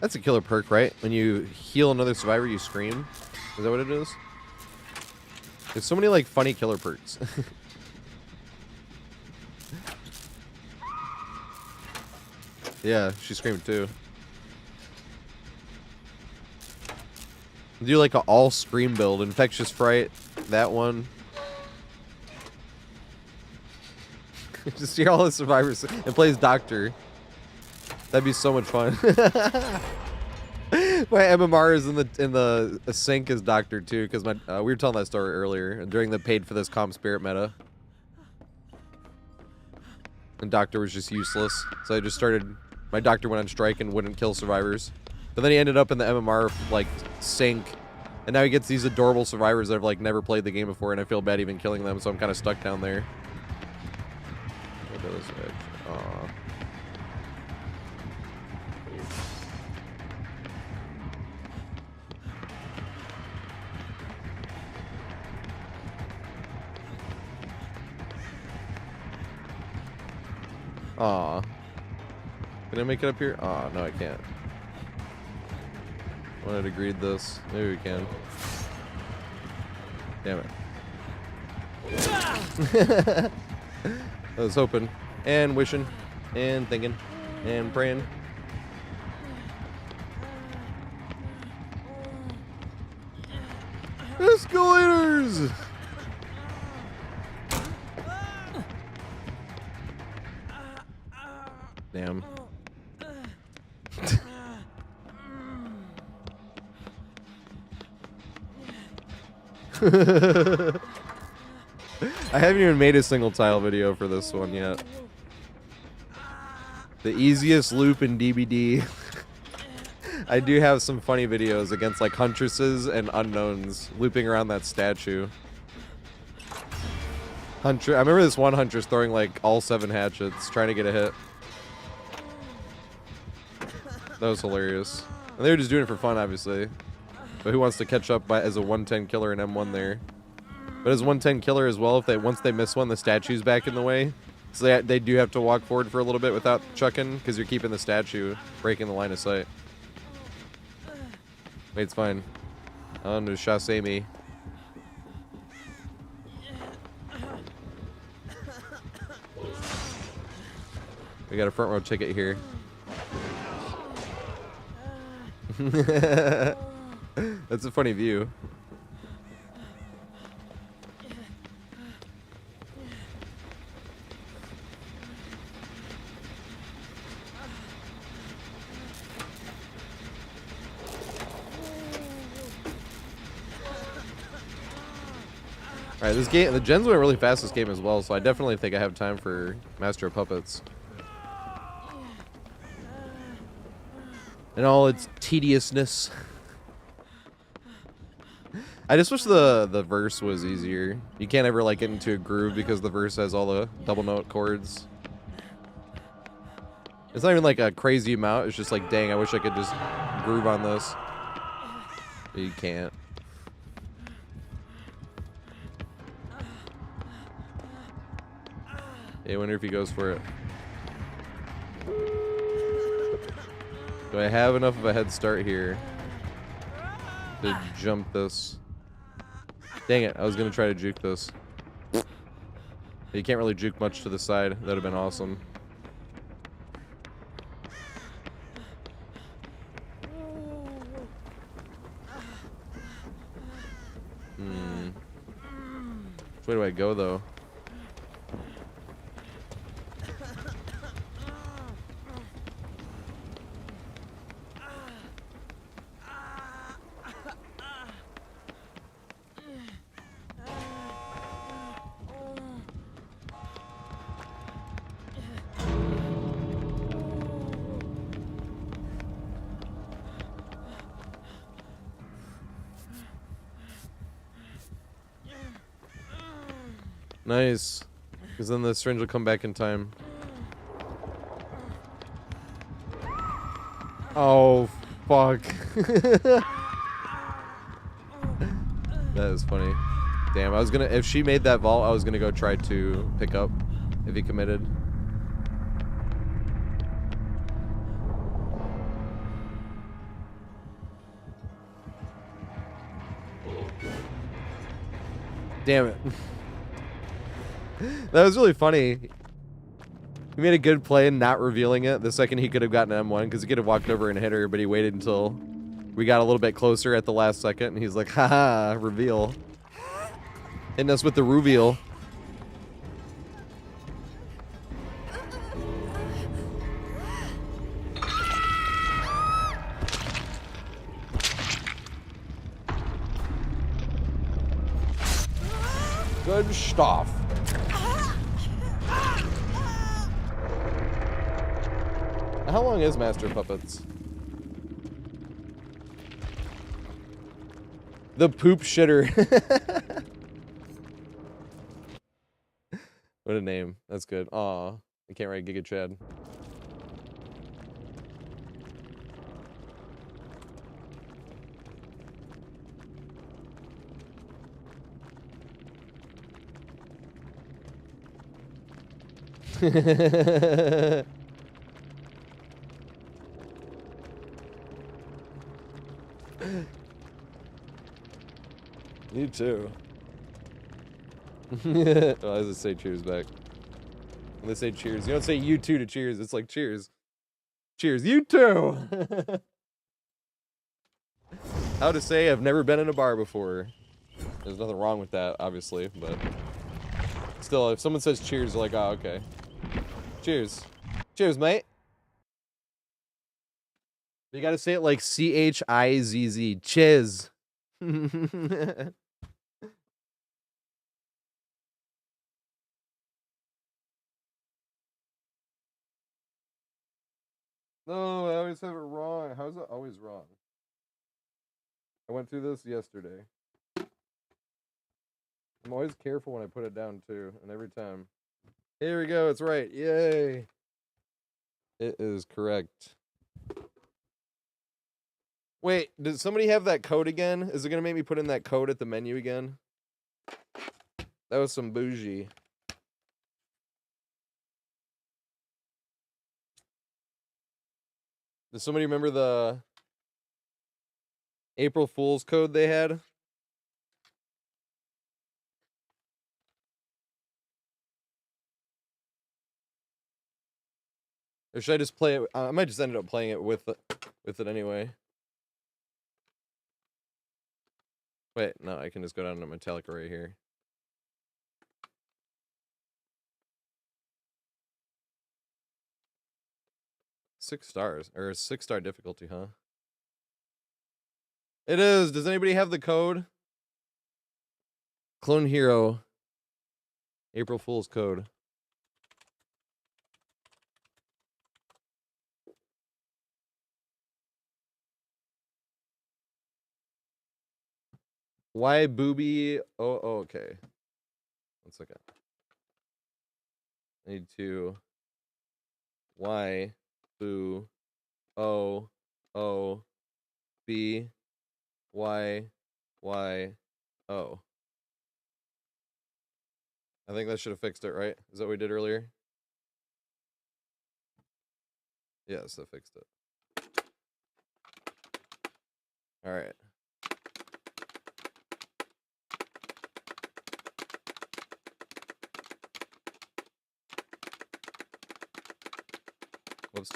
That's a killer perk, right? When you heal another survivor, you scream. Is that what it is? There's so many, like, funny killer perks. Yeah, she screamed too. Do like an all scream build. Infectious Fright, that one. Just hear all the survivors and plays Doctor. That'd be so much fun. My MMR is in the sync as Doctor too, because my we were telling that story earlier during the paid for this calm spirit meta. And Doctor was just useless, so I just started. My Doctor went on strike and wouldn't kill survivors, but then he ended up in the MMR like sync, and now he gets these adorable survivors that have like never played the game before, and I feel bad even killing them, so I'm kind of stuck down there. Aw. Aw. Can I make it up here? Aw, no I can't. I wanted to greed this. Maybe we can. Damn it. I was hoping. And wishing. And thinking. And praying. Escalators! Damn. I haven't even made a single tile video for this one yet. The easiest loop in DBD. I do have some funny videos against like huntresses and unknowns looping around that statue. I remember this one huntress throwing like all 7 hatchets trying to get a hit. That was hilarious. And they were just doing it for fun, obviously. But who wants to catch up as a 110 killer in M1 there? But as a 110 killer as well, if once they miss one, the statue's back in the way. So they do have to walk forward for a little bit without chucking, because you're keeping the statue breaking the line of sight. Wait, it's fine. On to chasse me. We got a front row ticket here. That's a funny view. Alright, this game, the gens went really fast this game as well, so I definitely think I have time for Master of Puppets. And all its tediousness. I just wish the verse was easier. You can't ever like get into a groove because the verse has all the double note chords. It's not even like a crazy amount, it's just like, dang, I wish I could just groove on this. You can't. Yeah, I wonder if he goes for it. Do I have enough of a head start here to jump this? Dang it, I was gonna try to juke this. You can't really juke much to the side. That'd have been awesome. Which way do I go, though? Nice. Because then the syringe will come back in time. Oh, fuck. That is funny. Damn, I was gonna... If she made that vault, I was gonna go try to pick up if he committed. Damn it. That was really funny. He made a good play in not revealing it the second he could have gotten M1, because he could have walked over and hit her, but he waited until we got a little bit closer at the last second, and he's like, haha, reveal. Hitting us with the reveal. Good stuff. How long is Master Puppets? The poop shitter. What a name. That's good. Aw. I can't write Giga Chad. You too. Oh, I just say cheers back. When they say cheers, you don't say you too to cheers. It's like cheers. Cheers, you too. How to say I've never been in a bar before. There's nothing wrong with that, obviously, but still, if someone says cheers, they're like, oh, okay. Cheers. Cheers, mate. You gotta say it like C-H-I-Z-Z. Chiz. No, I always have it wrong. How is it always wrong? I went through this yesterday. I'm always careful when I put it down, too, and every time. Here we go, it's right. Yay. It is correct. Wait, does somebody have that code again? Is it going to make me put in that code at the menu again? That was some bougie. Does somebody remember the April Fool's code they had? Or should I just play it? I might just end up playing it with it anyway. Wait, no, I can just go down to Metallica right here. Six stars, or 6-star difficulty, huh? It is. Does anybody have the code? Clone Hero. April Fool's code. Why booby? Oh, okay. 1 second. I need to. Y boo O O B Y, O. I think that should have fixed it, right? Is that what we did earlier? Yes, that fixed it. All right. Whoops.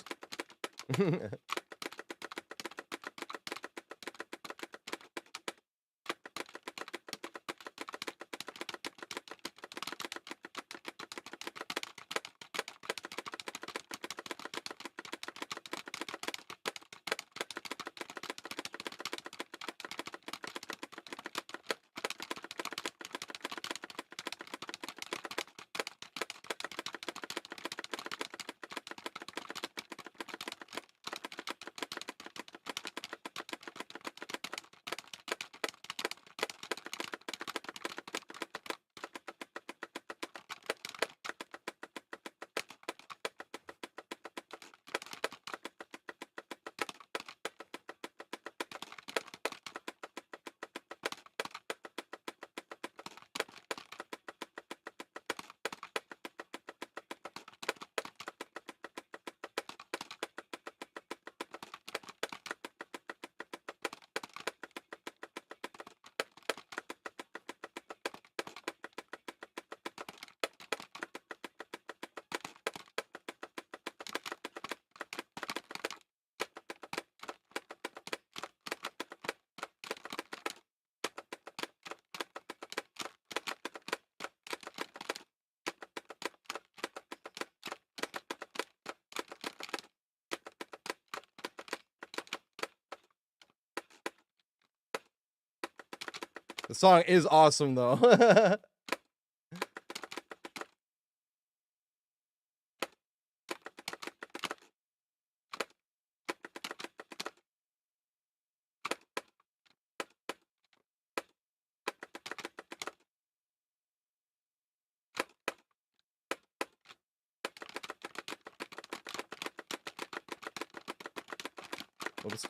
The song is awesome, though. Whoops.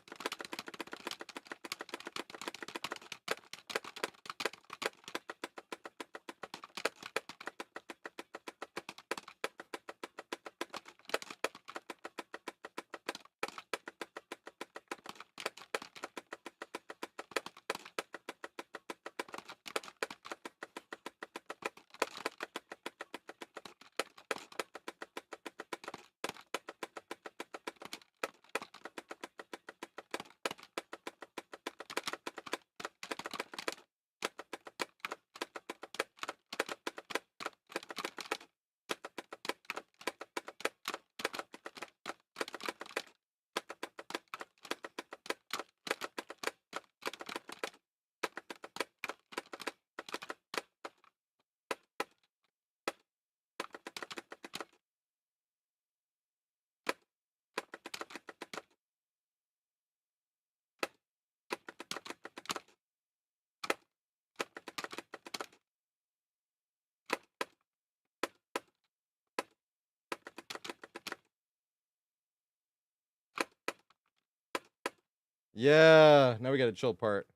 Yeah, now we got a chill part.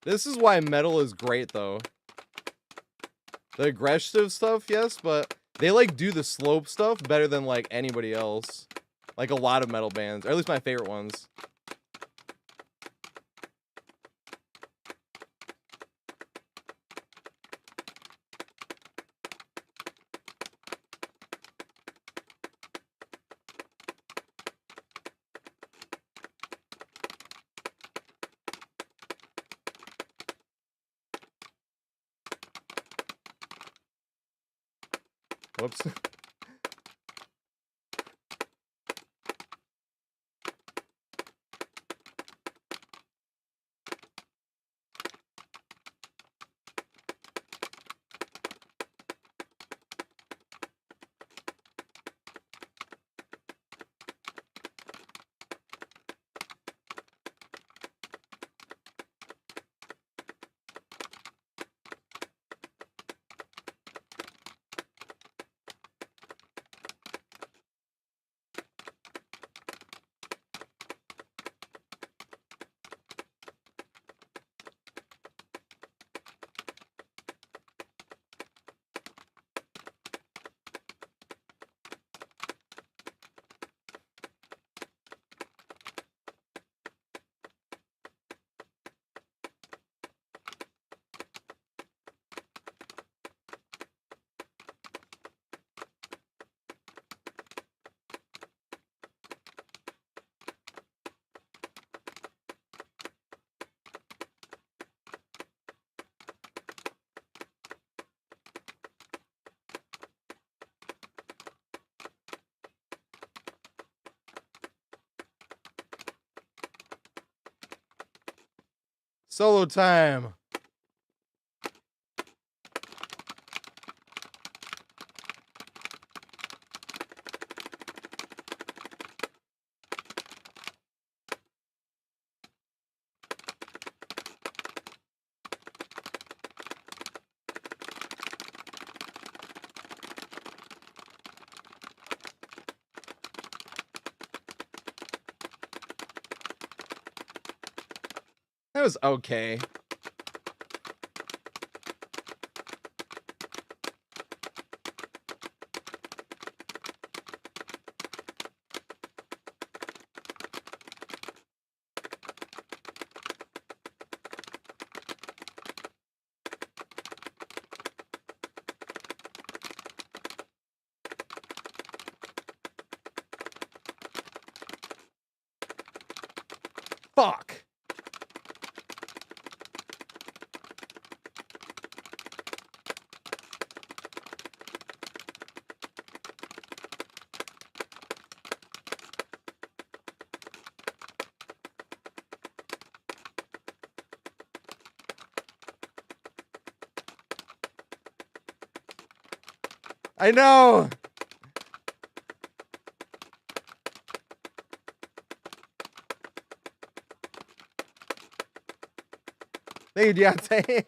This is why metal is great, though. The aggressive stuff, yes, but they like do the slope stuff better than like anybody else. Like a lot of metal bands, or at least my favorite ones. Whoops. Solo time. That was okay. Fuck. I know. Thank you, Deontay.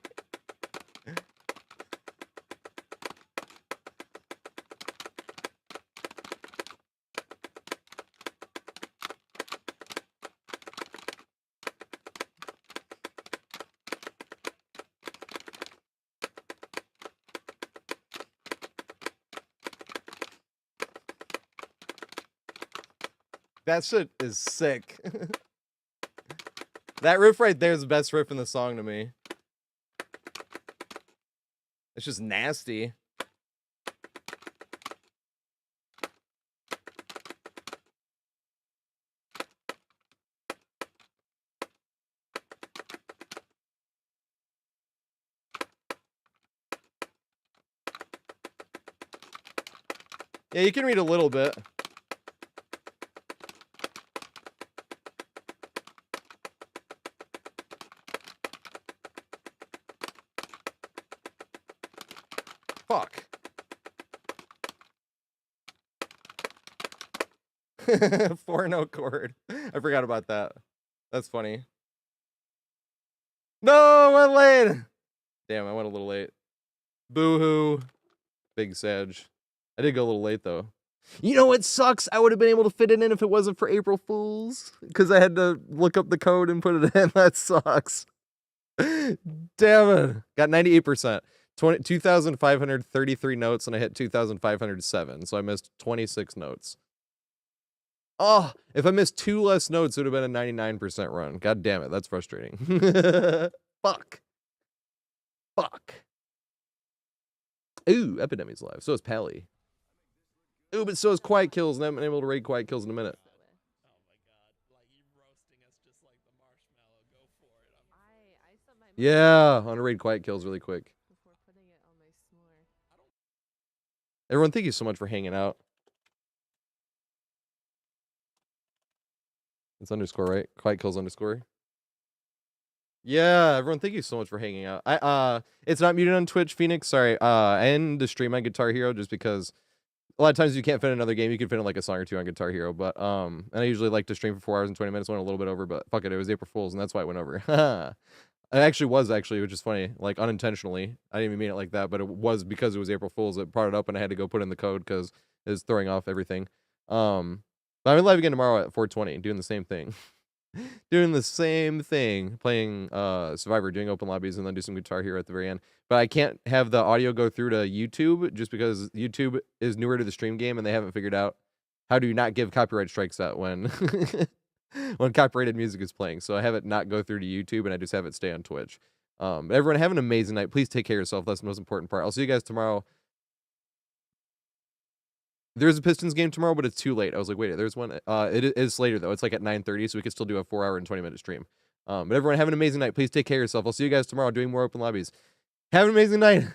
That shit is sick. That riff right there is the best riff in the song to me. It's just nasty. Yeah, you can read a little bit. Fuck. 4-note chord. I forgot about that. That's funny. No, I went late. Damn, I went a little late. Boo-hoo. Big Sag. I did go a little late, though. You know what sucks? I would have been able to fit it in if it wasn't for April Fools. Because I had to look up the code and put it in. That sucks. Damn it. Got 98%. 2,533 notes, and I hit 2,507. So I missed 26 notes. Oh, if I missed 2 less notes, it would have been a 99% run. God damn it. That's frustrating. Fuck. Fuck. Ooh, Epidemy's live. So is Pally. Ooh, but so is Quiet Kills, and I haven't been able to raid Quiet Kills in a minute. Yeah, I want to raid Quiet Kills really quick. Everyone, thank you so much for hanging out. It's underscore, right? Quiet Kills underscore. Yeah, everyone, thank you so much for hanging out. It's not muted on Twitch, Phoenix. Sorry. I end the stream on Guitar Hero just because a lot of times you can't fit another game. You can fit in like a song or two on Guitar Hero, but and I usually like to stream for 4 hours and 20 minutes. Went a little bit over, but fuck it, it was April Fool's, and that's why it went over. It actually was, which is funny, like unintentionally. I didn't even mean it like that, but it was because it was April Fool's. It brought it up, and I had to go put in the code because it was throwing off everything. But I'm live again tomorrow at 4:20, doing the same thing. Doing the same thing, playing Survivor, doing open lobbies, and then do some Guitar Hero at the very end. But I can't have the audio go through to YouTube just because YouTube is newer to the stream game, and they haven't figured out how to not give copyright strikes out when when copyrighted music is playing. So I have it not go through to YouTube, and I just have it stay on Twitch. But everyone, have an amazing night. Please take care of yourself. That's the most important part. I'll see you guys tomorrow. There's a Pistons game tomorrow, but it's too late. I was like, wait, there's one. It is later, though. It's like at 9:30, so we can still do a 4-hour and 20-minute stream. But everyone, have an amazing night. Please take care of yourself. I'll see you guys tomorrow doing more open lobbies. Have an amazing night.